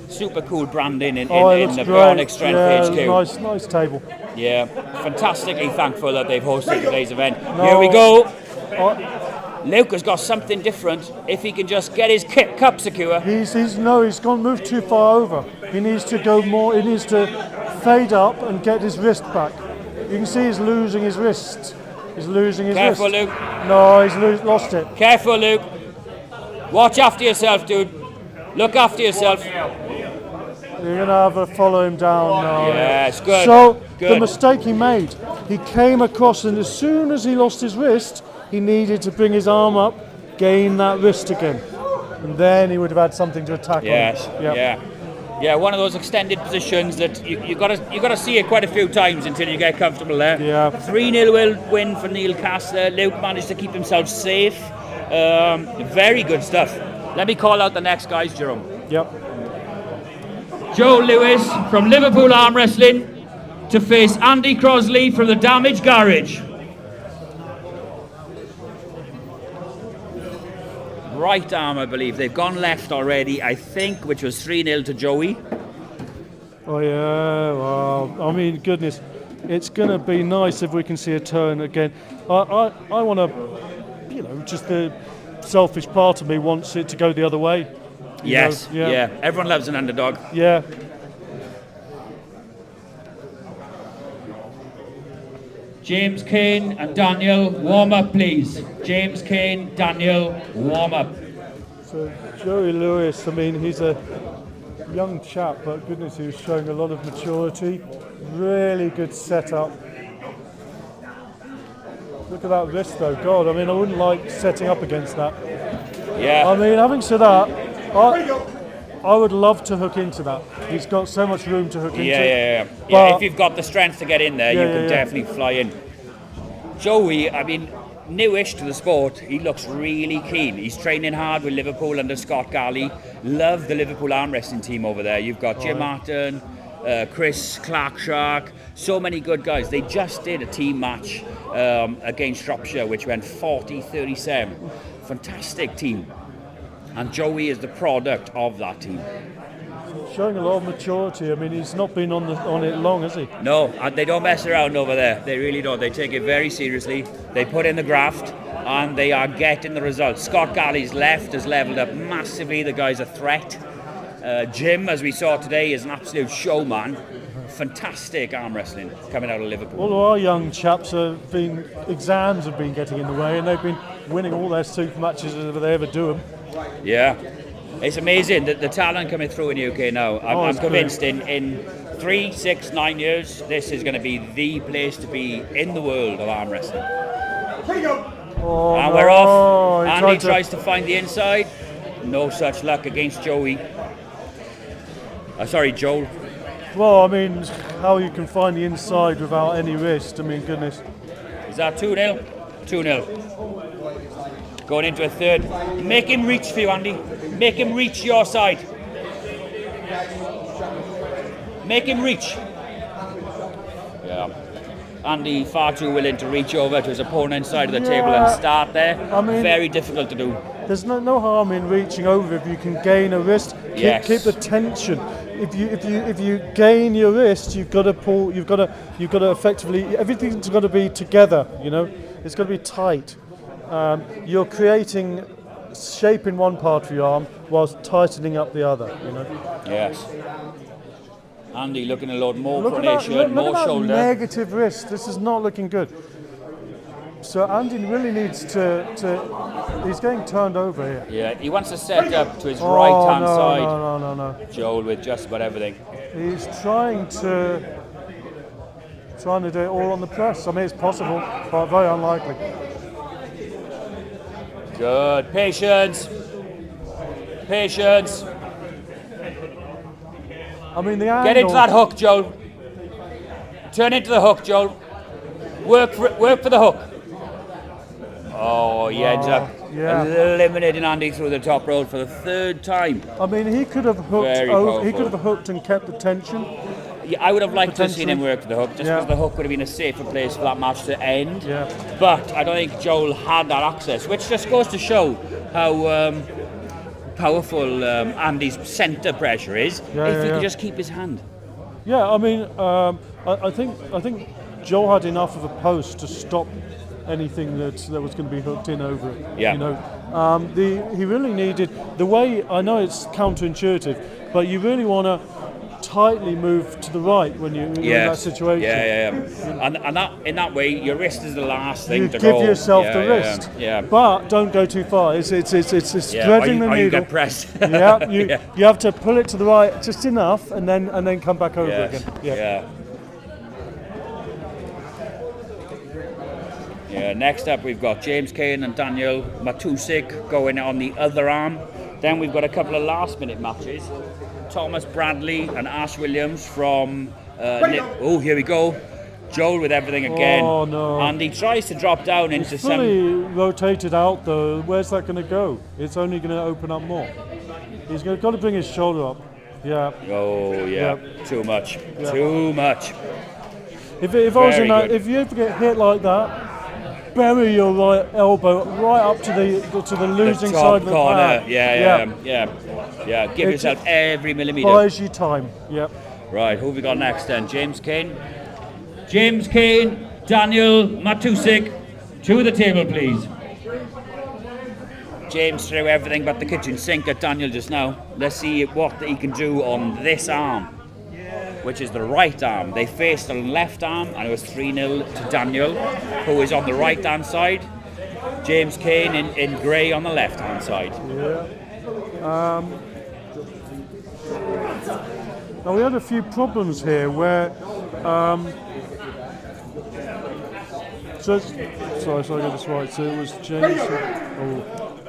Super cool branding in the great. Bionick strength HQ. Nice table. Yeah, fantastically thankful that they've hosted today's event. Here we go. Luke has got something different. If he can just get his cup secure. He's gone moved too far over. He needs to go more. He needs to fade up and get his wrist back. You can see he's losing his wrist. He's losing his wrist. Careful, Luke. No, he's lost it. Careful, Luke. Watch after yourself, dude. Look after yourself. You're going to have to follow him down now. Yes, good. So, the mistake he made, he came across, and as soon as he lost his wrist, he needed to bring his arm up, gain that wrist again. And then he would have had something to attack on. Yeah, one of those extended positions that you got to see it quite a few times until you get comfortable there. Yeah. 3-0 win for Neil Cass there. Luke managed to keep himself safe. Very good stuff. Let me call out the next guys, Jerome. Yep. Joe Lewis from Liverpool Arm Wrestling to face Andy Crosley from the Damaged Garage. Right arm, I believe. They've gone left already, I think, which was 3-0 to Joey. Oh yeah, well, I mean, goodness, it's going to be nice if we can see a turn again. I want to, just the selfish part of me wants it to go the other way. Yes, yeah. Everyone loves an underdog. Yeah. James Kane and Daniel, warm up please. James Kane, Daniel, warm up. So Joey Lewis, I mean, he's a young chap, but goodness, he was showing a lot of maturity. Really good setup. Look at that wrist though, God, I mean I wouldn't like setting up against that. Yeah. I mean, having said that, I would love to hook into that. He's got so much room to hook into. Yeah. But If you've got the strength to get in there, you can definitely fly in. Joey, I mean, newish to the sport, he looks really keen. He's training hard with Liverpool under Scott Galley. Love the Liverpool arm wrestling team over there. You've got Jim Martin, Chris Clark-Shark, so many good guys. They just did a team match against Shropshire, which went 40-37. Fantastic team. And Joey is the product of that team. Showing a lot of maturity. I mean, he's not been on it long, has he? No, and they don't mess around over there. They really don't. They take it very seriously. They put in the graft, and they are getting the results. Scott Galley's left has levelled up massively. The guy's a threat. Jim, as we saw today, is an absolute showman. Fantastic arm wrestling coming out of Liverpool. All our young chaps exams have been getting in the way, and they've been winning all their super matches if they ever do them. Yeah. It's amazing the talent coming through in the UK now. I'm convinced in 3, 6, 9 years, this is going to be the place to be in the world of arm wrestling. And we're off. Andy tries to find the inside. No such luck against Joey. Sorry, Joel. Well, I mean, how you can find the inside without any wrist, I mean, goodness. Is that 2-0? 2-0. Going into a third. Make him reach for you, Andy. Make him reach your side. Make him reach. Yeah. Andy far too willing to reach over to his opponent's side of the table and start there. I mean, very difficult to do. There's no harm in reaching over if you can gain a wrist. Keep the tension. If you gain your wrist, you've got to pull. You've got to effectively. Everything's got to be together. You know, it's got to be tight. You're creating shape in one part of your arm whilst tightening up the other, you know. Yes. Andy looking a lot more pronation, more shoulder. Negative wrist. This is not looking good. So Andy really needs to he's getting turned over here. Yeah, he wants to set up to his right hand side. No. Joel with just about everything. He's trying to do it all on the press. I mean, it's possible, but very unlikely. Good. Patience. I mean, the angle. Get into that hook, Joel. Turn into the hook, Joel. Work for the hook. Oh, he ends up eliminating Andy through the top rope for the third time. I mean, he could have hooked. He could have hooked and kept the tension. Yeah, I would have liked to have seen him work the hook, just because the hook would have been a safer place for that match to end. Yeah. But I don't think Joel had that access, which just goes to show how powerful Andy's centre pressure is if he can just keep his hand. Yeah, I mean, I think Joel had enough of a post to stop anything that was going to be hooked in over it. Yeah. You know, he really needed the way. I know it's counterintuitive, but you really want to tightly move to the right when you're in that situation. Yeah. And that in that way, your wrist is the last thing to go. Give yourself the wrist. Yeah. But don't go too far. It's threading the needle. You get pressed. You have to pull it to the right just enough, and then come back over again. Yeah. Next up, we've got James Kane and Daniel Matusik going on the other arm. Then we've got a couple of last-minute matches. Thomas Bradley and Ash Williams from... here we go. Joel with everything again. Oh, no. And he tries to drop down into some... fully rotated out, though. Where's that going to go? It's only going to open up more. He's got to bring his shoulder up. Yeah. Oh, yeah. Too much. Yeah. Too much. If I was in that, if you ever get hit like that, bury your right elbow right up to the losing side of the corner. Yeah. Give yourself every millimetre. Buys you time. Yep. Right, who have we got next then? James Kane, Daniel Matusik, to the table, please. James threw everything but the kitchen sink at Daniel just now. Let's see what he can do on this arm, which is the right arm. They faced on the left arm, and it was 3-0 to Daniel, who is on the right-hand side. James Kane in grey on the left-hand side. Yeah. Now we had a few problems here where... so sorry, so I got this right. So it was Jensen.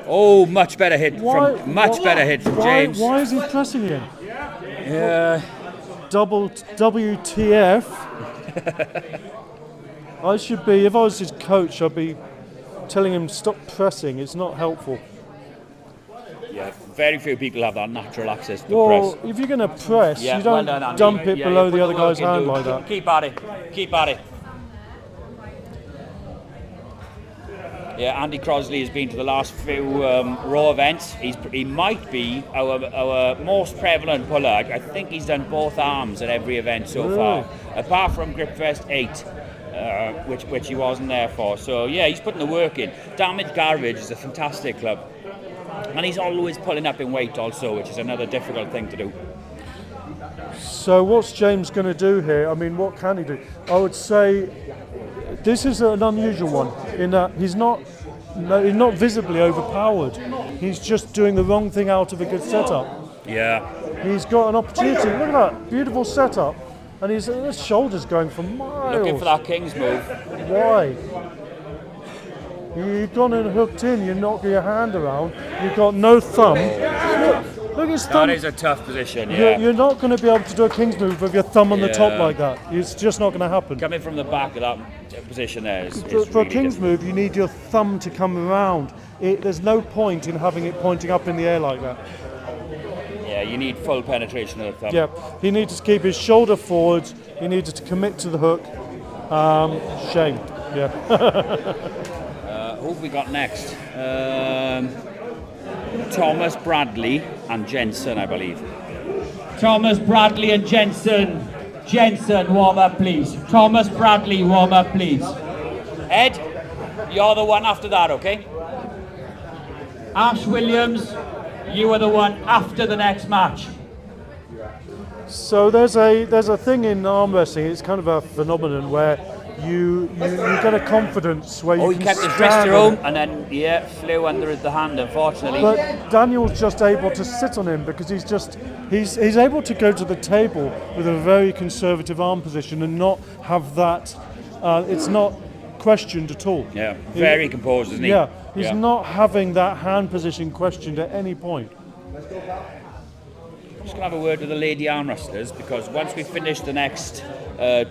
Oh, much better hit better hit from James. Why is he pressing him? Yeah. Double WTF. I should be, if I was his coach, I'd be telling him stop pressing. It's not helpful. Yeah, very few people have that natural access to Well, press. if you're going to press, Yeah, you don't well done, Andy. dump it Yeah, below you put the other work guy's in, hand dude. like that. Keep at it. Keep at it. Yeah, Andy Crosley has been to the last few Raw events. He might be our most prevalent puller. I think he's done both arms at every event so far, apart from Gripfest 8. Which he wasn't there for. So yeah, he's putting the work in. Damaged Garbage is a fantastic club, and he's always pulling up in weight also, which is another difficult thing to do. So what's James going to do here? I mean, what can he do? I would say this is an unusual one in that he's not visibly overpowered. He's just doing the wrong thing out of a good setup. Yeah. He's got an opportunity. Look at that beautiful setup. And his shoulders going for miles. Looking for that King's move. Why? You've gone and hooked in, you knock your hand around, you've got no thumb. Look at his thumb. That is a tough position, yeah. You're not going to be able to do a King's move with your thumb on the top like that. It's just not going to happen. Coming from the back of that position there is For really a King's difficult. move, you need your thumb to come around. There's no point in having it pointing up in the air like that. Yeah, you need full penetration of the thumb. Yeah, he needed to keep his shoulder forwards. He needed to commit to the hook. Shame. Yeah. Who have we got next? Thomas, Bradley, and Jensen, I believe. Thomas, Bradley and Jensen. Jensen, warm up please. Thomas, Bradley, warm up please. Ed, you're the one after that, okay? Ash Williams, you are the one after the next match. So there's a thing in arm wrestling. It's kind of a phenomenon where you get a confidence where you he can kept his wrist stand at on home and then flew under the hand, unfortunately. But Daniel's just able to sit on him because he's able to go to the table with a very conservative arm position and not have that. It's not questioned at all. Yeah, very composed, isn't he? Yeah, he's not having that hand position questioned at any point. Just going to have a word with the lady arm wrestlers, because once we finish the next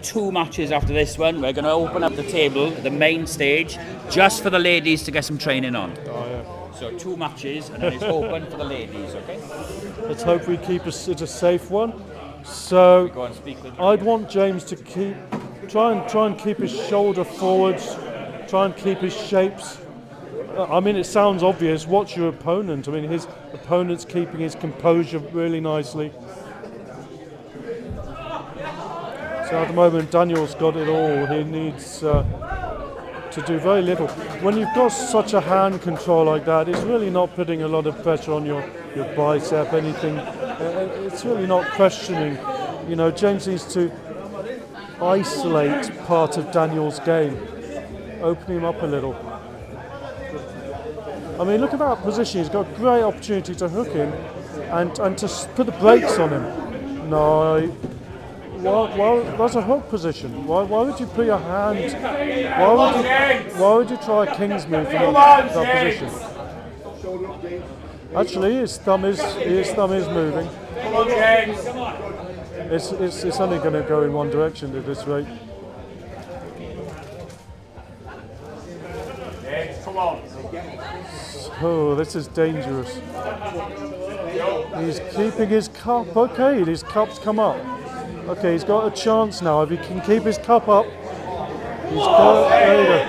2 matches after this one, we're going to open up the table, the main stage, just for the ladies to get some training on. Oh, yeah. So 2 matches, and then it's open for the ladies, okay? Let's hope we keep it a safe one. So Go and speak with I'd want James to try and keep his shoulder forwards, try and keep his shapes. I mean, it sounds obvious. Watch your opponent. I mean, his opponent's keeping his composure really nicely. So at the moment, Daniel's got it all. He needs to do very little. When you've got such a hand control like that, it's really not putting a lot of pressure on your bicep, anything. It's really not questioning. You know, James needs to isolate part of Daniel's game, open him up a little. I mean, look at that position. He's got a great opportunity to hook him and to put the brakes on him. No, well, that's a hook position. Why would you put your hand? Why would you try a King's move from that position? Actually, his thumb is moving. Come on, James. Come on. It's only going to go in one direction at this rate. Come on. Oh, this is dangerous. He's keeping his cup. Okay, his cup's come up. Okay, he's got a chance now. If he can keep his cup up, he's got. There you go.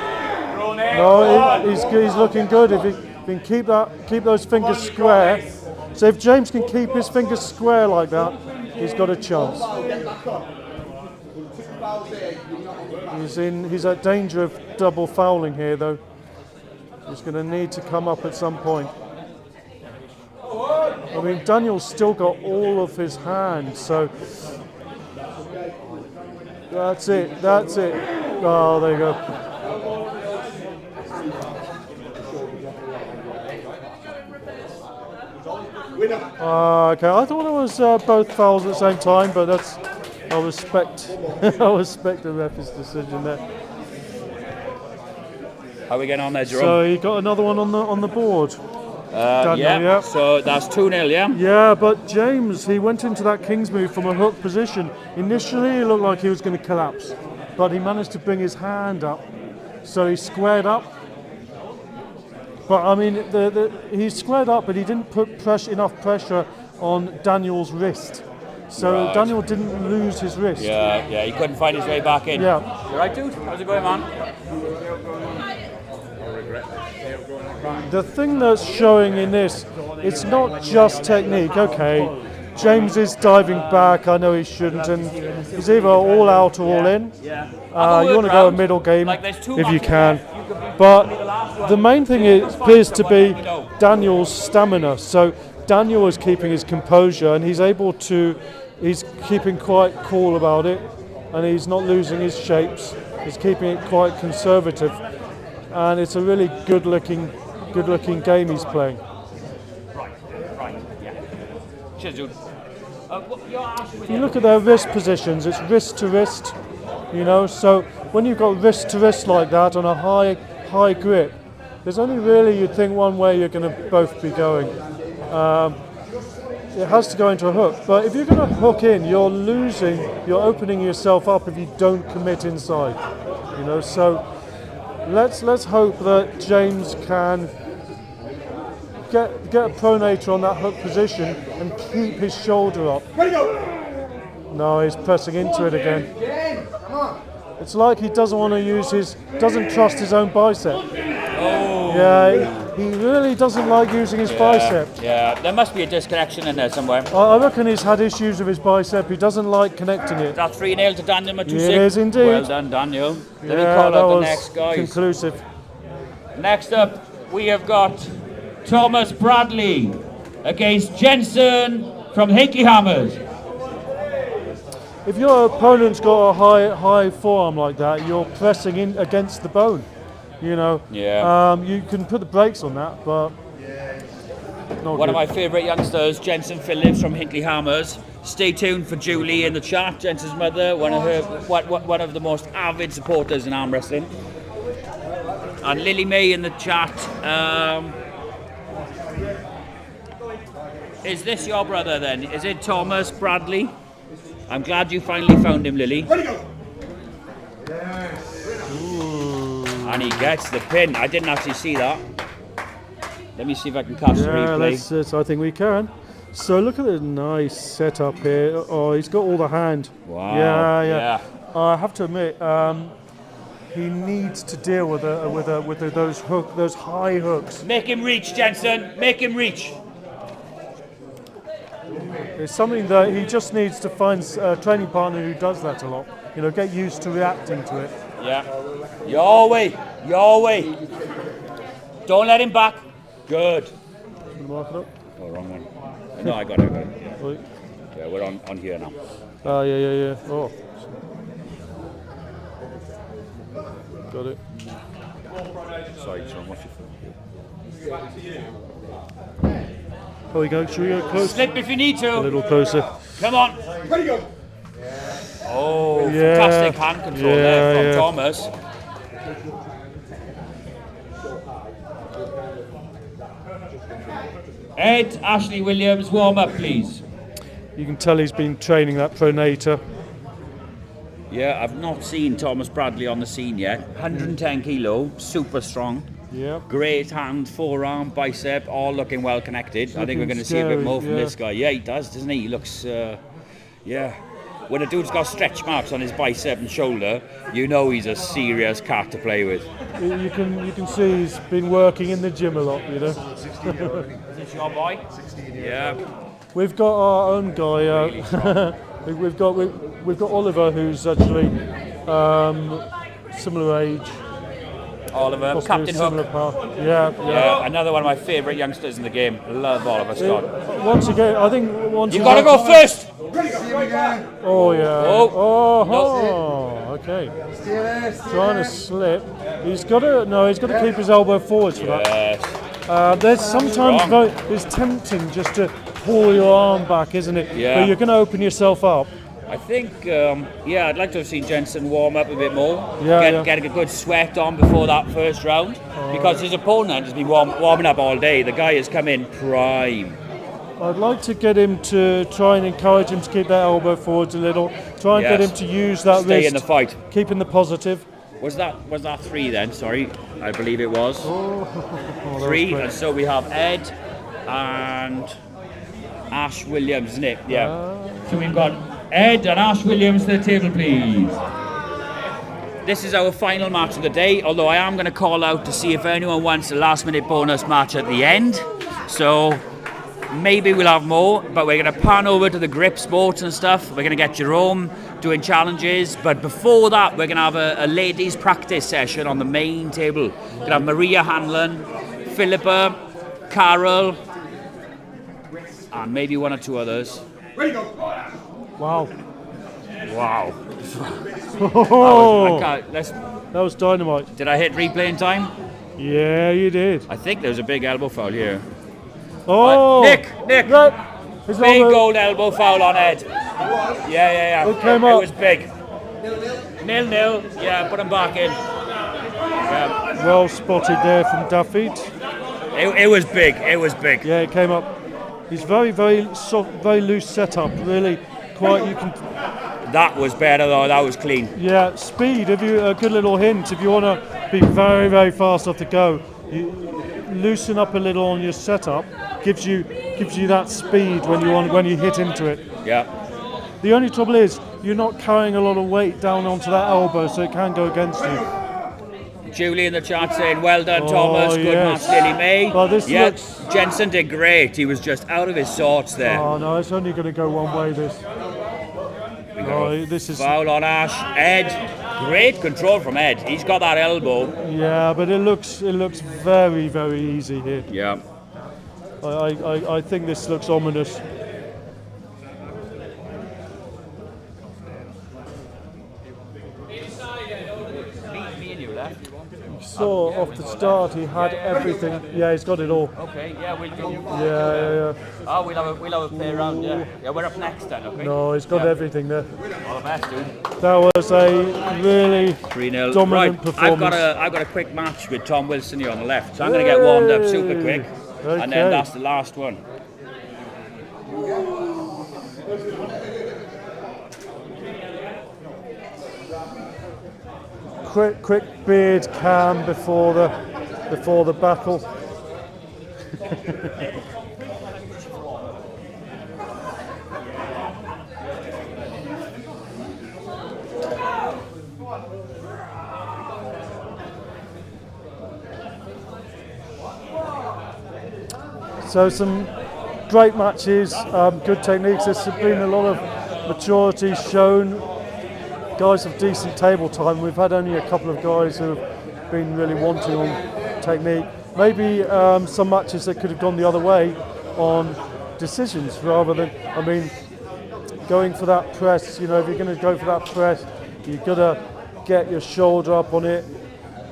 No, he's looking good. If he can keep those fingers square. So if James can keep his fingers square like that, he's got a chance. He's at danger of double fouling here, though. He's going to need to come up at some point. I mean, Daniel's still got all of his hands, so that's it. Oh, there you go. Okay, I thought it was both fouls at the same time, but I respect the ref's decision there. How are we getting on there, Jerome? So you got another one on the board. Daniel, yeah. So that's 2-0, yeah? Yeah, but James, he went into that King's move from a hook position. Initially, it looked like he was going to collapse, but he managed to bring his hand up. So he squared up. But I mean, he squared up, but he didn't put enough pressure on Daniel's wrist. So Right. Daniel didn't lose his wrist. Yeah, he couldn't find his way back in. Yeah. You right, dude? How's it going, man? The thing that's showing in this, it's not just technique. Okay, James is diving back. I know he shouldn't, and he's either all out or all in. You want to go a middle game if you can. But the main thing appears to be Daniel's stamina. So Daniel is keeping his composure, and he's keeping quite cool about it, and he's not losing his shapes. He's keeping it quite conservative, and it's a really good-looking game he's playing. Right, yeah. Cheers, dude. If you look at their wrist positions, it's wrist to wrist, so when you've got wrist to wrist like that on a high grip, there's only really, you'd think, one way you're going to both be going. It has to go into a hook, but if you're going to hook in, you're opening yourself up if you don't commit inside, so let's hope that James can get a pronator on that hook position and keep his shoulder up. No, he's pressing into it again. It's like he doesn't trust his own bicep. Oh. Yeah, he really doesn't like using his bicep. Yeah, there must be a disconnection in there somewhere. I reckon he's had issues with his bicep. He doesn't like connecting it. That's 3-0 to Daniel Matusik. It is indeed. Well done, Daniel. Let me Yeah, call that out the was next guys. conclusive. Next up, we have got Thomas Bradley against Jensen from Hinkley Hammers. If your opponent's got a high forearm like that, you're pressing in against the bone. Yeah. You can put the brakes on that, but not One good. of my favourite youngsters, Jensen Phillips from Hinkley Hammers. Stay tuned for Julie in the chat, Jensen's mother, one of the most avid supporters in arm wrestling. And Lily May in the chat. Is this your brother then? Is it Thomas Bradley? I'm glad you finally found him, Lily. And he gets the pin. I didn't actually see that. Let me see if I can catch the replay. I think we can. So look at the nice setup here. Oh, he's got all the hand. Wow. Yeah. I have to admit, he needs to deal with those high hooks. Make him reach, Jensen. Make him reach. It's something that he just needs to find a training partner who does that a lot. Get used to reacting to it. Yeah. Your way. Don't let him back. Good. Mark it up. Oh, wrong one. No, I got it. Right. Yeah, we're on here now. Oh, yeah. Oh. Got it. Sorry, Sean, what's your phone? There we go. Should we go close? Slip if you need A to. little closer. Come on. Oh, Yeah. fantastic hand control there from Thomas. Ed Ashley Williams, warm up please. You can tell he's been training that pronator. Yeah, I've not seen Thomas Bradley on the scene yet. 110 kilo, super strong. Yeah. Great hand, forearm, bicep, all looking well connected. I think we're going to see a bit scary, more from yeah. this guy. Yeah, he does, doesn't he? He looks, When a dude's got stretch marks on his bicep and shoulder, you know he's a serious cat to play with. You can see he's been working in the gym a lot, Is this your boy? Yeah. We've got our own guy. We've got Oliver, who's actually similar age. Oliver, possibly Captain similar Hook. path. Yeah. Yeah, another one of my favourite youngsters in the game. Love Oliver Scott. Once again, I think once You've got to go first! Oh yeah. Oh. Okay. Trying to slip. He's got to keep his elbow forwards for that. Yes. There's sometimes it's tempting just to pull your arm back, isn't it? Yeah. But you're going to open yourself up. I think, I'd like to have seen Jensen warm up a bit more. Yeah, Get a good sweat on before that first round. Because his opponent has been warming up all day. The guy has come in prime. I'd like to get him to try and encourage him to keep that elbow forwards a little. Try and get him to use that Stay wrist. in the fight. Keeping the positive. Was that 3 then? Sorry, I believe it was. 3, and so we have Ed and Ash Williams, isn't it? Yeah. So we've got Ed and Ash Williams to the table, please. This is our final match of the day, although I am going to call out to see if anyone wants a last-minute bonus match at the end. So maybe we'll have more, but we're going to pan over to the grip sports and stuff. We're going to get Jerome doing challenges, but before that we're going to have a ladies practice session on the main table. We're going to have Maria Hanlon, Philippa, Carol, and maybe 1 or 2 others. Wow. That was dynamite. Did I hit replay in time? Yeah, you did. I think there was a big elbow foul here. Oh, Nick! Right. Big old elbow foul on Ed. Yeah. It came up. It was big. 0-0. Yeah, put him back in. Yeah. Well spotted there from Dafydd. It was big. Yeah, it came up. He's very soft, very loose setup. Really, quite. You can. That was better though. That was clean. Yeah, speed. If you a good little hint, if you want to be very fast off the go, you loosen up a little on your setup. Gives you that speed when you hit into it. Yeah. The only trouble is you're not carrying a lot of weight down onto that elbow, so it can go against you. Julie in the chat saying, well done, Thomas. Good match, Lily May. Oh, this looks... Jensen did great. He was just out of his sorts there. Oh no, it's only going to go one way. This is foul on Ash. Ed, great control from Ed. He's got that elbow. Yeah, but it looks very easy here. Yeah. I think this looks ominous. Saw off the start he had everything. Yeah, he's got it all. Okay, yeah, we'll go. Yeah. Oh, we'll have a play around. Yeah, we're up next then. Okay. No, he's got everything there. All the best, dude. That was a really 3-0. dominant performance. I've got a quick match with Tom Wilson here on the left, so I'm going to get warmed up super quick, and then that's the last one. Quick beard cam before the battle. So some great matches, good techniques. There's been a lot of maturity shown. Guys of decent table time. We've had only a couple of guys who have been really wanting on technique. Maybe some matches that could have gone the other way on decisions rather than, going for that press. You know, if you're going to go for that press, you've got to get your shoulder up on it.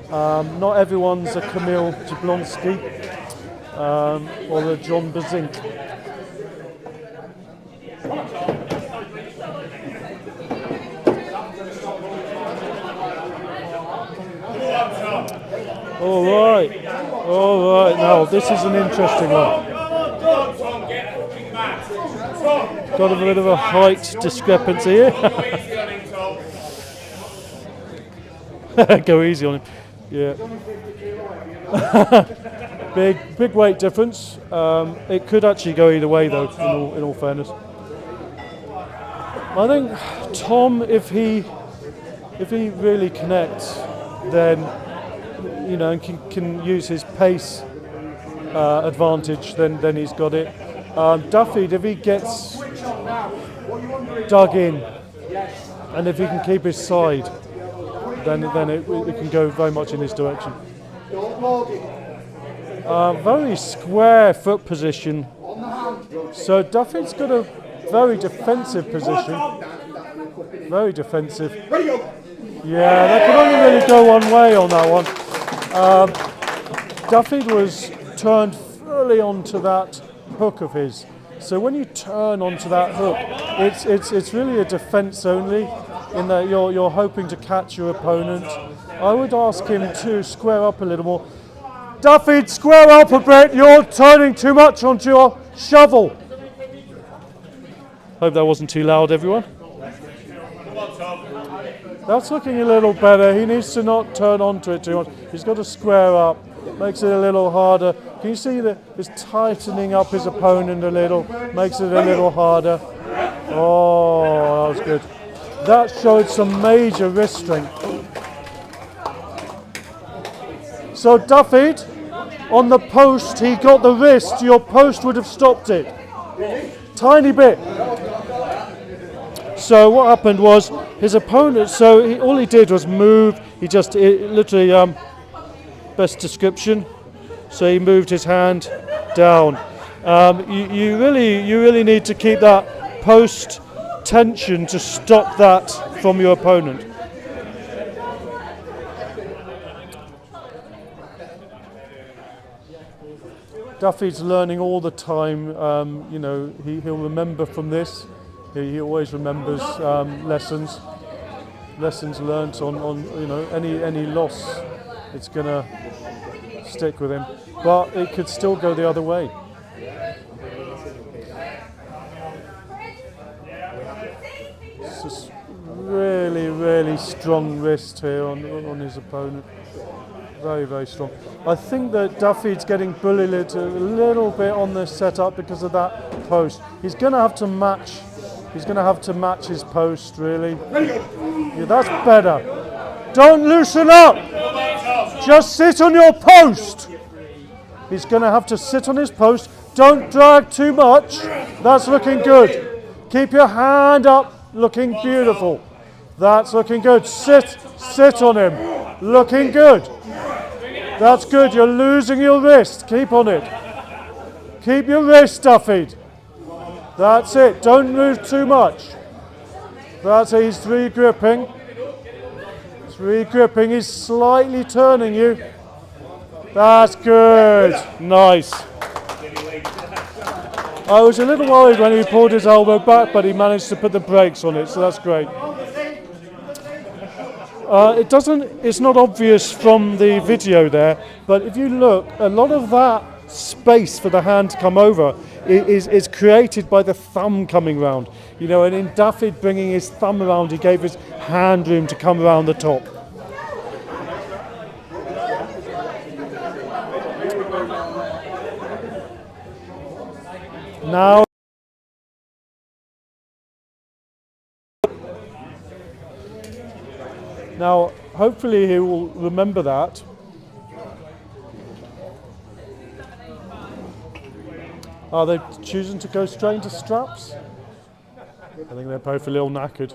Not everyone's a Kamil Jablonski or a John Bazink. All right. Now this is an interesting one. Got a bit of a height discrepancy here. Go easy on him. Yeah. big weight difference. It could actually go either way though. In all fairness, I think Tom, if he really connects, then. You know, and can use his pace advantage, then he's got it. Dafydd, if he gets dug in, and if he can keep his side, then it can go very much in his direction. Very square foot position. So Dafydd's got a very defensive position. Very defensive. Yeah, that could only really go one way on that one. Dafydd was turned fully onto that hook of his, So when you turn onto that hook, it's really a defence only, in that you're hoping to catch your opponent. I would ask him to square up a little more. Dafydd, square up a bit. You're turning too much onto your shovel. Hope that wasn't too loud, everyone. That's looking a little better. He needs to not turn onto it too much. He's got to square up. Makes it a little harder. Can you see that it's tightening up his opponent a little? Makes it a little harder. Oh, that was good. That showed some major wrist strength. So Dafydd, on the post, he got the wrist. Your post would have stopped it. Tiny bit. So what happened was his opponent, all he did was move. He just literally, best description. So he moved his hand down. You really need to keep that post tension to stop that from your opponent. Dafydd's learning all the time. He'll remember from this. He always remembers lessons learnt on any loss. It's gonna stick with him, but it could still go the other way. It's just really strong wrist here on his opponent. Very strong. I think that Dafydd's getting bullied a little bit on this setup because of that post. He's going to have to match. He's going to have to match his post, really. Yeah, that's better. Don't loosen up. Just sit on your post. He's going to have to sit on his post. Don't drag too much. That's looking good. Keep your hand up. Looking beautiful. That's looking good. Sit on him. Looking good. That's good. You're losing your wrist. Keep on it. Keep your wrist, Dafydd. That's it. Don't move too much. That's it. He's re-gripping. He's slightly turning you. That's good. Nice. I was a little worried when he pulled his elbow back, but he managed to put the brakes on it, so that's great. It's not obvious from the video there, but if you look, a lot of that space for the hand to come over is created by the thumb coming round. And in Dafydd bringing his thumb around, he gave his hand room to come around the top. Now, hopefully he will remember that. Are they choosing to go straight into straps? I think they're both a little knackered.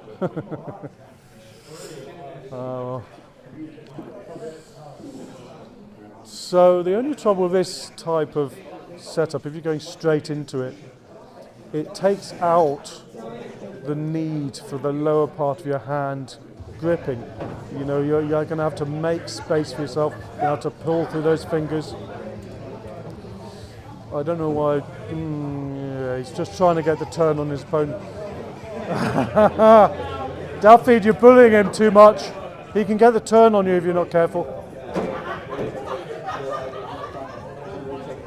So the only trouble with this type of setup, if you're going straight into it, it takes out the need for the lower part of your hand gripping. You're going to have to make space for yourself. You have to pull through those fingers. I don't know why. He's just trying to get the turn on his opponent. Dafydd, you're bullying him too much. He can get the turn on you if you're not careful.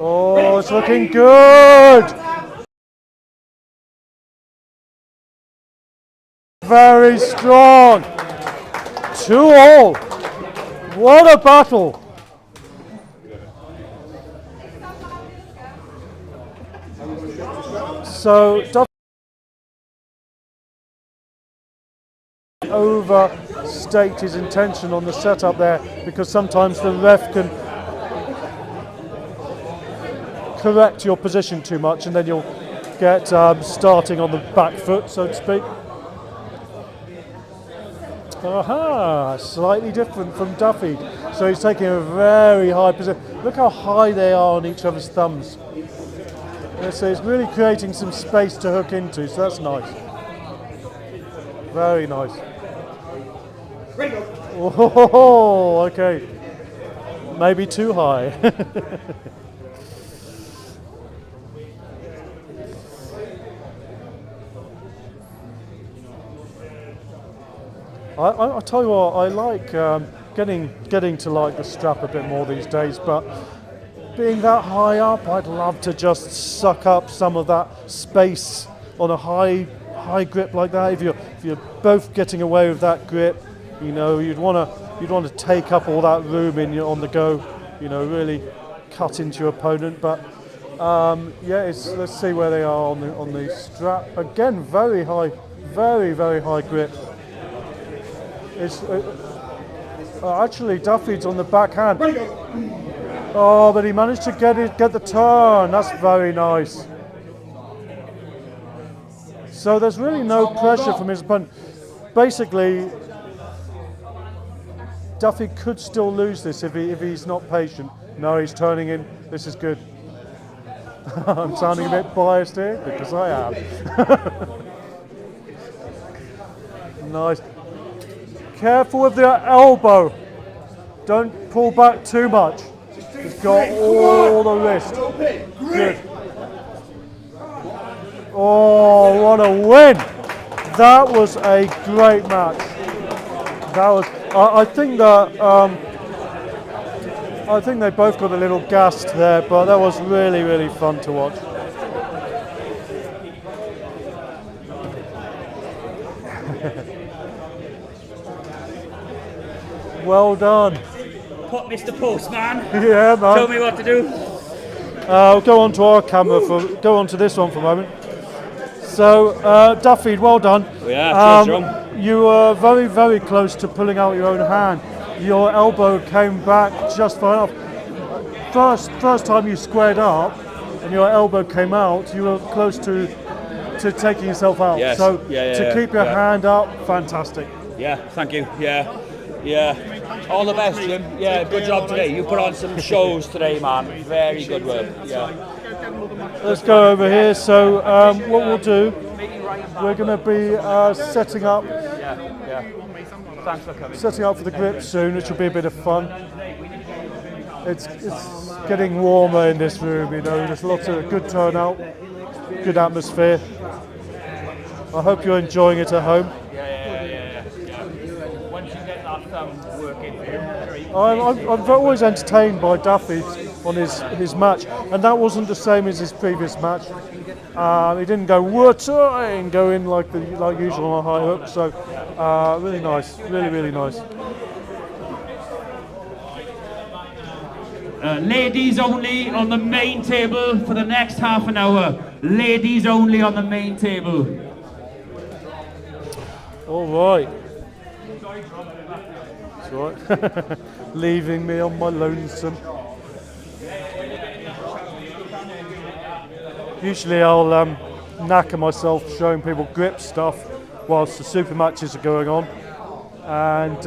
Oh, it's looking good. Very strong. 2-2. What a battle. So overstate his intention on the setup there, because sometimes the ref can correct your position too much and then you'll get starting on the back foot, so to speak. Slightly different from Dafydd. So he's taking a very high position. Look how high they are on each other's thumbs. So it's really creating some space to hook into, so that's nice. Very nice. Oh, okay. Maybe too high. I tell you what, I like getting to like the strap a bit more these days, but being that high up, I'd love to just suck up some of that space on a high grip like that. If you're both getting away with that grip, you know, you'd want to take up all that room on the go, you know, really cut into your opponent. But let's see where they are on the strap. Again, very high, very high grip. It's actually Dafydd's on the backhand. Oh, but he managed to get the turn. That's very nice. So there's really no pressure from his opponent. Basically, Dafydd could still lose this if he's not patient. No, he's turning in. This is good. I'm sounding a bit biased here because I am. Nice. Careful with the elbow. Don't pull back too much. Just got all the wrist. Good. Oh, what a win! That was a great match. That was. I think they both got a little gassed there, but that was really fun to watch. Well done. Put Mr. Postman. Yeah, man. Tell me what to do. We'll go on to our camera go on to this one for a moment. So, Dafydd, well done. Yeah, cheers, John. You were very close to pulling out your own hand. Your elbow came back just far enough. First time you squared up and your elbow came out, you were close to taking yourself out. Yes. So to keep your hand up, fantastic. Yeah, thank you. Yeah. All the best, Jim. Yeah, good job today. You put on some shows today, man. Very good work. Yeah. Let's go over here. So what we'll do, we're going to be setting up. Yeah. Thanks for coming. Setting up for the grip soon, which will be a bit of fun. It's getting warmer in this room, you know. There's lots of good turnout, good atmosphere. I hope you're enjoying it at home. Yeah. Once you get that working for you. I'm always entertained by Dafydd on his match, and that wasn't the same as his previous match. He didn't go water and go in like usual on a high hook. So really nice, really nice. Ladies only on the main table for the next half an hour. Ladies only on the main table. All right. That's right. Leaving me on my lonesome. Usually I'll knacker myself showing people grip stuff whilst the super matches are going on, and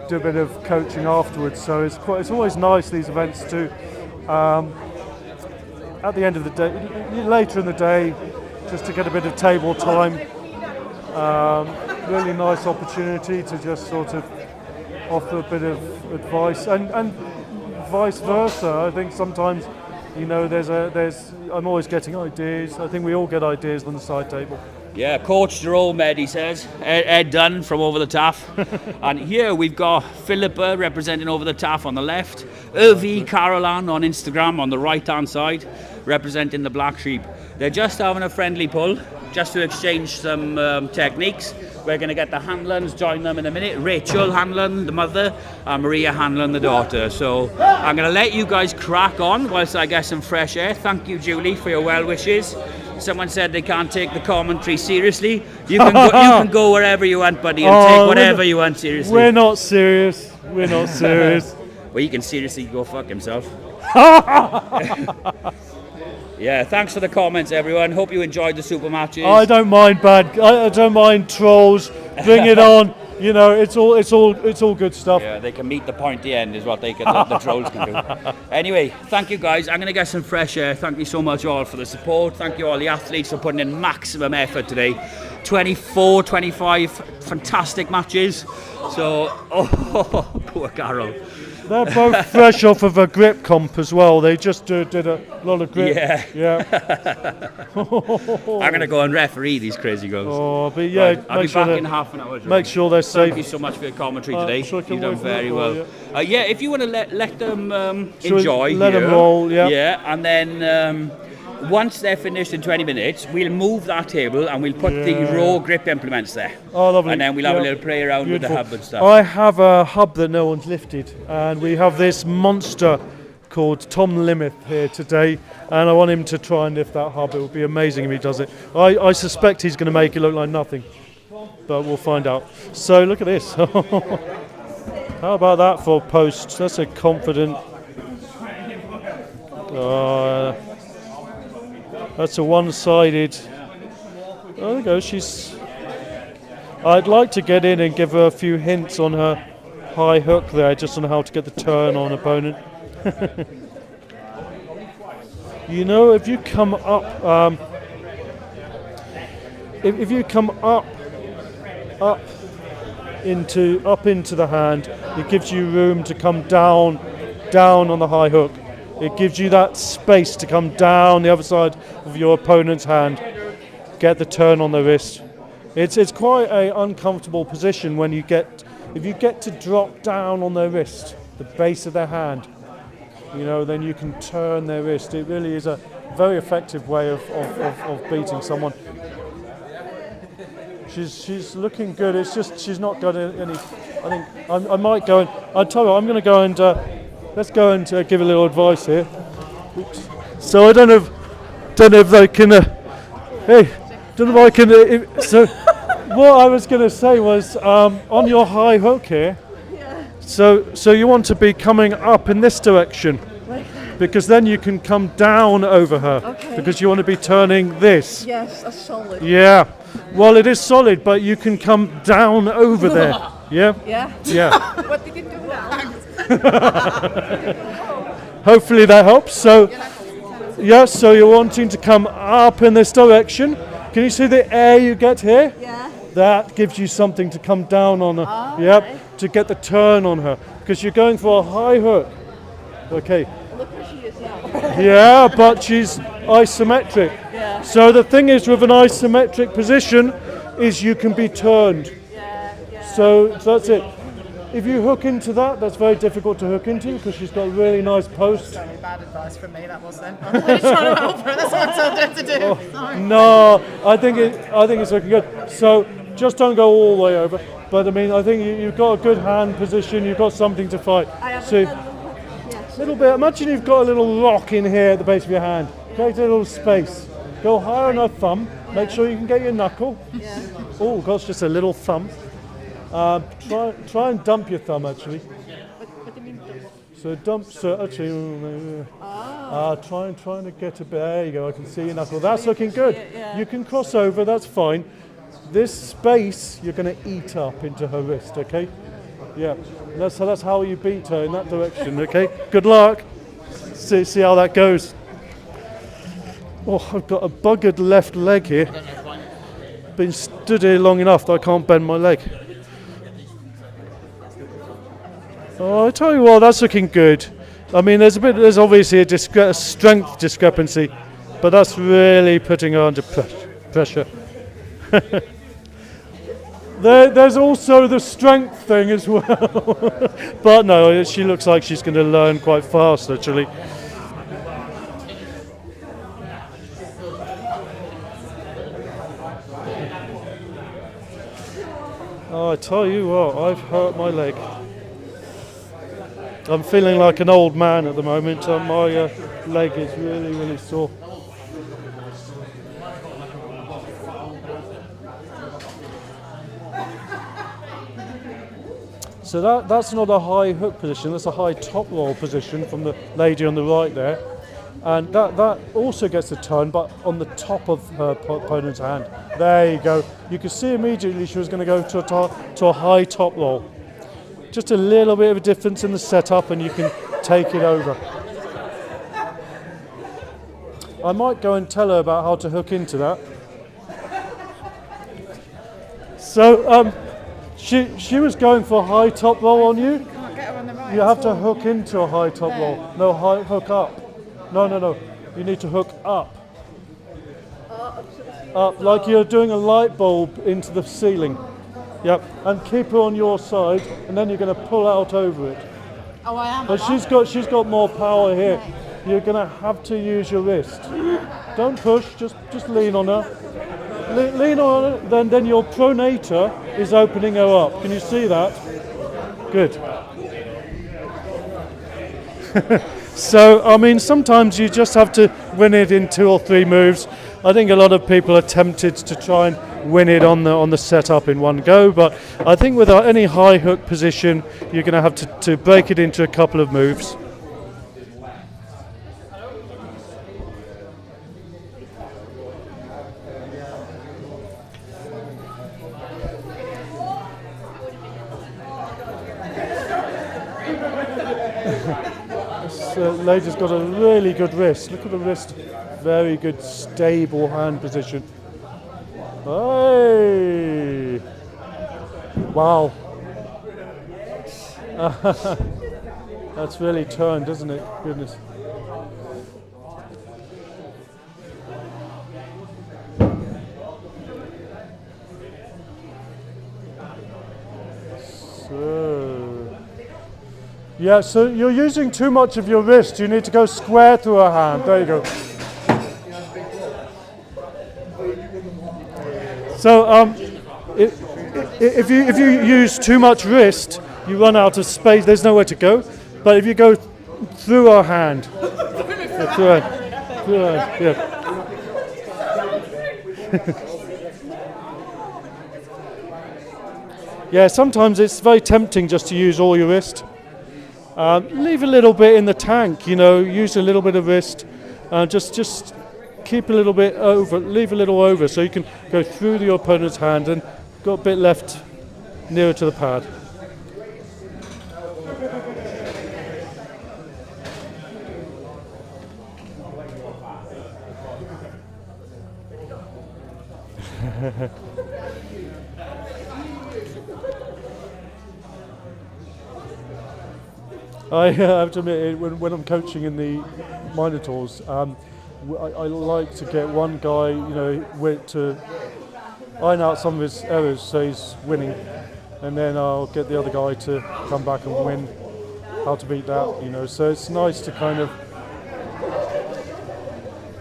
do a bit of coaching afterwards. So it's always nice, these events, to at the end of the day, later in the day, just to get a bit of table time. Really nice opportunity to just sort of offer a bit of advice, and vice versa. I think sometimes, you know, I'm always getting ideas. I think we all get ideas on the side table. Yeah, Coach Jerome Ed, he says. Ed Dunn from Over the Taff. And here we've got Philippa representing Over the Taff on the left. Irvi Carolan on Instagram on the right-hand side, representing the Black Sheep. They're just having a friendly pull, just to exchange some techniques. We're going to get the Hanlons, join them in a minute. Rachel Hanlon, the mother, and Maria Hanlon, the daughter. So I'm going to let you guys crack on whilst I get some fresh air. Thank you, Julie, for your well wishes. Someone said they can't take the commentary seriously. You can go wherever you want, buddy, and take whatever you want seriously. We're not serious. Well, you can seriously go fuck himself. Yeah, thanks for the comments, everyone. Hope you enjoyed the super matches. I don't mind I don't mind trolls. Bring it on. You know, it's all good stuff. Yeah, they can meet the pointy end, is what the trolls can do. Anyway, thank you guys. I'm going to get some fresh air. Thank you so much all for the support. Thank you all the athletes for putting in maximum effort today. 24, 25 fantastic matches. So, poor Carol. They're both fresh off of a grip comp as well. They just did a lot of grip. Yeah. I'm going to go and referee these crazy girls. Oh, but yeah, Right, I'll be back in half an hour. John. Make sure they're safe. Thank you so much for your commentary today. So I can You've done wait for very that, well. Yeah, if you want to let them Shall we enjoy. let them roll, yeah. Yeah, and then once they're finished in 20 minutes, we'll move that table and we'll put the raw grip implements there. Oh, lovely. And then we'll have a little play around with the hub and stuff. I have a hub that no one's lifted, and we have this monster called Tom Limith here today, and I want him to try and lift that hub. It would be amazing if he does it. I suspect he's going to make it look like nothing, but we'll find out. So look at this. How about that for posts? That's a confident... that's a one-sided... Oh, there we go. I'd like to get in and give her a few hints on her high hook there, just on how to get the turn on opponent. You know, if you come up, if you come up into the hand, it gives you room to come down on the high hook. It gives you that space to come down the other side of your opponent's hand, get the turn on the wrist. It's quite a uncomfortable position when if you get to drop down on their wrist, the base of their hand, you know, then you can turn their wrist. It really is a very effective way of beating someone. She's looking good. It's just she's not got any. I think I might go and I tell you I'm going to go and let's go and give a little advice here. Oops. So I don't know if they can. Don't know if I can. So what I was going to say was on your high hook here. So you want to be coming up in this direction, because then you can come down over her. Okay. Because you want to be turning this. Yes, that's solid. Yeah. Well, it is solid, but you can come down over there. Yeah. Yeah. Yeah. What did you do now? Hopefully that helps. So yeah. So you're wanting to come up in this direction. Can you see the air you get here? Yeah. That gives you something to come down on her. Oh, Yep. okay. To get the turn on her, because you're going for a high hook. Okay. Look where she is now. Yeah, but she's isometric. Yeah. So the thing is, with an isometric position, is you can be turned. Yeah. So that's it. If you hook into that, that's very difficult to hook into because she's got a really nice post. Very bad advice from me, that was then. I'm really trying to help her, that's what I told her to do. Sorry. No, I think it's looking good. So just don't go all the way over. But I mean, I think you've got a good hand position. You've got something to fight. I have So a little bit. Imagine you've got a little lock in here at the base of your hand. Create a little space. Go higher on her thumb. Make sure you can get your knuckle. Yeah. Oh, gosh, just a little thumb. Try and dump your thumb actually. What do you mean? So dump. So actually, trying to get a bit. There you go. I can see your knuckle. That's looking good. Yeah. You can cross over. That's fine. This space you're going to eat up into her wrist. Okay. Yeah. That's how you beat her in that direction. Okay. Good luck. See how that goes. Oh, I've got a buggered left leg here. Been stood here long enough that I can't bend my leg. Oh, I tell you what, that's looking good. I mean, there's obviously a strength discrepancy, but that's really putting her under pressure. There's also the strength thing as well. But no, she looks like she's going to learn quite fast, actually. Oh, I tell you what, I've hurt my leg. I'm feeling like an old man at the moment. My leg is really, really sore. So that's not a high hook position, that's a high top roll position from the lady on the right there. And that also gets a turn, but on the top of her opponent's hand. There you go. You can see immediately she was going to go to a high top roll. Just a little bit of a difference in the setup and you can take it over. I might go and tell her about how to hook into that. So she was going for a high top roll on you. Can't get her on the right. You have to hook into a high top roll. No, hook up. No. You need to hook up. Up, like you're doing a light bulb into the ceiling. Yep, and keep her on your side, and then you're going to pull out over it. Oh, I am. But she's got more power here. You're going to have to use your wrist. Don't push, just lean on her. Lean on her, then your pronator is opening her up. Can you see that? Good. So, I mean, sometimes you just have to win it in 2 or 3 moves. I think a lot of people are tempted to try and win it on the setup in one go, but I think without any high hook position, you're going to have to break it into a couple of moves. This lady's got a really good wrist. Look at the wrist. Very good, stable hand position. Hey! Wow. That's really turned, isn't it? Goodness. Yeah, so you're using too much of your wrist. You need to go square through her hand. There you go. So if you use too much wrist, you run out of space. There's nowhere to go. But if you go through her hand, through her, yeah. Yeah, sometimes it's very tempting just to use all your wrist. Leave a little bit in the tank, you know, use a little bit of wrist. Just keep a little bit over, leave a little over so you can go through your opponent's hand and got a bit left nearer to the pad. I have to admit, when I'm coaching in the Minotaurs, I like to get one guy, you know, to iron out some of his errors so he's winning, and then I'll get the other guy to come back and win how to beat that, you know. So it's nice to kind of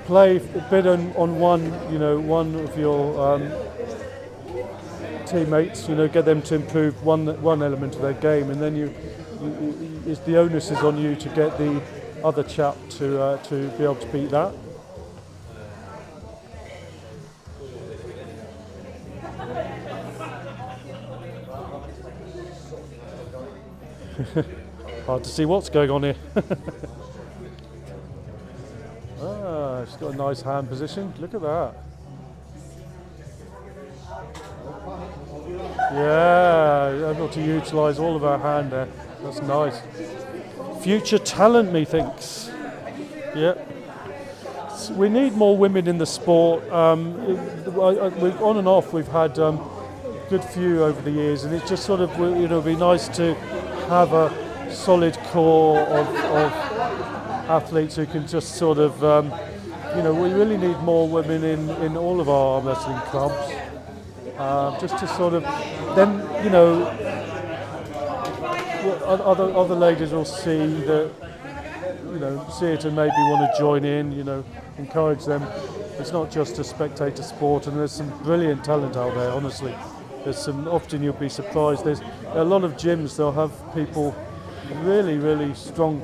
play a bit on one, you know, one of your teammates, you know, get them to improve one element of their game, and then the onus is on you to get the other chap to be able to beat that. Hard to see what's going on here. She's got a nice hand position. Look at that. Yeah, able to utilise all of her hand there. That's nice. Future talent, methinks. Yeah. We need more women in the sport. On and off, we've had good few over the years, and it's just sort of, you know, be nice to have a solid core of athletes who can just sort of, you know, we really need more women in all of our arm wrestling clubs. Just to sort of, then, you know, other ladies will see that, you know, see it and maybe want to join in, you know, encourage them. It's not just a spectator sport, and there's some brilliant talent out there, honestly. There's some, often you'll be surprised, there's a lot of gyms, they'll have people, really strong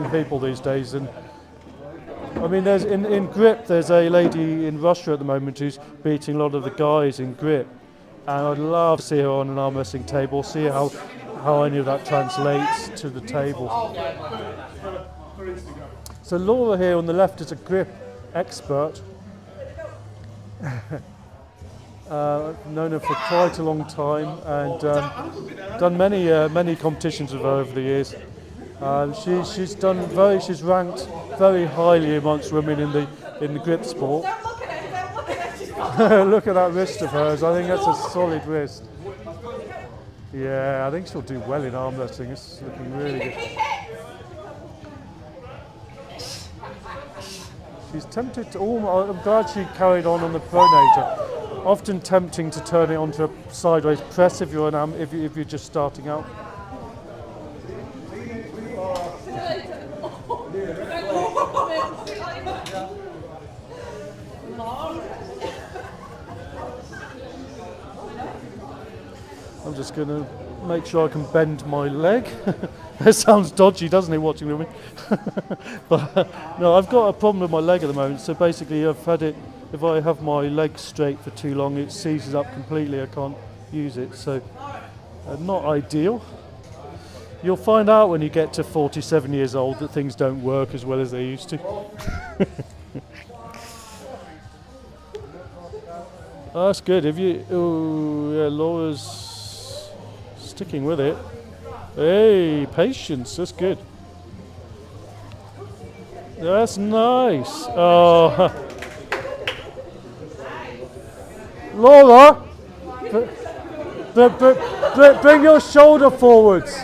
people these days. And I mean, there's in grip, there's a lady in Russia at the moment who's beating a lot of the guys in grip, and I'd love to see her on an arm wrestling table, see how any of that translates to the table. So Laura here on the left is a grip expert. Known her for quite a long time, and done many competitions with her over the years. She's ranked very highly amongst women in the grip sport. Look at that wrist of hers. I think that's a solid wrist. Yeah, I think she'll do well in arm wrestling. It's looking really good. She's tempted to. I'm glad she carried on the pronator. Often tempting to turn it onto a sideways press if you're if you're just starting out. I'm just going to make sure I can bend my leg. It sounds dodgy, doesn't it, watching me? But no, I've got a problem with my leg at the moment. So basically, I've had it. If I have my leg straight for too long, it seizes up completely. I can't use it. So not ideal. You'll find out when you get to 47 years old that things don't work as well as they used to. Oh, that's good. Have you? Oh, yeah, Laura's sticking with it. Hey, patience. That's good. That's nice. Oh, Laura, bring your shoulder forwards.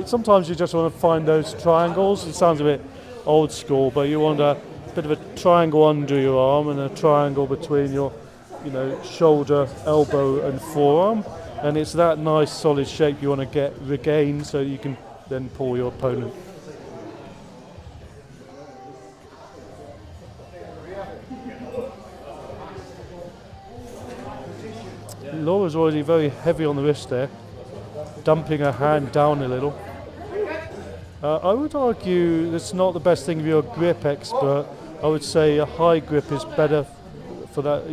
Sometimes you just want to find those triangles. It sounds a bit old school, but you want a bit of a triangle under your arm and a triangle between your, shoulder, elbow, and forearm. And it's that nice solid shape you want to regain, so you can then pull your opponent. Laura's already very heavy on the wrist there, dumping her hand down a little. I would argue it's not the best thing if you're a grip expert. I would say a high grip is better for that,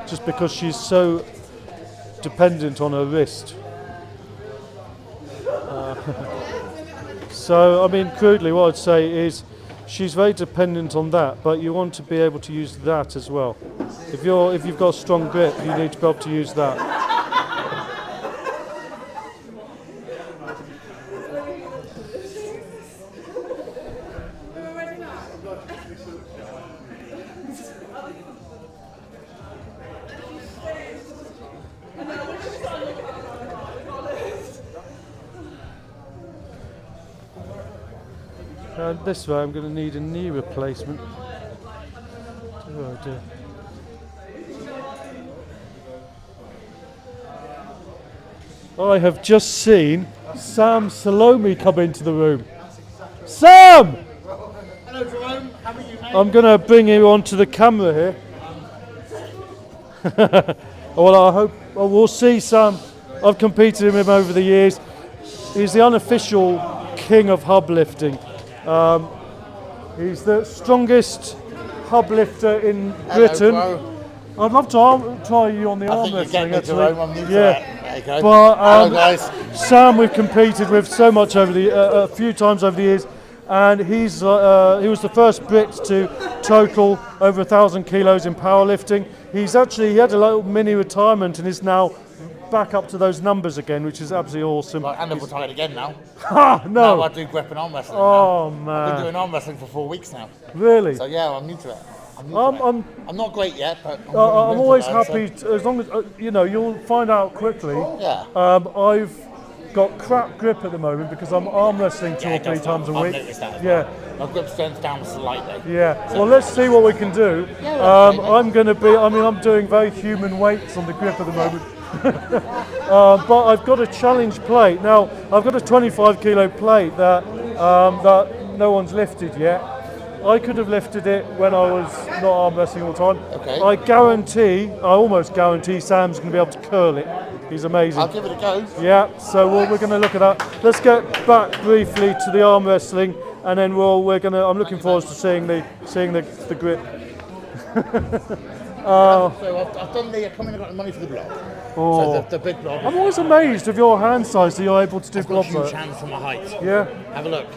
just because she's so dependent on her wrist. So, I mean, crudely, what I'd say is she's very dependent on that, but you want to be able to use that as well. If you've got a strong grip, you need to be able to use that. This way I'm going to need a knee replacement. Oh dear. I have just seen Sam Salome come into the room. Sam! Hello, Jerome. How are you, mate? I'm going to bring you onto the camera here. Well, I hope we'll see Sam. I've competed with him over the years. He's the unofficial king of hub lifting. He's the strongest hub lifter in Britain. I'd love to try you on the arm wrestling, actually. But Sam, we've competed with so much over a few times over the years, and he was the first Brit to total over 1,000 kilos in powerlifting. He had a little mini retirement and is now back up to those numbers again, which is absolutely awesome. And I've retired again now. Ha! No. Now I do grip and arm wrestling. Oh now. man! I've been doing arm wrestling for 4 weeks now. Really? So yeah, I'm new to it. I'm not great yet, but I'm always happy as long as you'll find out quickly. Yeah. I've got crap grip at the moment because I'm arm wrestling 2 or 3 times a week. I've noticed that as well. My grip strength's down slightly. Yeah. Well, let's see what we can do. I'm doing very human weights on the grip at the moment. But I've got a challenge plate now. I've got a 25 kilo plate that no one's lifted yet. I could have lifted it when I was not arm wrestling all the time. Okay. I almost guarantee Sam's going to be able to curl it. He's amazing. I'll give it a go. Yeah. So we're going to look at that. Let's get back briefly to the arm wrestling, and then I'm looking forward to seeing the grip. So I've done the coming. I've got the money for the block. Oh. So the big block. I'm always amazed with your hand size that you're able to do block I've got work. huge hands for my height. Yeah. Have a look.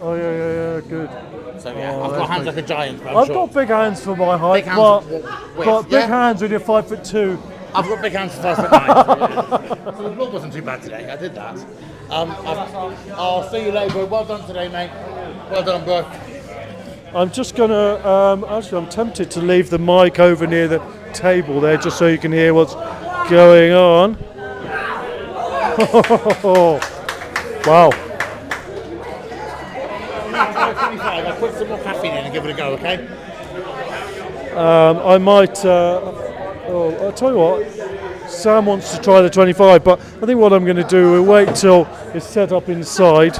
Oh yeah, good. So yeah, I've got hands like a giant. But I've got big hands for my height, but big hands when you're 5'2". I've got big hands for 5'9". So the block wasn't too bad today. I did that. I'll see you later. Well done today, mate. Well done, bro. I'm just going to, actually I'm tempted to leave the mic over near the table there just so you can hear what's going on. Wow. 25, I'll put some more caffeine in and give it a go, okay? I might, I'll tell you what, Sam wants to try the 25, but I think what I'm going to do, we'll wait till it's set up inside.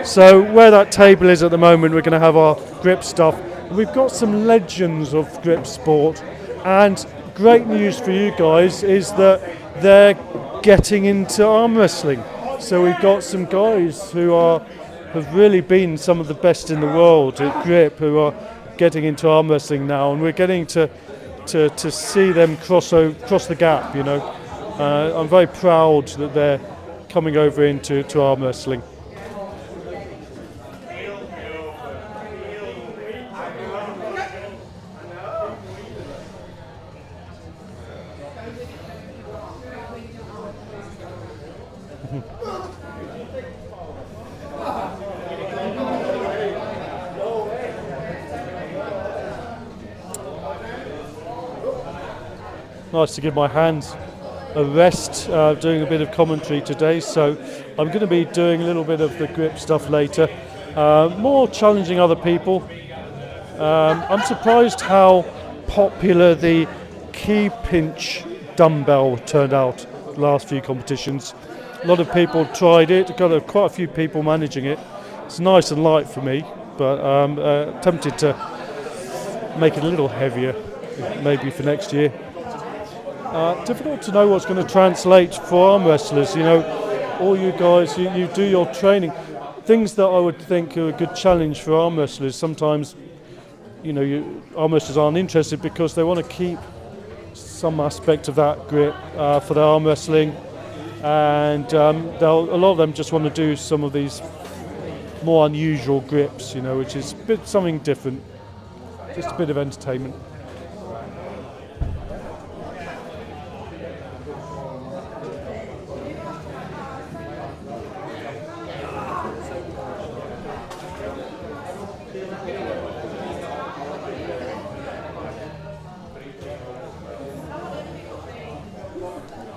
So where that table is at the moment, we're going to have our grip stuff. We've got some legends of grip sport, and great news for you guys is that they're getting into arm wrestling. So we've got some guys who have really been some of the best in the world at grip who are getting into arm wrestling now, and we're getting to see them cross the gap. You know, I'm very proud that they're coming over into arm wrestling. Nice to give my hands a rest, doing a bit of commentary today, so I'm going to be doing a little bit of the grip stuff later, more challenging other people. I'm surprised how popular the key pinch dumbbell turned out the last few competitions. A lot of people tried it, got quite a few people managing it. It's nice and light for me, but I'm tempted to make it a little heavier, maybe for next year. Difficult to know what's going to translate for arm wrestlers. You know, all you guys, you do your training. Things that I would think are a good challenge for arm wrestlers. Sometimes, you know, arm wrestlers aren't interested because they want to keep some aspect of that grip for their arm wrestling, and a lot of them just want to do some of these more unusual grips. You know, which is a bit something different, just a bit of entertainment.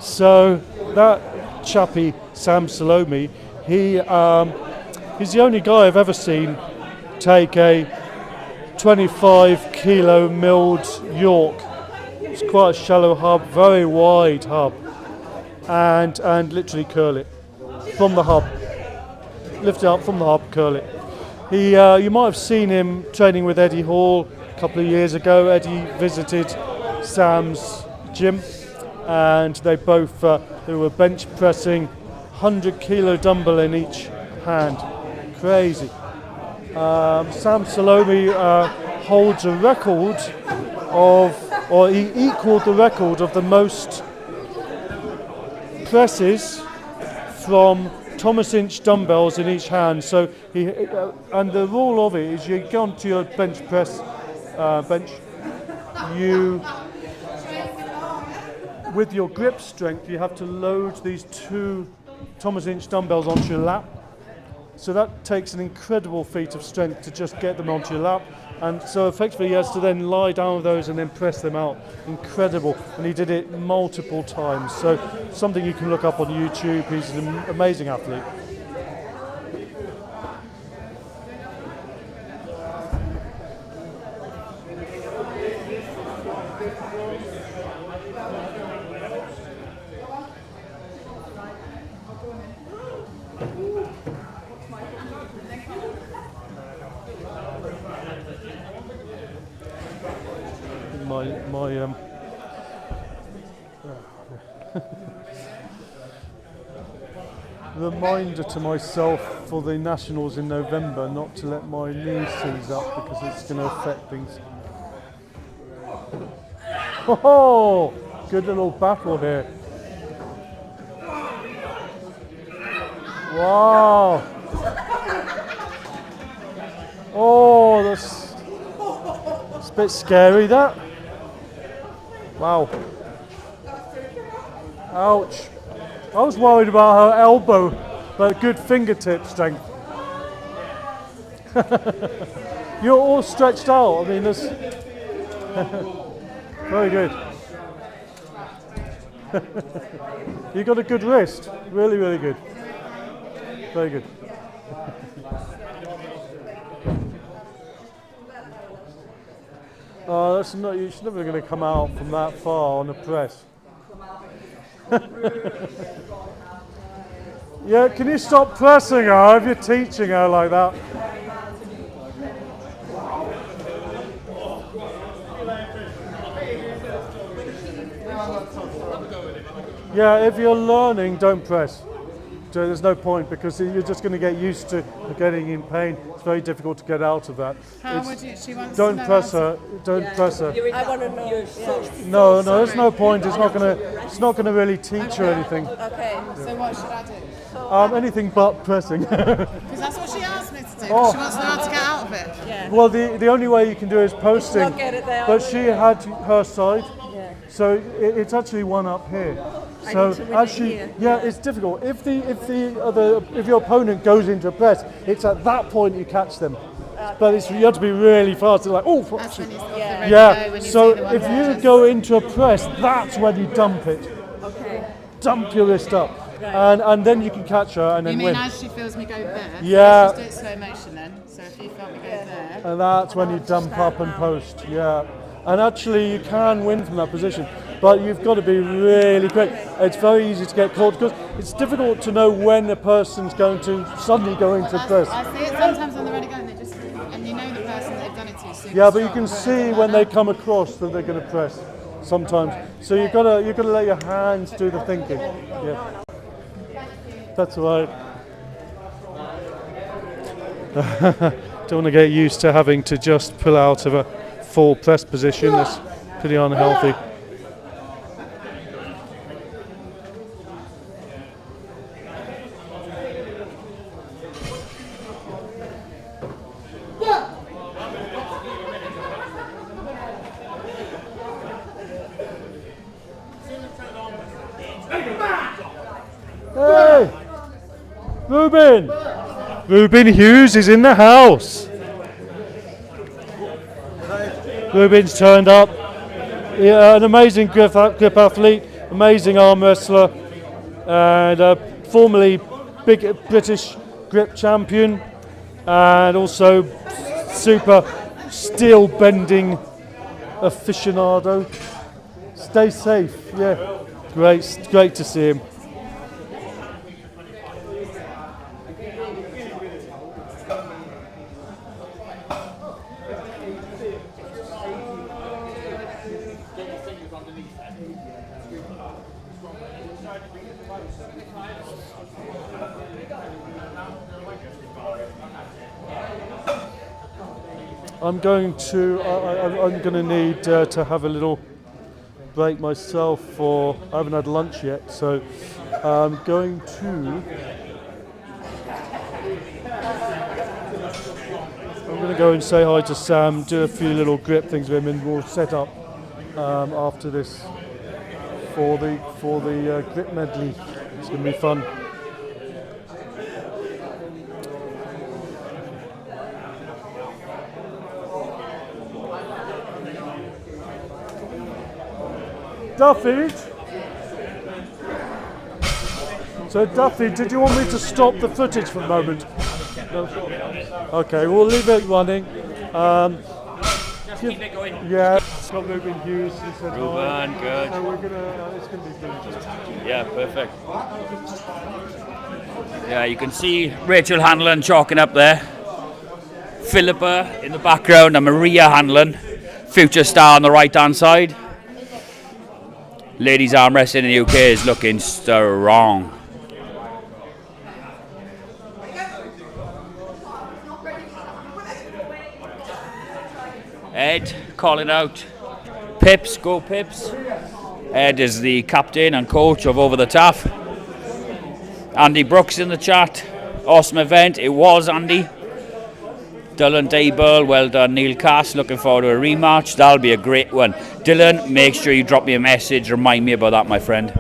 So that chappie, Sam Salome, he's the only guy I've ever seen take a 25 kilo milled York. It's quite a shallow hub, very wide hub, and literally curl it from the hub. Lift it up from the hub, curl it. You might have seen him training with Eddie Hall a couple of years ago. Eddie visited Sam's gym, and they both they were bench pressing 100 kilo dumbbell in each hand. Crazy. Sam Salome holds a record or he equaled the record of the most presses from Thomas inch dumbbells in each hand. So and the rule of it is you go onto your bench press bench, with your grip strength, you have to load these 2 Thomas inch dumbbells onto your lap. So that takes an incredible feat of strength to just get them onto your lap. And so effectively he has to then lie down with those and then press them out. Incredible. And he did it multiple times. So something you can look up on YouTube. He's an amazing athlete. My reminder to myself for the Nationals in November not to let my knee seize up because it's going to affect things. Oh, good little battle here. Wow. Oh, that's a bit scary, that. Wow. Ouch. I was worried about her elbow, but good fingertip strength. You're all stretched out. I mean, that's very good. You got a good wrist. Really, really good. Very good. Oh, that's not. You're never going to come out from that far on the press. Yeah, can you stop pressing her if you're teaching her like that? Yeah, if you're learning, don't press. So there's no point because you're just going to get used to getting in pain. It's very difficult to get out of that. How would you, she wants Don't to know press how her. Don't press her. I want to know. No, there's no point. It's not going to really teach her anything. Okay. So what should I do? Anything but pressing. Because that's what she asked me to do. Oh. She wants to know how to get out of it. Yeah. Well, the only way you can do it is posting. Not get it there, But she had her side, Yeah. so it's actually one up here. I So need to win it actually, here. yeah, it's difficult. If your opponent goes into a press, it's at that point you catch them. But you have to be really fast. It's like, oh, That's when you start to Yeah. really yeah. know when you So see the one if that you just- go into a press, that's when you dump it. Okay. Dump your wrist up, and then you can catch her and You then mean win. as she feels me go there? Yeah. So let's just do it slow motion then. So if you felt me go there. And that's when you dump up and post, yeah. And actually you can win from that position, but you've got to be really quick. It's very easy to get caught because it's difficult to know when a person's going to suddenly go into press. I see it sometimes when they're already going, they just, and you know the person that they've done it to. Super Yeah, but you can strong. see when they come across that they're going to press sometimes. So you've got to let your hands do the thinking. Yeah. That's all right. Don't want to get used to having to just pull out of a full press position. That's pretty unhealthy. Hey! Ruben Hughes is in the house. Ruben's turned up. Yeah, an amazing grip athlete, amazing arm wrestler, and formerly big British grip champion, and also super steel bending aficionado. Stay safe. Yeah, great to see him. I'm going to need to have a little break myself for I haven't had lunch yet, so I'm going to go and say hi to Sam, do a few little grip things with him, and we'll set up after this for the grip medley. It's going to be fun. Dafydd? So Dafydd, did you want me to stop the footage for a moment? No? Okay, we'll leave it running. Keep it going. Yeah, it's got Ruben Hughes. He said hi. Ruben, good. So we're it's gonna be good. Yeah, perfect. Yeah, you can see Rachel Hanlon chalking up there. Philippa in the background and Maria Hanlon, future star on the right hand side. Ladies arm wrestling in the UK is looking strong. Ed calling out Pips, go Pips. Ed is the captain and coach of Over the Taff. Andy Brooks in the chat. Awesome event. It was, Andy. Dylan Dable, well done. Neil Cass, looking forward to a rematch. That'll be a great one. Dylan, make sure you drop me a message. Remind me about that, my friend.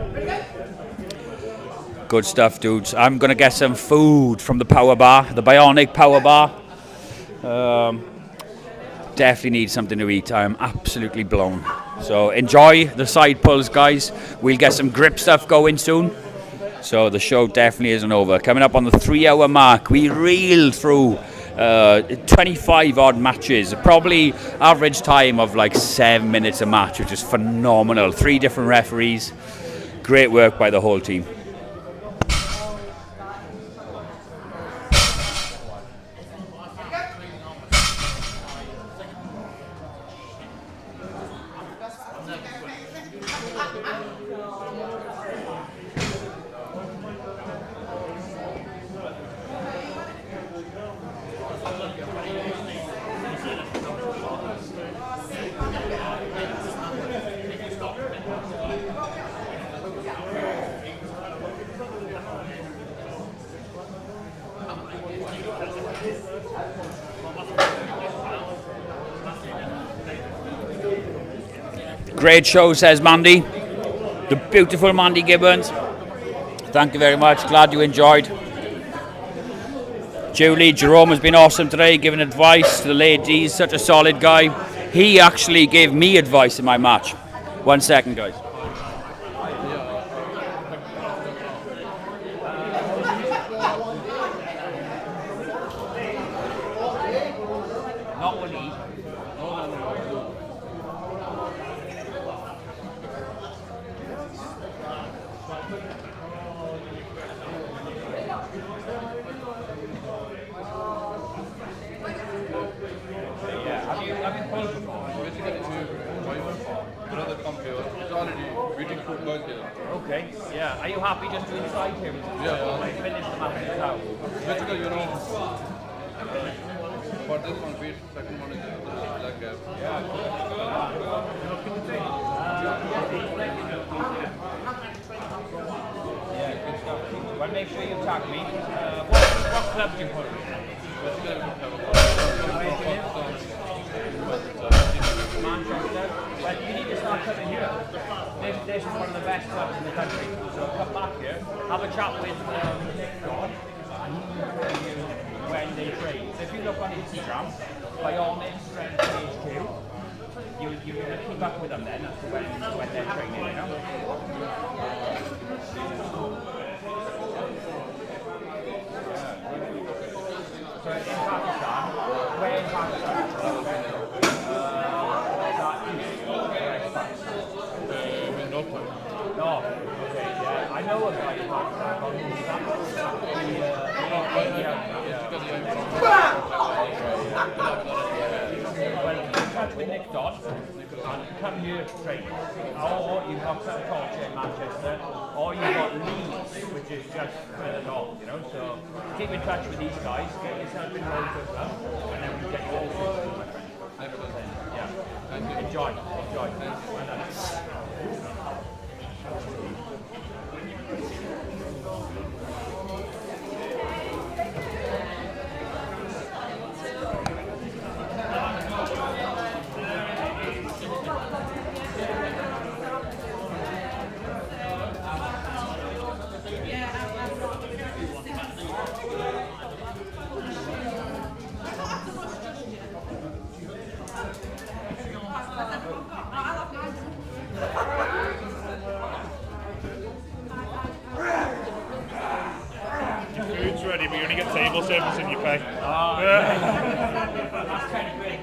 Good stuff, dudes. I'm going to get some food from the power bar, the Bionick power bar. Definitely need something to eat. I am absolutely blown. So enjoy the side pulls, guys. We'll get some grip stuff going soon. So the show definitely isn't over. Coming up on the 3-hour mark, we reeled through 25 odd matches, probably average time of like 7 minutes a match, which is phenomenal. 3 different referees. Great work by the whole team. Great show, says Mandy. The beautiful Mandy Gibbons. Thank you very much. Glad you enjoyed. Julie, Jerome has been awesome today, giving advice to the ladies. Such a solid guy. He actually gave me advice in my match. 1 second, guys. Okay, yeah. Are you happy just to inside him? Yeah. Finish the match out. Basically, you know, for this one beat, second one is the black gap. Yeah. Good stuff. Well, make sure you tag me. What club do you put in? Manchester. Well, you need to start coming here. This is one of the best clubs in the country. So come back here, have a chat with Nick God, and he will tell you when they train. So if you look on Instagram, Bionick Strength HQ, you're going to keep up with them then as to when they're training, you know? So in Pakistan, where in Pakistan? No, okay, yeah. I know a guy in Pakistan called Well, in touch with Nick Dodd and come here to train. Or you've got some culture in Manchester, or you've got Leeds, which is just further north, you know. So keep in touch with these guys, get yourself enrolled with them, and then we get you all sorted, my friend. Yeah. Enjoy. But you only get table service if you pay. That's kind of great.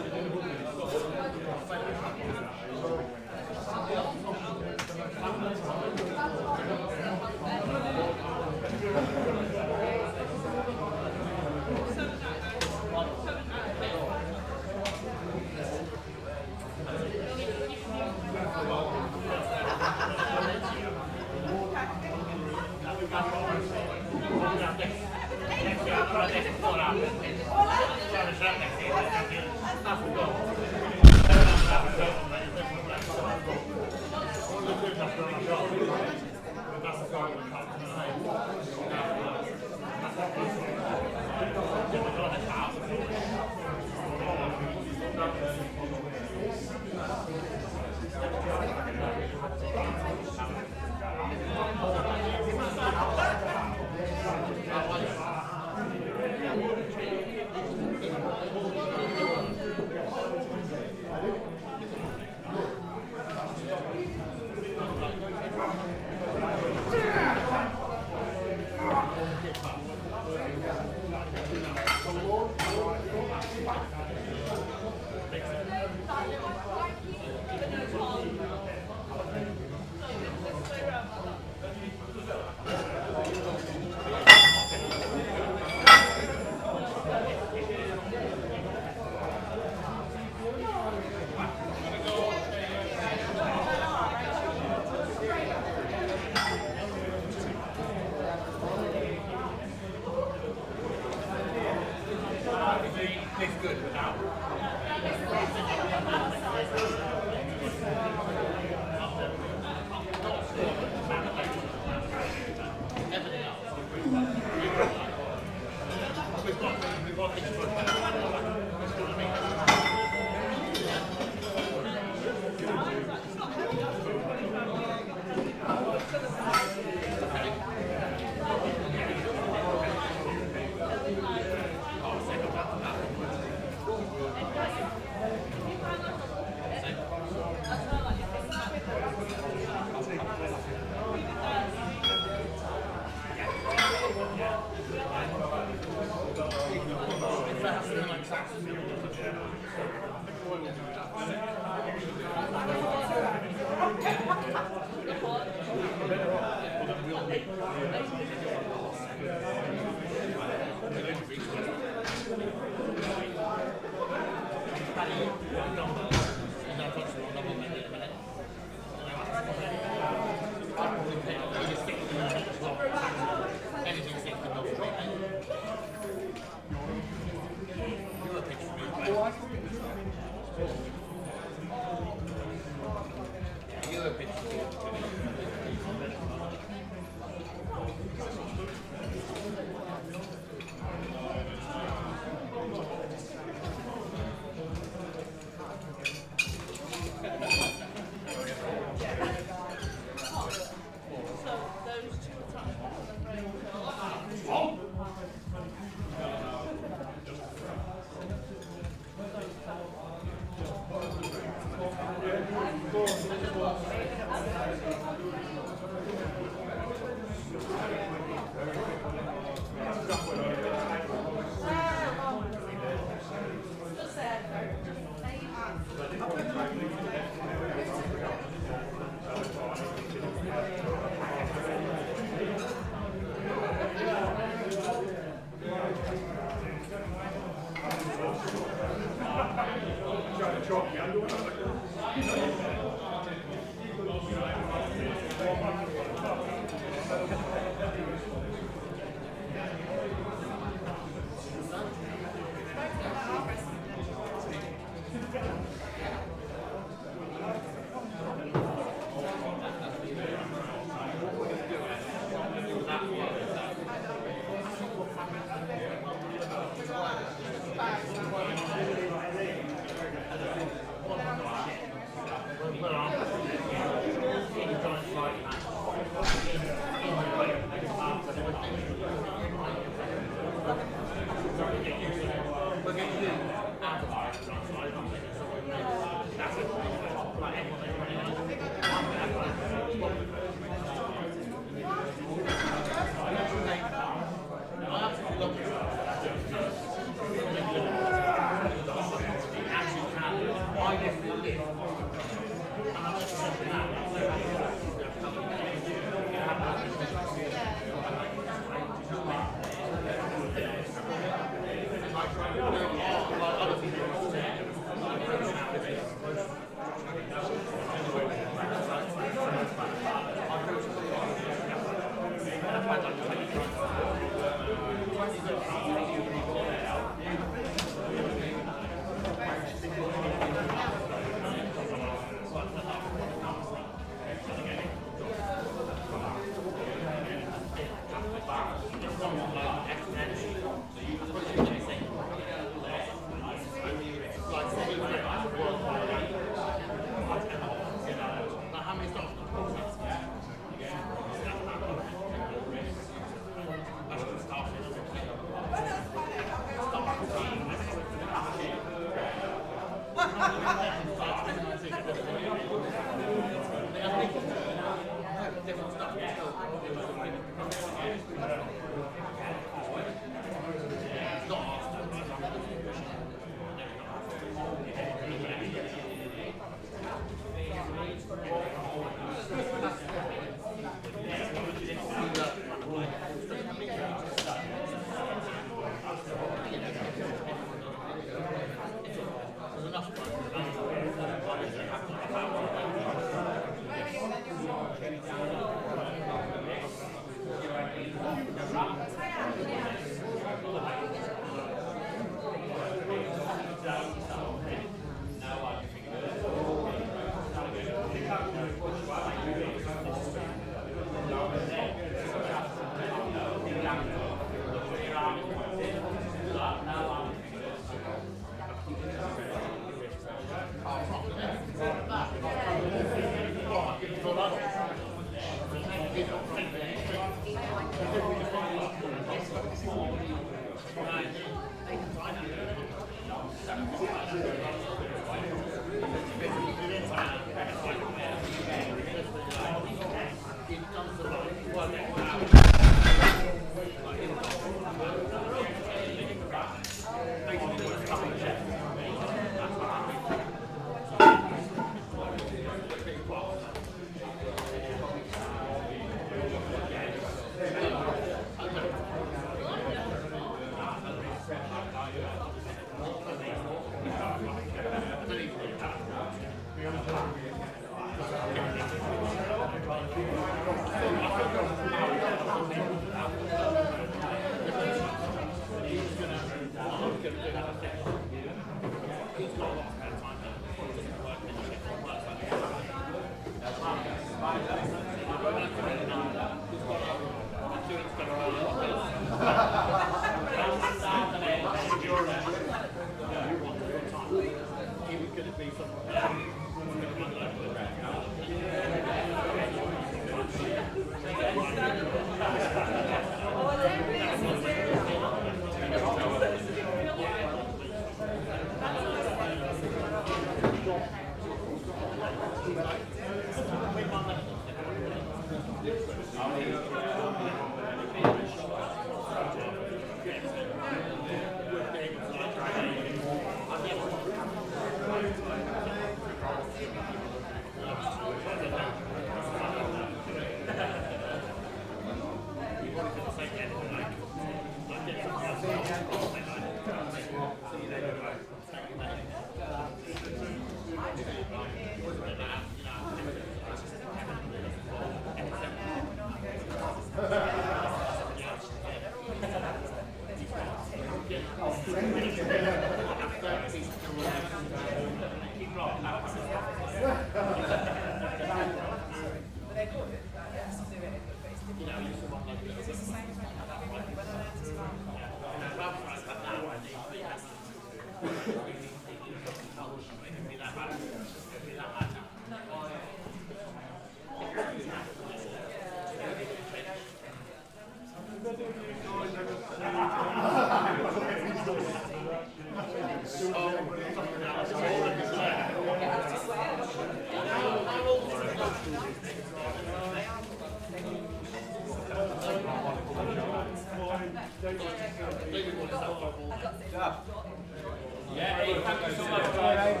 Yeah, hey, thank you so much, guys.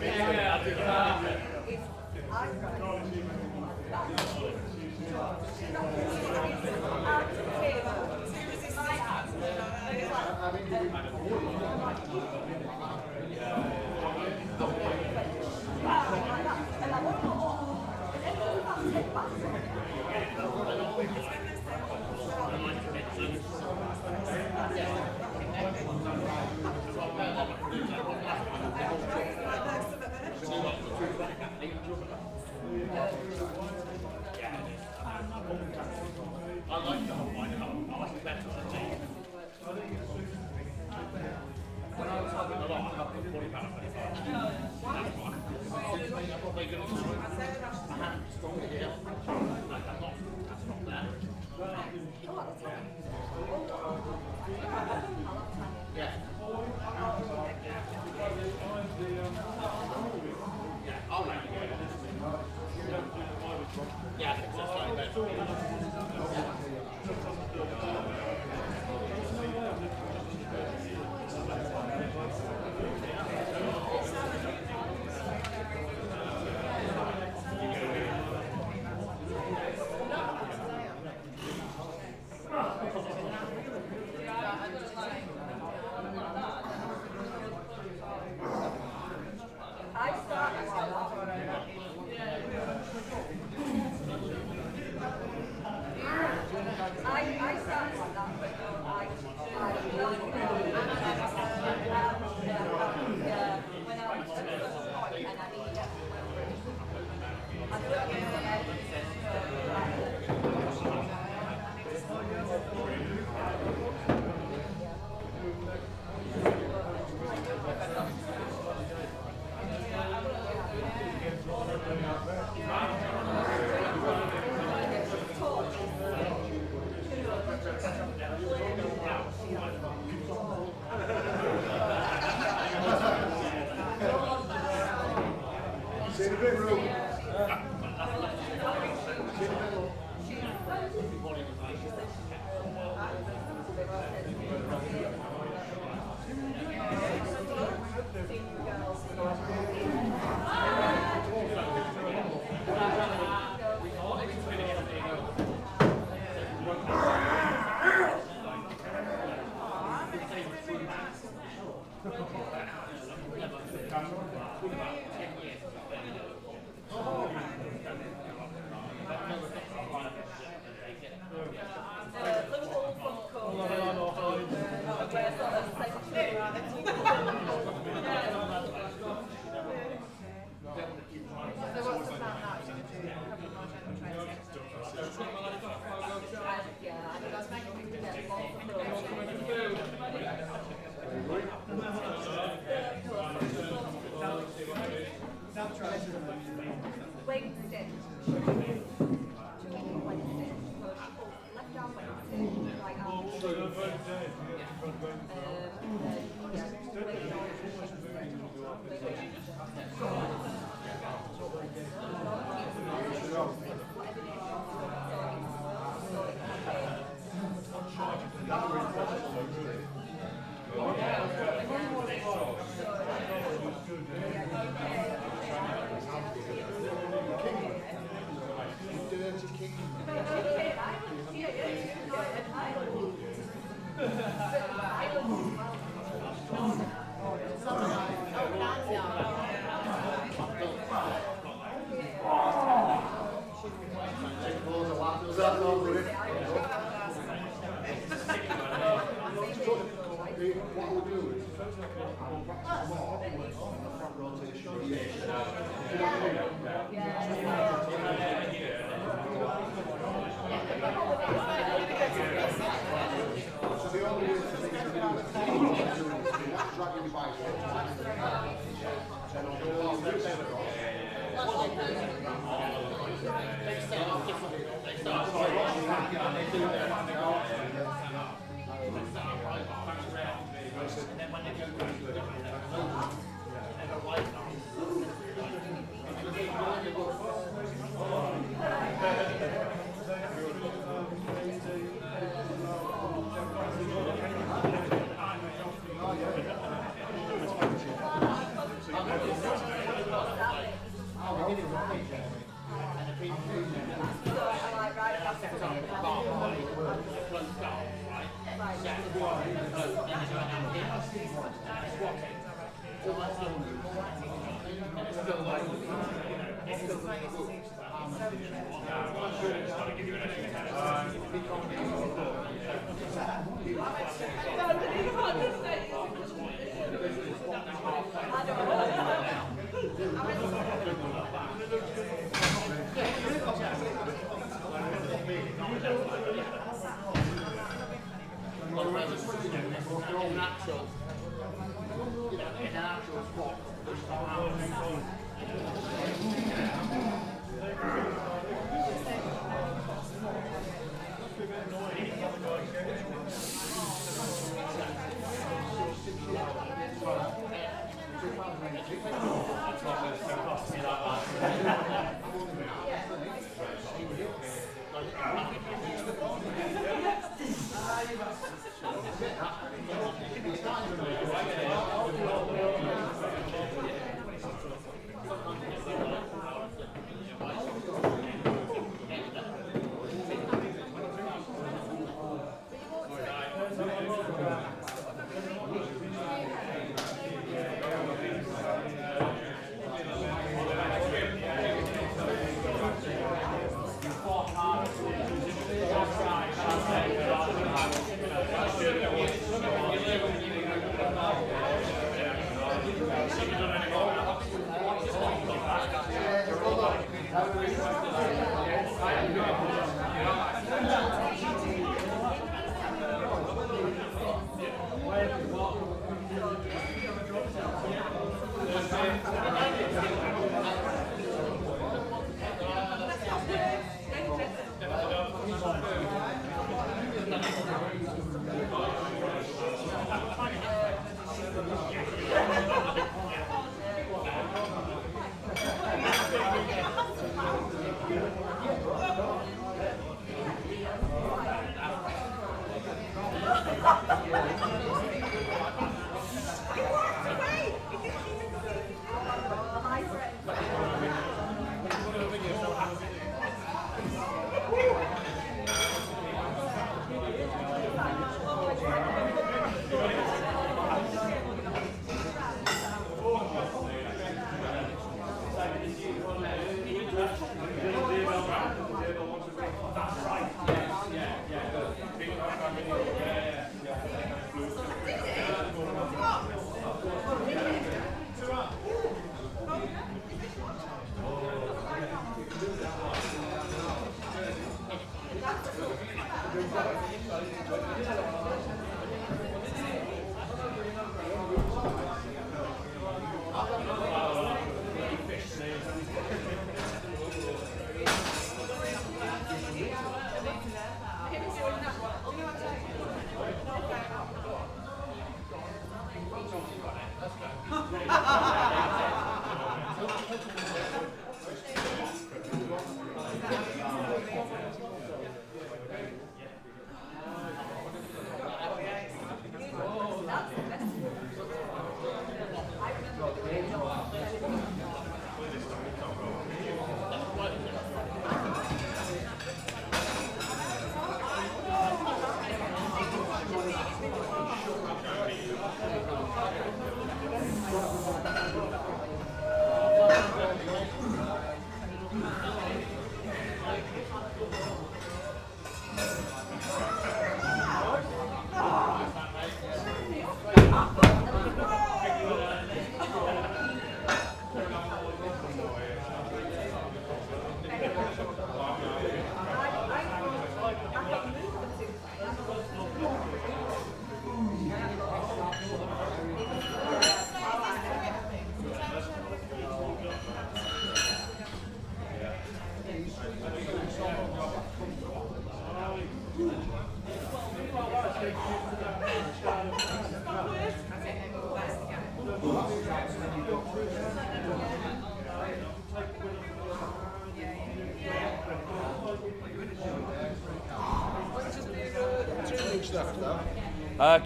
Yeah, I'll do that.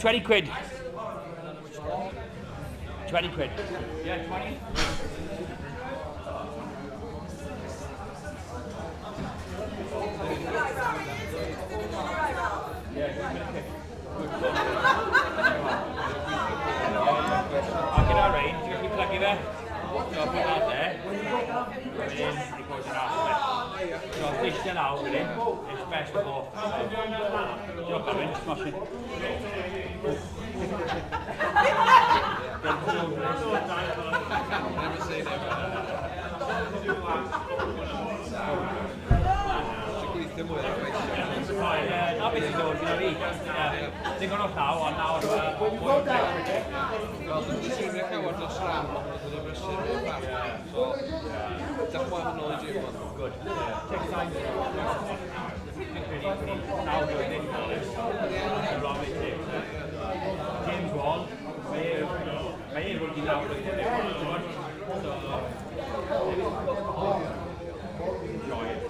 20 quid. 20 quid. Yeah, 20. So if he's still out with him, it's best to go. You're coming, smashing. Never say never. Yeah, that'd be the goal, you know, they're going to now on now. Wel, dwi'n sôn eich awr dros ram, dwi'n ddim yn sy'n ei bach. So, dach chwa'n yn ôl i gym. Good. Take time. Now doing it. Game's won. May rookie now doing it. So, enjoy it.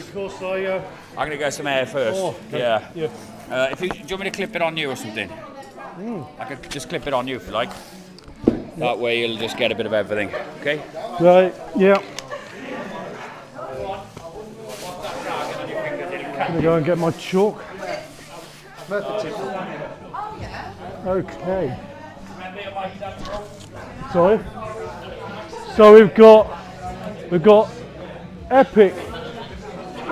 Because I'm going to get some air first. Oh, okay. Yeah. Do you want me to clip it on you or something? I could just clip it on you if you like. That way you'll just get a bit of everything. Okay? Right, yeah. I'm going to go and get my chalk. Okay. Sorry. So we've got epic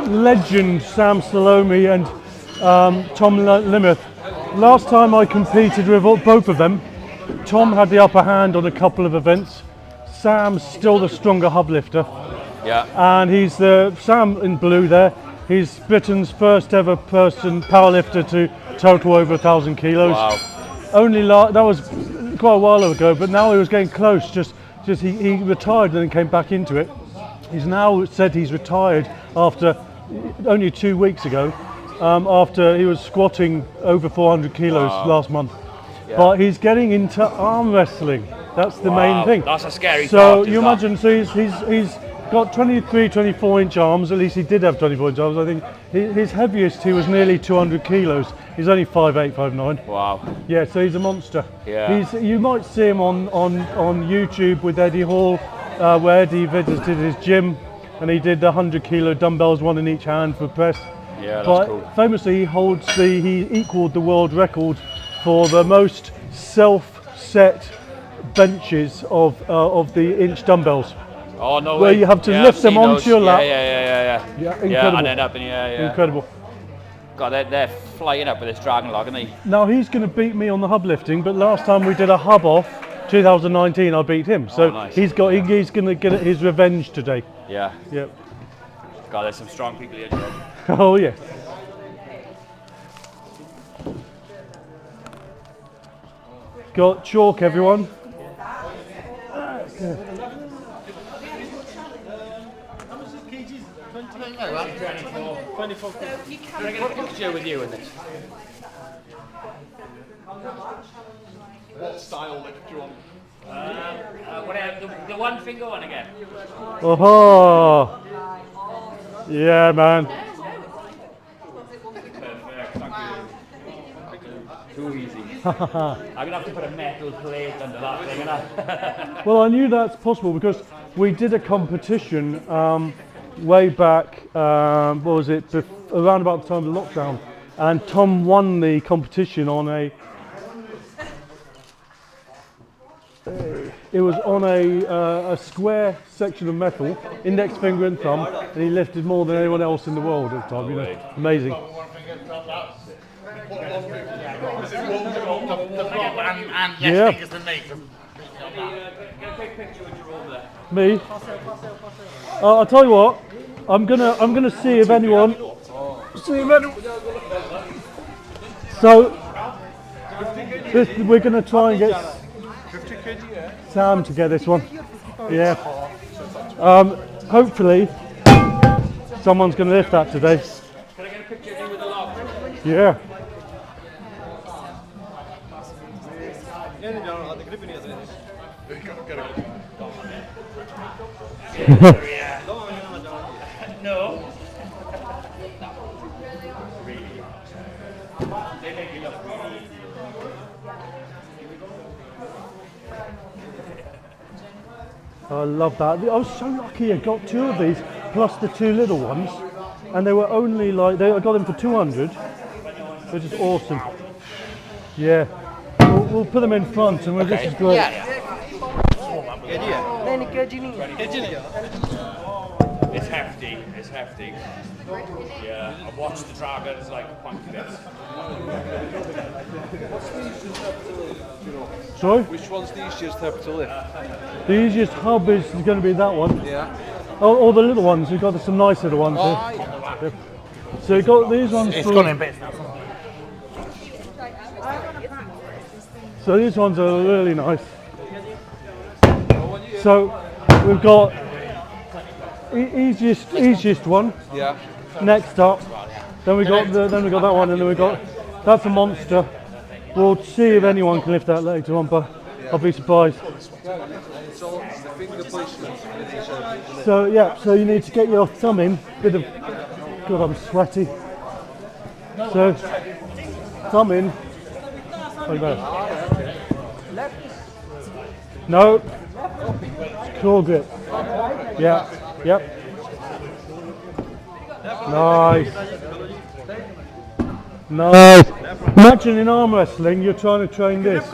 legend Sam Salome and Tom Limeth. Last time I competed with both of them, Tom had the upper hand on a couple of events. Sam's still the stronger hub lifter. Yeah. And he's Sam in blue there. He's Britain's first ever person powerlifter to total over 1,000 kilos. Wow. Only that was quite a while ago, but now he was getting close. Just he retired and then came back into it. He's now said he's retired after only 2 weeks ago, after he was squatting over 400 kilos last month. Yeah. But he's getting into arm wrestling. That's the main thing. That's a scary So thought, you imagine, so he's got 23, 24 inch arms. At least he did have 24 inch arms. I think his heaviest he was nearly 200 kilos. He's only 5'8", 5'9". Wow. Yeah, so he's a monster. Yeah. You might see him on YouTube with Eddie Hall, where Eddie visited his gym, and he did the 100 kilo dumbbells, one in each hand for press. Yeah, that's but cool. Famously, he equaled the world record for the most self-set benches of the inch dumbbells. Oh no way. Where you have to lift them onto your lap. Yeah, incredible. and then up in the air. Yeah. Incredible. God, they're flying up with this dragon log, aren't they? Now he's going to beat me on the hub lifting, but last time we did a hub off, 2019, I beat him. So nice. he's going to get his revenge today. Yeah. Yep. God, there's some strong people here. Oh yes. Got chalk, everyone. Can I get a picture with you in this? What style lift do you want? Whatever, the one finger one again. Oh, yeah, man. Too easy. I'm gonna have to put a metal plate under that thing, innit? Well, I knew that's possible because we did a competition way back. What was it? Around about the time of the lockdown, and Tom won the competition on it was on a square section of metal, index finger and thumb, and he lifted more than anyone else in the world at the time. You know, amazing. Yes, fingers than me. Get a quick picture with your over there. Me? I'll tell you what. I'm gonna see if anyone. So we're gonna try and get Sam to get this one. Yeah. Hopefully someone's gonna lift that today. Can I get a picture of you with the log? Yeah. No. I love that. I was so lucky I got 2 of these, plus the 2 little ones, and they were only I got them for 200, which is awesome. Yeah, we'll put them in front, and this is great. It's hefty. It's hefty. Yeah, I've watched the dragons like punky bits. Sorry? Which one's the easiest hub to lift? The easiest hub is going to be that one. Yeah. Oh, the little ones. We've got some nice little ones here. Yep. So you've got these ones. It's gone in bits now. So these ones are really nice. So we've got easiest one. Yeah. Next up, then we got that one, and then we got that's a monster. We'll see if anyone can lift that later on, but I'll be surprised. So yeah, so you need to get your thumb in. God, I'm sweaty. So thumb in. Like that. No. Claw grip. Yeah. Yep. Nice. Nice. Imagine in arm wrestling you're trying to train this.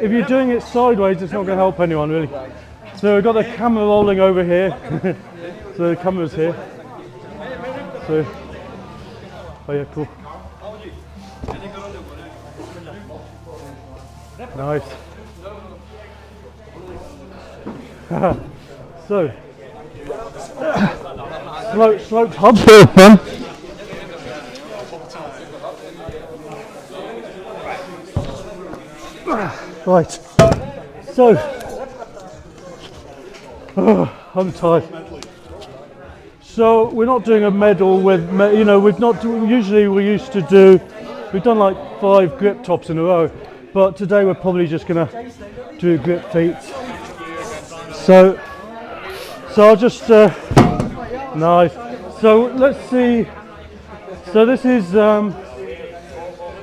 If you're doing it sideways, it's not going to help anyone really. So we've got the camera rolling over here. So the camera's here. So, oh yeah, cool. Nice. So, sloped hub here, then. Right. So, I'm tired. So we're not doing a medal with, you know, we've not. Usually we used to do. We've done like 5 grip tops in a row, but today we're probably just gonna do grip feet. So I'll just nice. So let's see. So this is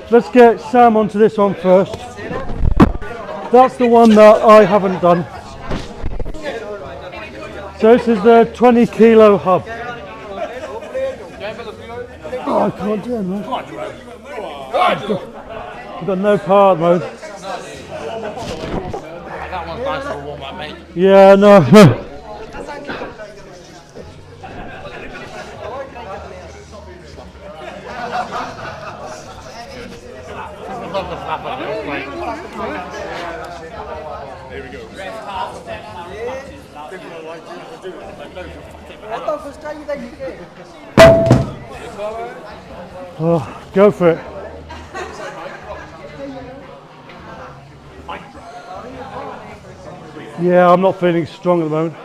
let's get Sam onto this one first. That's the one that I haven't done. So this is the 20 kilo hub. Oh, I can't do it, man. I've got no power mode. That one's nice for a warm up, mate. Yeah, no. Love the flap up there, mate. There we go. Oh, go for it. Yeah, I'm not feeling strong at the moment.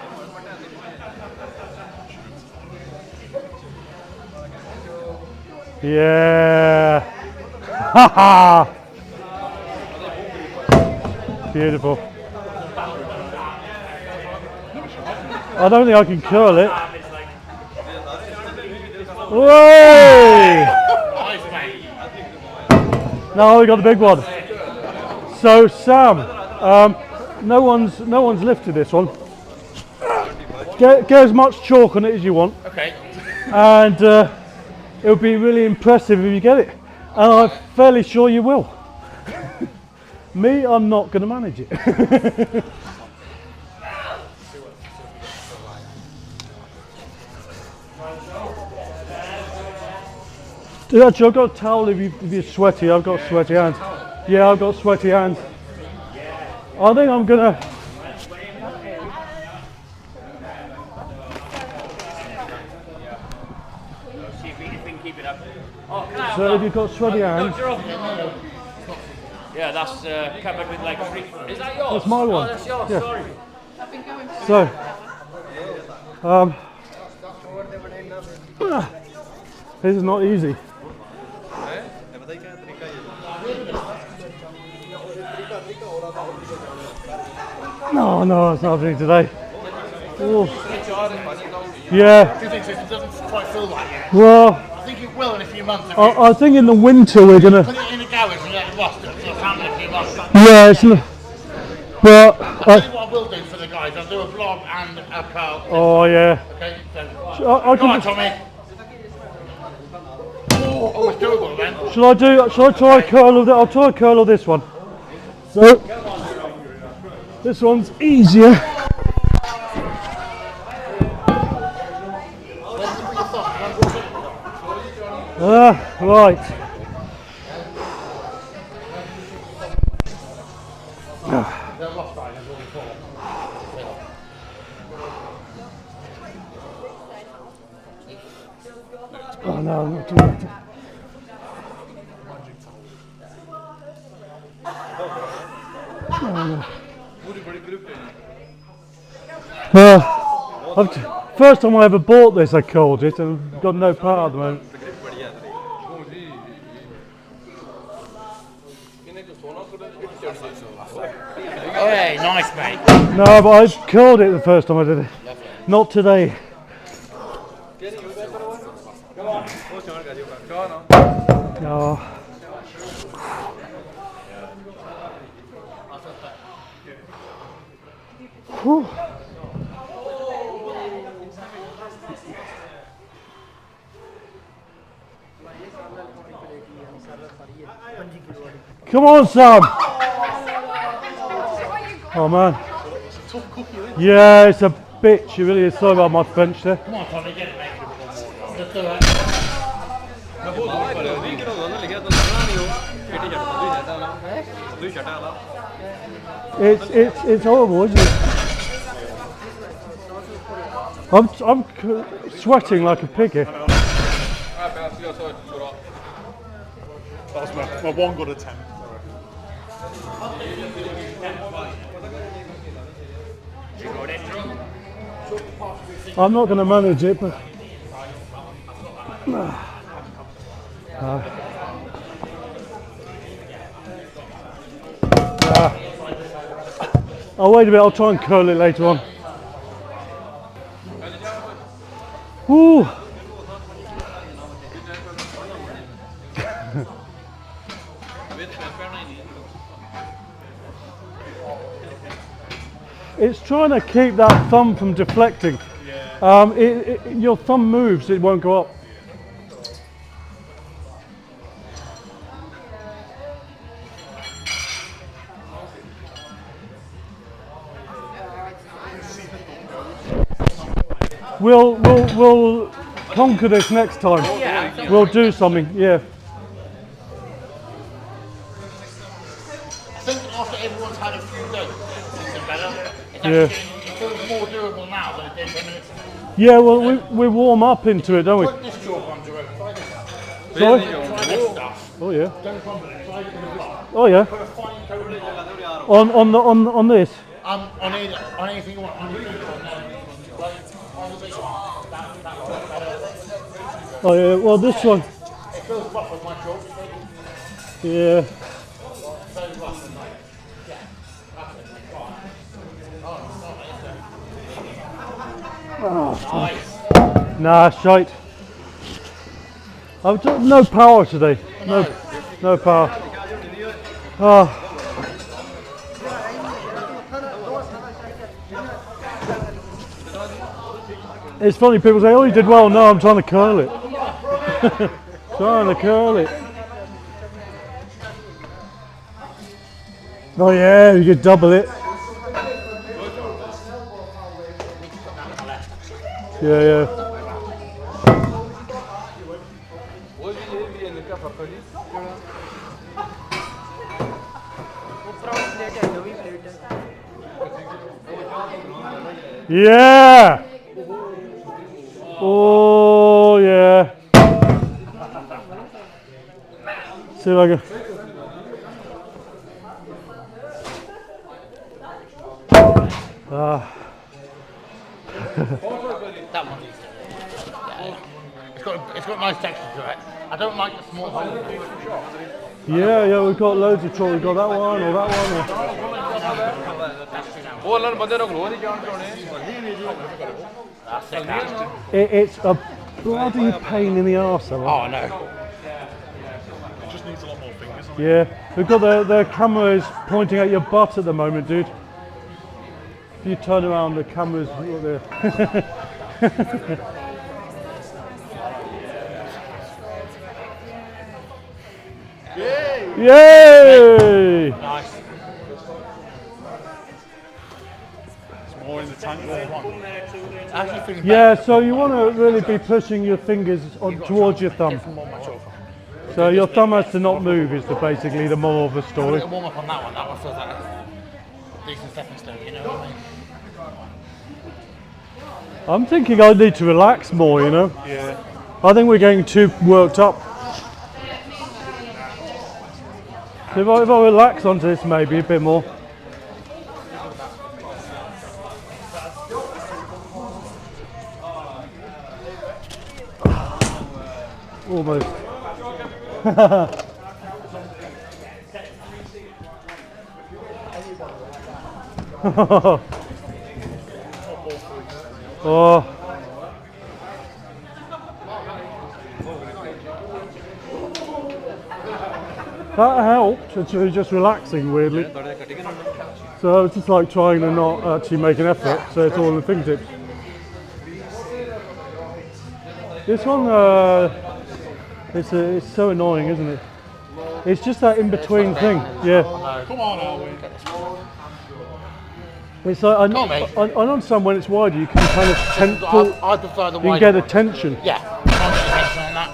Yeah. Haha. Beautiful. I don't think I can curl it. Whoa! No, we got the big one. So Sam, no one's lifted this one. Get as much chalk on it as you want. Okay. And it would be really impressive if you get it. And I'm fairly sure you will. Me, I'm not going to manage it. Actually, I've got a towel if you're sweaty. I've got sweaty hands. Yeah, I've got sweaty hands. I think I'm going to... So if you've got sweaty hands... Yeah, that's covered with like 3... Is that yours? That's my one. Oh, that's yours, Yeah. sorry. So, this is not easy. No, it's not happening today. Ooh. Yeah. Do you think it doesn't quite feel like it? Well, I think it will in a few months. I think in the winter we're gonna. Put it in a garage and let it rust. It'll come in a few months. Yeah, it's not. But I'll tell you what I will do for the guys. I'll do a blob and a curl. Oh yeah. Okay. So, I come can. on, Tommy. Oh, it's doable then. Shall I try a curl of that? I'll try a curl of this one. So this one's easier. Right. Oh no, I'm not doing it. First time I ever bought this, I called it, and I've got no power at the moment. Hey, nice, mate. No, but I curled it the first time I did it. Not today. No. Whew. Come on, Sam. Oh man. Yeah, it's a bitch. It really is. Sorry about my French there. Come on, Tommy, get it, mate. Let's do it. It's horrible, isn't it? I'm sweating like a pig here. That was my one good attempt. I'm not going to manage it, but I'll wait a bit. I'll try and curl it later on. Woo! It's trying to keep that thumb from deflecting. Your thumb moves, it won't go up. We'll conquer this next time. Yeah. We'll do something. Yeah. I think after everyone's had a few days, it's better. Yeah. It feels more doable now than it did 10 minutes ago. Yeah. Well, we warm up into it, don't we? Put this chalk on to it. Try this. Sorry? Try this stuff. Oh yeah. Don't crumble it. Try it with a block. Oh yeah. Put a fine coat On this. on anything you want. On your feet. Oh yeah. Well, this one. It feels rough with my chalk. Yeah. Oh, nah, shite. I've got no power today. No power. Oh. It's funny, people say, oh, you did well. No, I'm trying to curl it. Trying to curl it. Oh yeah, you could double it. Yeah. Yeah! Oh yeah. See if I can. That one's easy. Yeah. It's got nice texture to it. I don't like the small hole. Yeah, we've got loads of trouble. We've got that one or that one. It's a bloody pain in the arse. Oh no. It just needs a lot more fingers on it. Yeah, we've got the camera is pointing at your butt at the moment, dude. If you turn around, the camera's right there. Yay! Nice. It's more in the tank than one. Yeah, so you want to really be pushing your fingers towards your thumb. So your thumb has to not move is basically the moral of the story. Warm up on that one. That one feels like a decent stepping stone, you know what I mean? I'm thinking I need to relax more, you know? Yeah. I think we're getting too worked up. So if I relax onto this maybe a bit more. Almost. Oh. That helped, it's just relaxing weirdly. So it's just like trying to not actually make an effort, so it's all in the fingertips. This one, it's so annoying, isn't it? It's just that in-between thing, yeah. Come on, Alwin. It's like, I understand when it's wider, you can kind of I prefer the you can wider get a one. tension. Yeah, tension on that.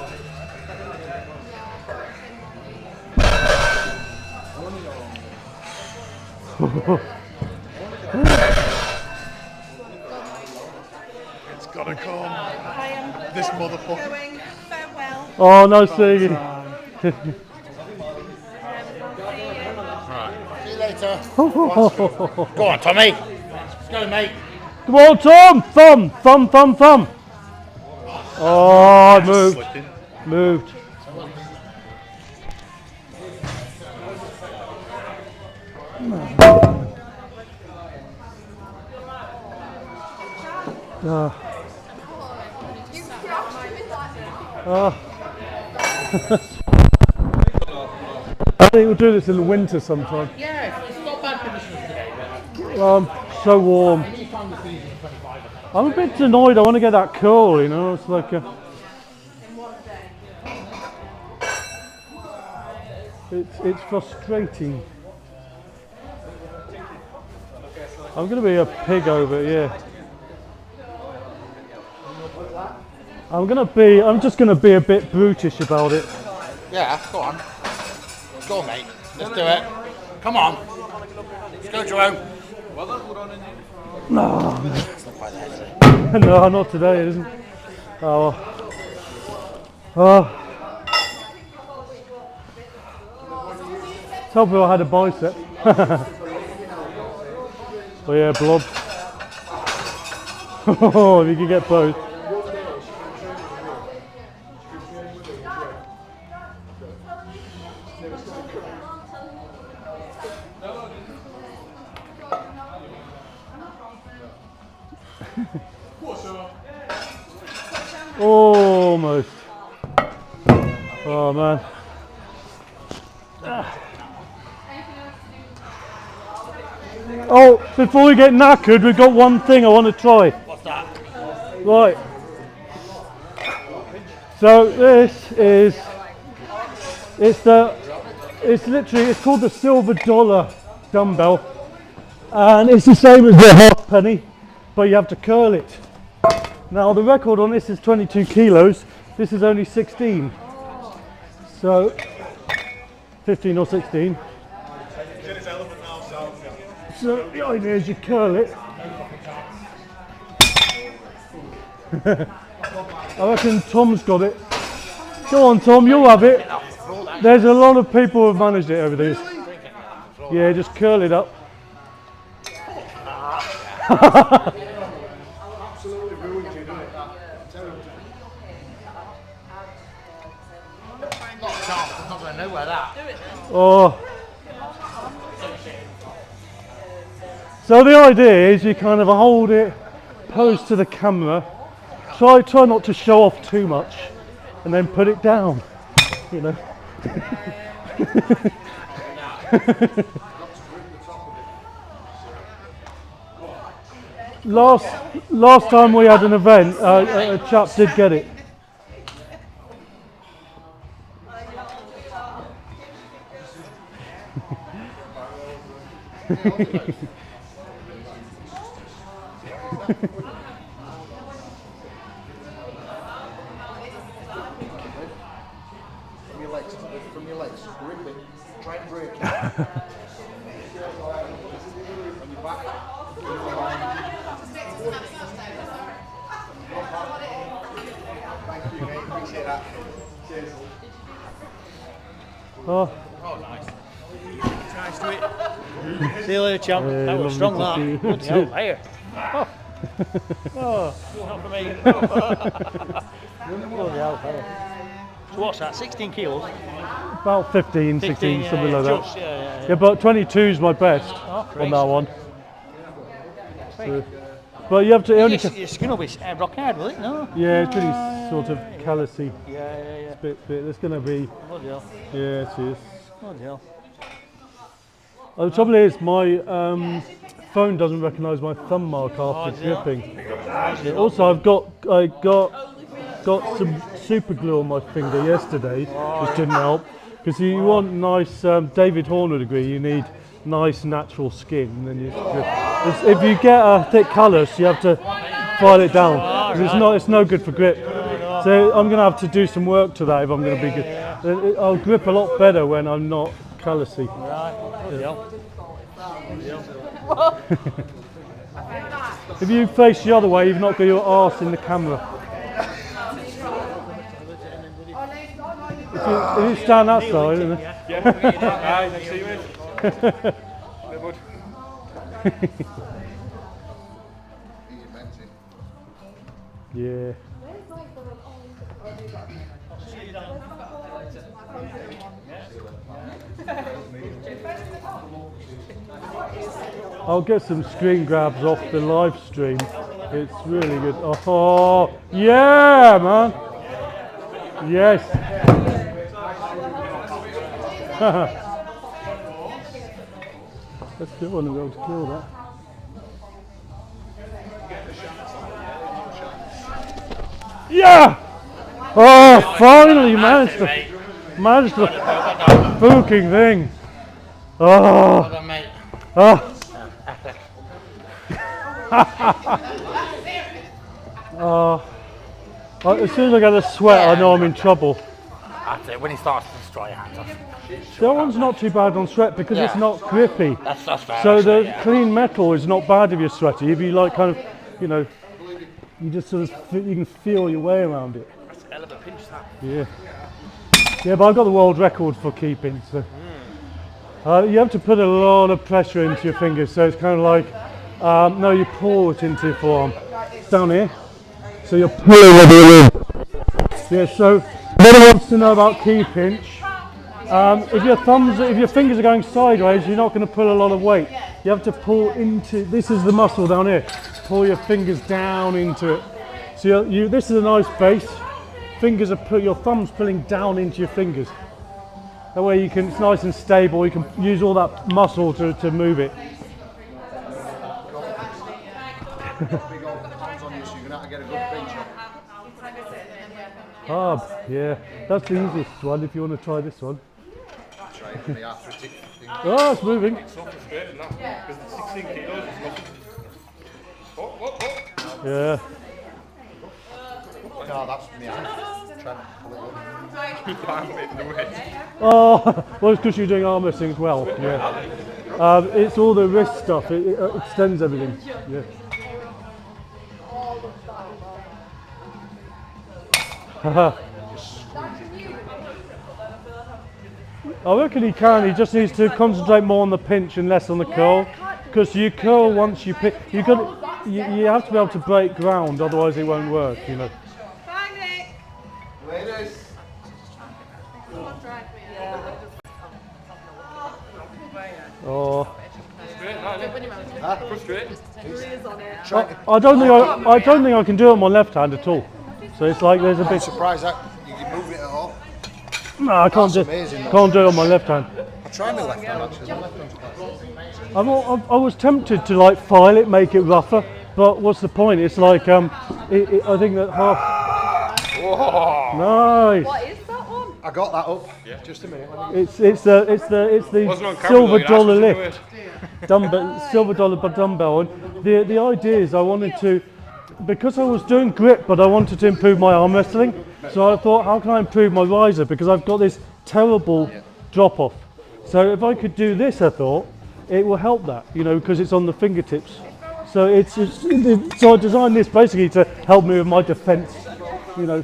It's gotta come. This motherfucker. Going. Farewell. Oh, no, see. See you later. Go on, Tommy. Let's go, mate. Come on, Tom! Thumb! Oh, moved. I think we'll do this in the winter sometime. Yeah, it's not bad conditions today. So warm. I'm a bit annoyed. I want to get that curl, you know. It's like it's frustrating. I'm going to be a pig over it, yeah. I'm just going to be a bit brutish about it. Yeah, go on. Go on, mate. Let's do it. Come on. Let's go, Jerome. No, It's not quite there, is it? no, not today, it isn't. Oh. Salvo I had a bicep. Oh yeah, blob. Oh, if you could get both. Almost. Oh man. Oh, before we get knackered, we've got one thing I want to try. What's that? Right. So this is, it's called the silver dollar dumbbell, and it's the same as the half penny, but you have to curl it. Now the record on this is 22 kilos. This is only 16. So 15 or 16. So the idea is you curl it. I reckon Tom's got it. Go on, Tom, you'll have it. There's a lot of people who've managed it over these. Yeah, just curl it up. Absolutely ruined you, doesn't it? Terrible. Not a chance. I'm not going to know where that. Oh. So the idea is you kind of hold it, pose to the camera, try not to show off too much, and then put it down, you know. Last time we had an event, a chap did get it. From your legs, grip it, try and break it. From your back. Thank you, mate. Appreciate that. Cheers. Oh. Nice. Nice to it. See you later, champ. That was strong, that. Good hell, here. Oh, help for me. Bloody hell, fella. So what's that, 16 kilos? About 15, 16, something like that. Just, Yeah, but 22 is my best Oh, on that one. Right. So, but you have to only. Your skin will be rock hard, will it? No? Yeah, it's pretty sort of callousy. Yeah. Bit. There's going to be. Bloody hell. Yeah, it is. Bloody hell. Oh, the trouble is, my phone doesn't recognise my thumb mark after gripping. Yeah, also, I got some super glue on my finger yesterday, which didn't help. Because you want nice. David Horn would agree. You need nice natural skin, and then you. If you get a thick callus, you have to file it down. 'Cause it's no good for grip. So I'm going to have to do some work to that if I'm going to be good. I'll grip a lot better when I'm not callousy. Right. Bloody hell. If you face the other way, you've not got your arse in the camera. If you stand that side, isn't it? Yeah. Next to you, mate. Yeah. I'll get some screen grabs off the live stream. It's really good. Oh, yeah, man. Yes. Let's do one and be able to kill that. Yeah! Oh, finally managed the fucking thing. Oh. Oh. As soon as I get a sweat, I know I'm in trouble. That's it, when he starts to destroy your hands. That one's not too bad on sweat because it's not grippy. That's fair. So the clean metal is not bad if you're sweaty. If you like kind of, you know, you just sort of, you can feel your way around it. That's a hell of a pinch, that. Yeah. Yeah, but I've got the world record for keeping, so. You have to put a lot of pressure into your fingers, so it's kind of like, no, you pull it into your forearm. It's down here. So you're pulling with your Yeah, so what I want to know about key pinch, if your fingers are going sideways, you're not going to pull a lot of weight. You have to pull into, this is the muscle down here. Pull your fingers down into it. So this is a nice base. Your thumb's pulling down into your fingers. That way it's nice and stable, you can use all that muscle to move it. Hard, yeah. That's the easiest one if you want to try this one. Oh, it's moving. Yeah. No, that's me. Oh, well, it's because you're doing arm wrestling as well. Yeah. It's all the wrist stuff. It extends everything. Yeah. I reckon he can. He just needs to concentrate more on the pinch and less on the curl. Because you curl once you pinch, you have to be able to break ground, otherwise it won't work. You know. Oh. I don't think I can do it on my left hand at all. So it's like there's a bit. Surprised that you can move it at all. No, I can't do it on my left hand. I tried my left hand actually. I was tempted to like file it, make it rougher, but what's the point? It's like I think that half. Whoa. Nice. What is that one? I got that up. Yeah. Just a minute. It's the silver dollar lift dumbbell, silver dollar dumbbell. And the idea is I wanted to, because I was doing grip, but I wanted to improve my arm wrestling. So I thought, how can I improve my riser? Because I've got this terrible drop off. So if I could do this, I thought it will help that, you know, because it's on the fingertips. So so I designed this basically to help me with my defence, you know.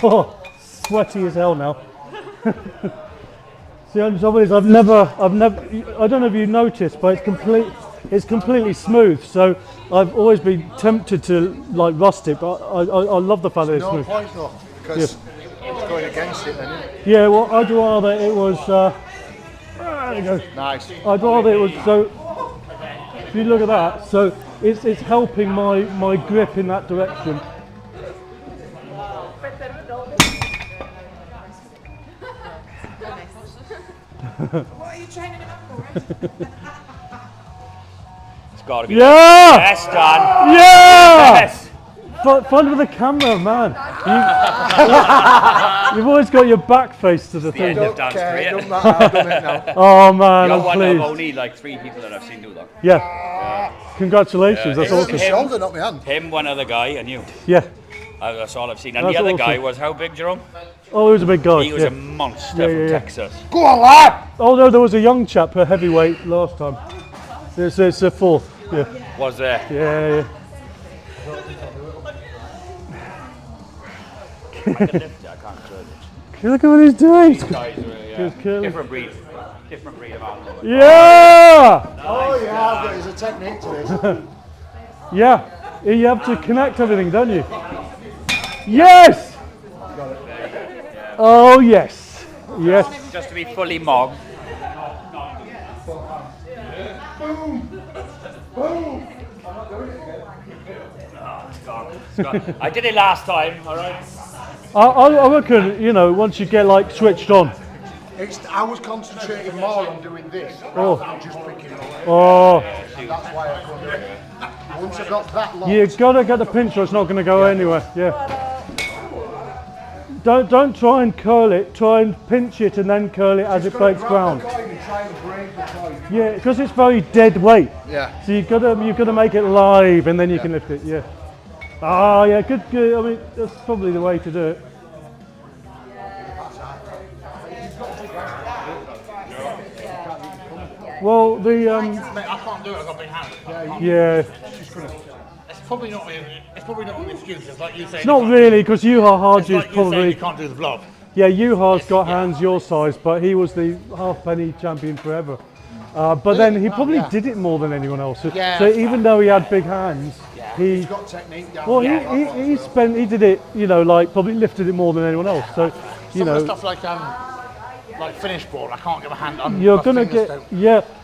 Oh, sweaty as hell now. See, the trouble is I don't know if you noticed, but it's completely smooth. So I've always been tempted to like rust it, but I love the fact that it's smooth. No point though, because it's going against it then, isn't it? Yeah, well, I'd rather it was. There you go. Nice. I'd rather it was so. If you look at that, so it's helping my grip in that direction. What are you training him up for? It's got to be. Yeah! Yes, Dan. Yeah! Yes! Fun with the camera, man. You've always got your back face to the thing. Dan's career. Don't matter, I've done it now. Oh man, You're I'm one pleased. of only like 3 people that I've seen do that. Yeah. Congratulations, that's awesome. Shoulder, not my hand. Him, one other guy, and you. Yeah. That's all I've seen. And That's the other awesome. guy was how big, Jerome? Oh, he was a big guy. He was a monster from Texas. Go on, lad! Oh no, there was a young chap, a heavyweight last time. It's a fourth. Yeah. Was there? Yeah. I can lift it, I can't curl it. Look at what he's doing. These guys are different breed of animal. Yeah! Oh yeah, there's a technique to this. Yeah, you have to connect everything, don't you? Yes! Oh yes, yes. Just to be fully mobbed. Boom! Boom! I did it last time, alright? I reckon, you know, once you get like switched on. I was concentrating more on doing this Oh. rather than just picking it up. Oh, And that's why I couldn't do it. Once I got that locked, you gotta get the pinch or it's not gonna go anywhere. Yeah. Don't try and curl it. Try and pinch it and then curl it as it breaks ground. Yeah, because it's very dead weight. Yeah. So you've got to make it live and then you can lift it. Yeah. Ah, yeah, good. I mean, that's probably the way to do it. Well, the Mate, I can't do it. I've got big hands. yeah, It's probably not an excuse. It's like you say. not really because Juha It's like you saying probably. you can't do the vlog. Yeah, Juha's got hands your size, but he was the halfpenny champion forever. But then he probably did it more than anyone else. So even though he had big hands, he's got technique down. well, he did it, you know, like probably lifted it more than anyone else. So, you Some know, of the stuff like finish ball, I can't get my hand on. you're my gonna fingers get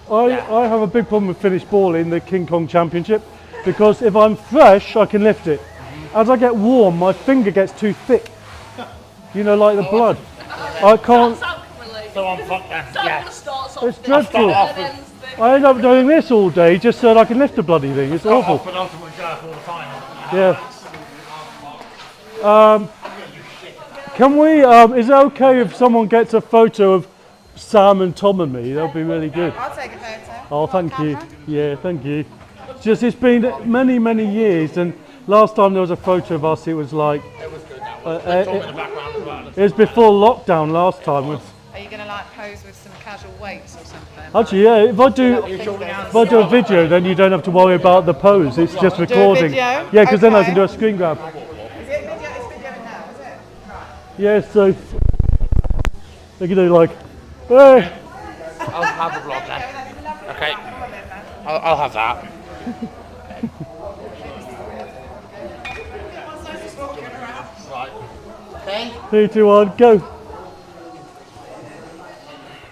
don't- I have a big problem with finish ball in the King Kong Championship because if I'm fresh, I can lift it. As I get warm, my finger gets too thick. You know, like the blood. I can't. So I'm fucked then. Yeah. It's dreadful. I end up doing this all day just so that I can lift the bloody thing. It's awful. But ultimately jerk all the time. Yeah. Can we? Is it okay if someone gets a photo of Sam and Tom and me? That'd be really good. I'll take a photo. Oh, thank you. Yeah, thank you. Just it's been many years, and last time there was a photo of us, it was like. It was good. In the background as well. It was before lockdown last time. Are you going to like pose with some casual weights or something? Actually, yeah. If I do a video, then you don't have to worry about the pose. It's just recording. video? Yeah, because then I can do a screen grab. Is it video? It's videoing now, is it? Yeah, so they can do like, hey. I'll have the vlog then. Okay. I'll have that. Right. Okay. 3, 2, 1, go.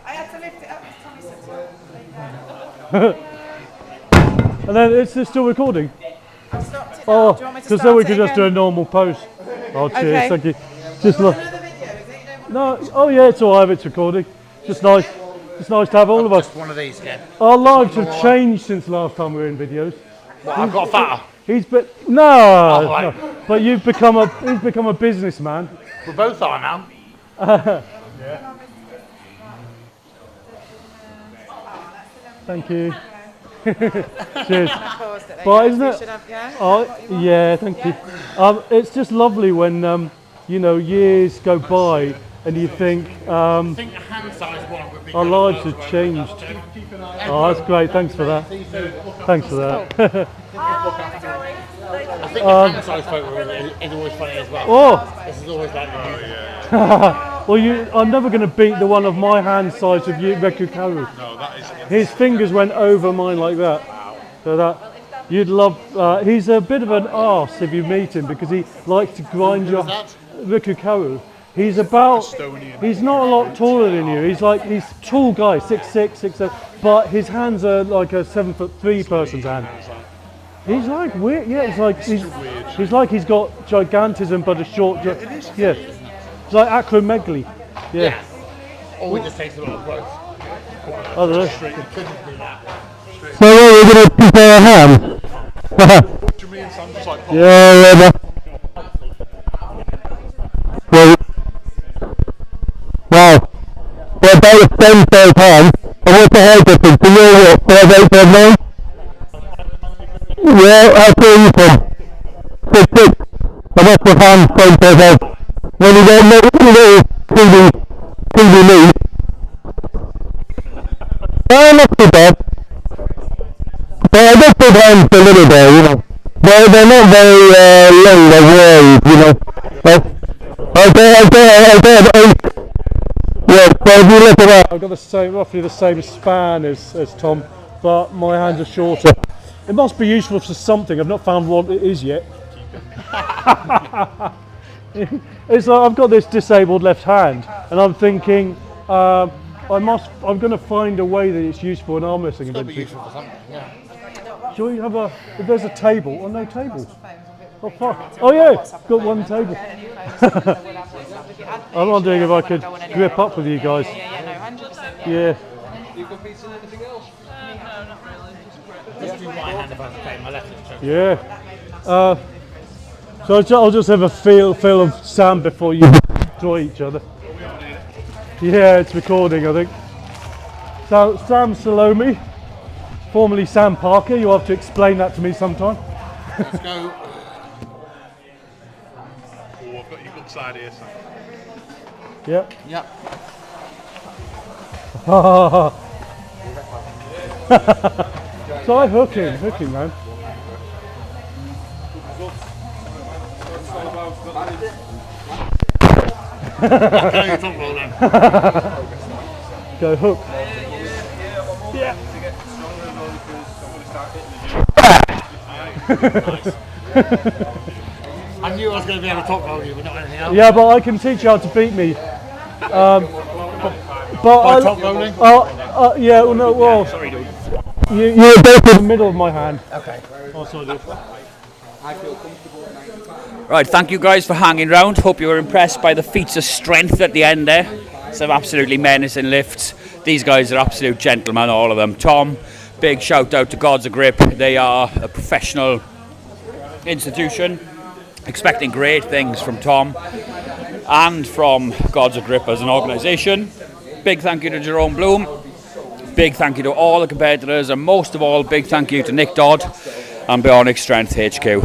I had to lift it up. And then it's still recording. I've stopped it now. Oh, Do you want me to because start then we it could just do a again? normal pose. Oh, cheers, Okay. thank you. Just look. Another video, is it? You don't No, want oh yeah, it's alright if it's recording. Just nice. It's nice to have all of us. Just one of these again. Our lives have changed since last time we were in videos. What, I've got fatter. He's been right. no, but he's become a businessman. We both are now. Thank you. Cheers. paused it there. But Yeah, isn't so you it? should have, yeah? Oh, yeah, thank you. It's just lovely when you know, years go by and you think I think the hand size one would be our good lives as well have for changed. everyone too. Oh, that's great. Thanks for that. Thanks for that. I think the hand size photo is always funny as well. Oh. This is always like Well, I'm never going to beat the one of my hand size of you, Reku Karu. No, that is. His fingers went over mine like that. So that you'd love. He's a bit of an arse if you meet him because he likes to grind your. Reku Karu. He's about. He's not a lot taller than you. He's a tall guy, 6'6", 6'7", but his hands are like a 7'3" person's hand. He's like weird. Yeah, it's like he's like he's got gigantism but a short. Yeah, it's like acromegaly. Yeah. Or it just takes a lot of growth. I don't know. So we're going to prepare a ham? What do you mean? Sounds just like. Yeah. Wow. We're about the same size ham. And what's the height difference? Do you know what? 5'8", 5'9"? Yeah, how tall are you from? 6'6". And what's the ham same size as? When you get little TV meat. Oh, not too bad. big hands for a little bit, you know. They're not very long, they're wide, you know. I've got the same, roughly the same span as Tom, but my hands are shorter. It must be useful for something. I've not found what it is yet. It's like I've got this disabled left hand, and I'm thinking I'm going to find a way that it's useful in arm wrestling eventually. Shall we have if there's a table? Oh, no table. Oh fuck. Oh yeah, got one table. I'm wondering if I could grip up with you guys. Yeah. You compete in anything else? No, not really. Just do right hand if I can. My left is choking. Yeah. So I'll just have a feel of Sam before you draw each other. Yeah, it's recording, I think. So Sam Salome, formerly Sam Parker. You'll have to explain that to me sometime. Let's go. Oh, I've got your good side here, Sam. Yep. Yep. Try hooking, man. Go hook. Yeah. I knew I was going to be able to talk about you, but not anything else. Yeah, but I can teach you how to beat me. By top rolling? Yeah, well, no, well, you're both in the middle of my hand. Okay. Also do. Right, thank you guys for hanging round. Hope you were impressed by the feats of strength at the end there. Some absolutely menacing lifts. These guys are absolute gentlemen, all of them. Tom, big shout out to Gods of Grip. They are a professional institution. Expecting great things from Tom and from Gods of Grip as an organisation. Big thank you to Jerome Bloom. Big thank you to all the competitors, and most of all, big thank you to Nick Dodd and Bionick Strength HQ.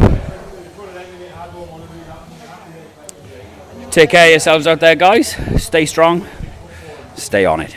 Take care of yourselves out there, guys. Stay strong. Stay on it.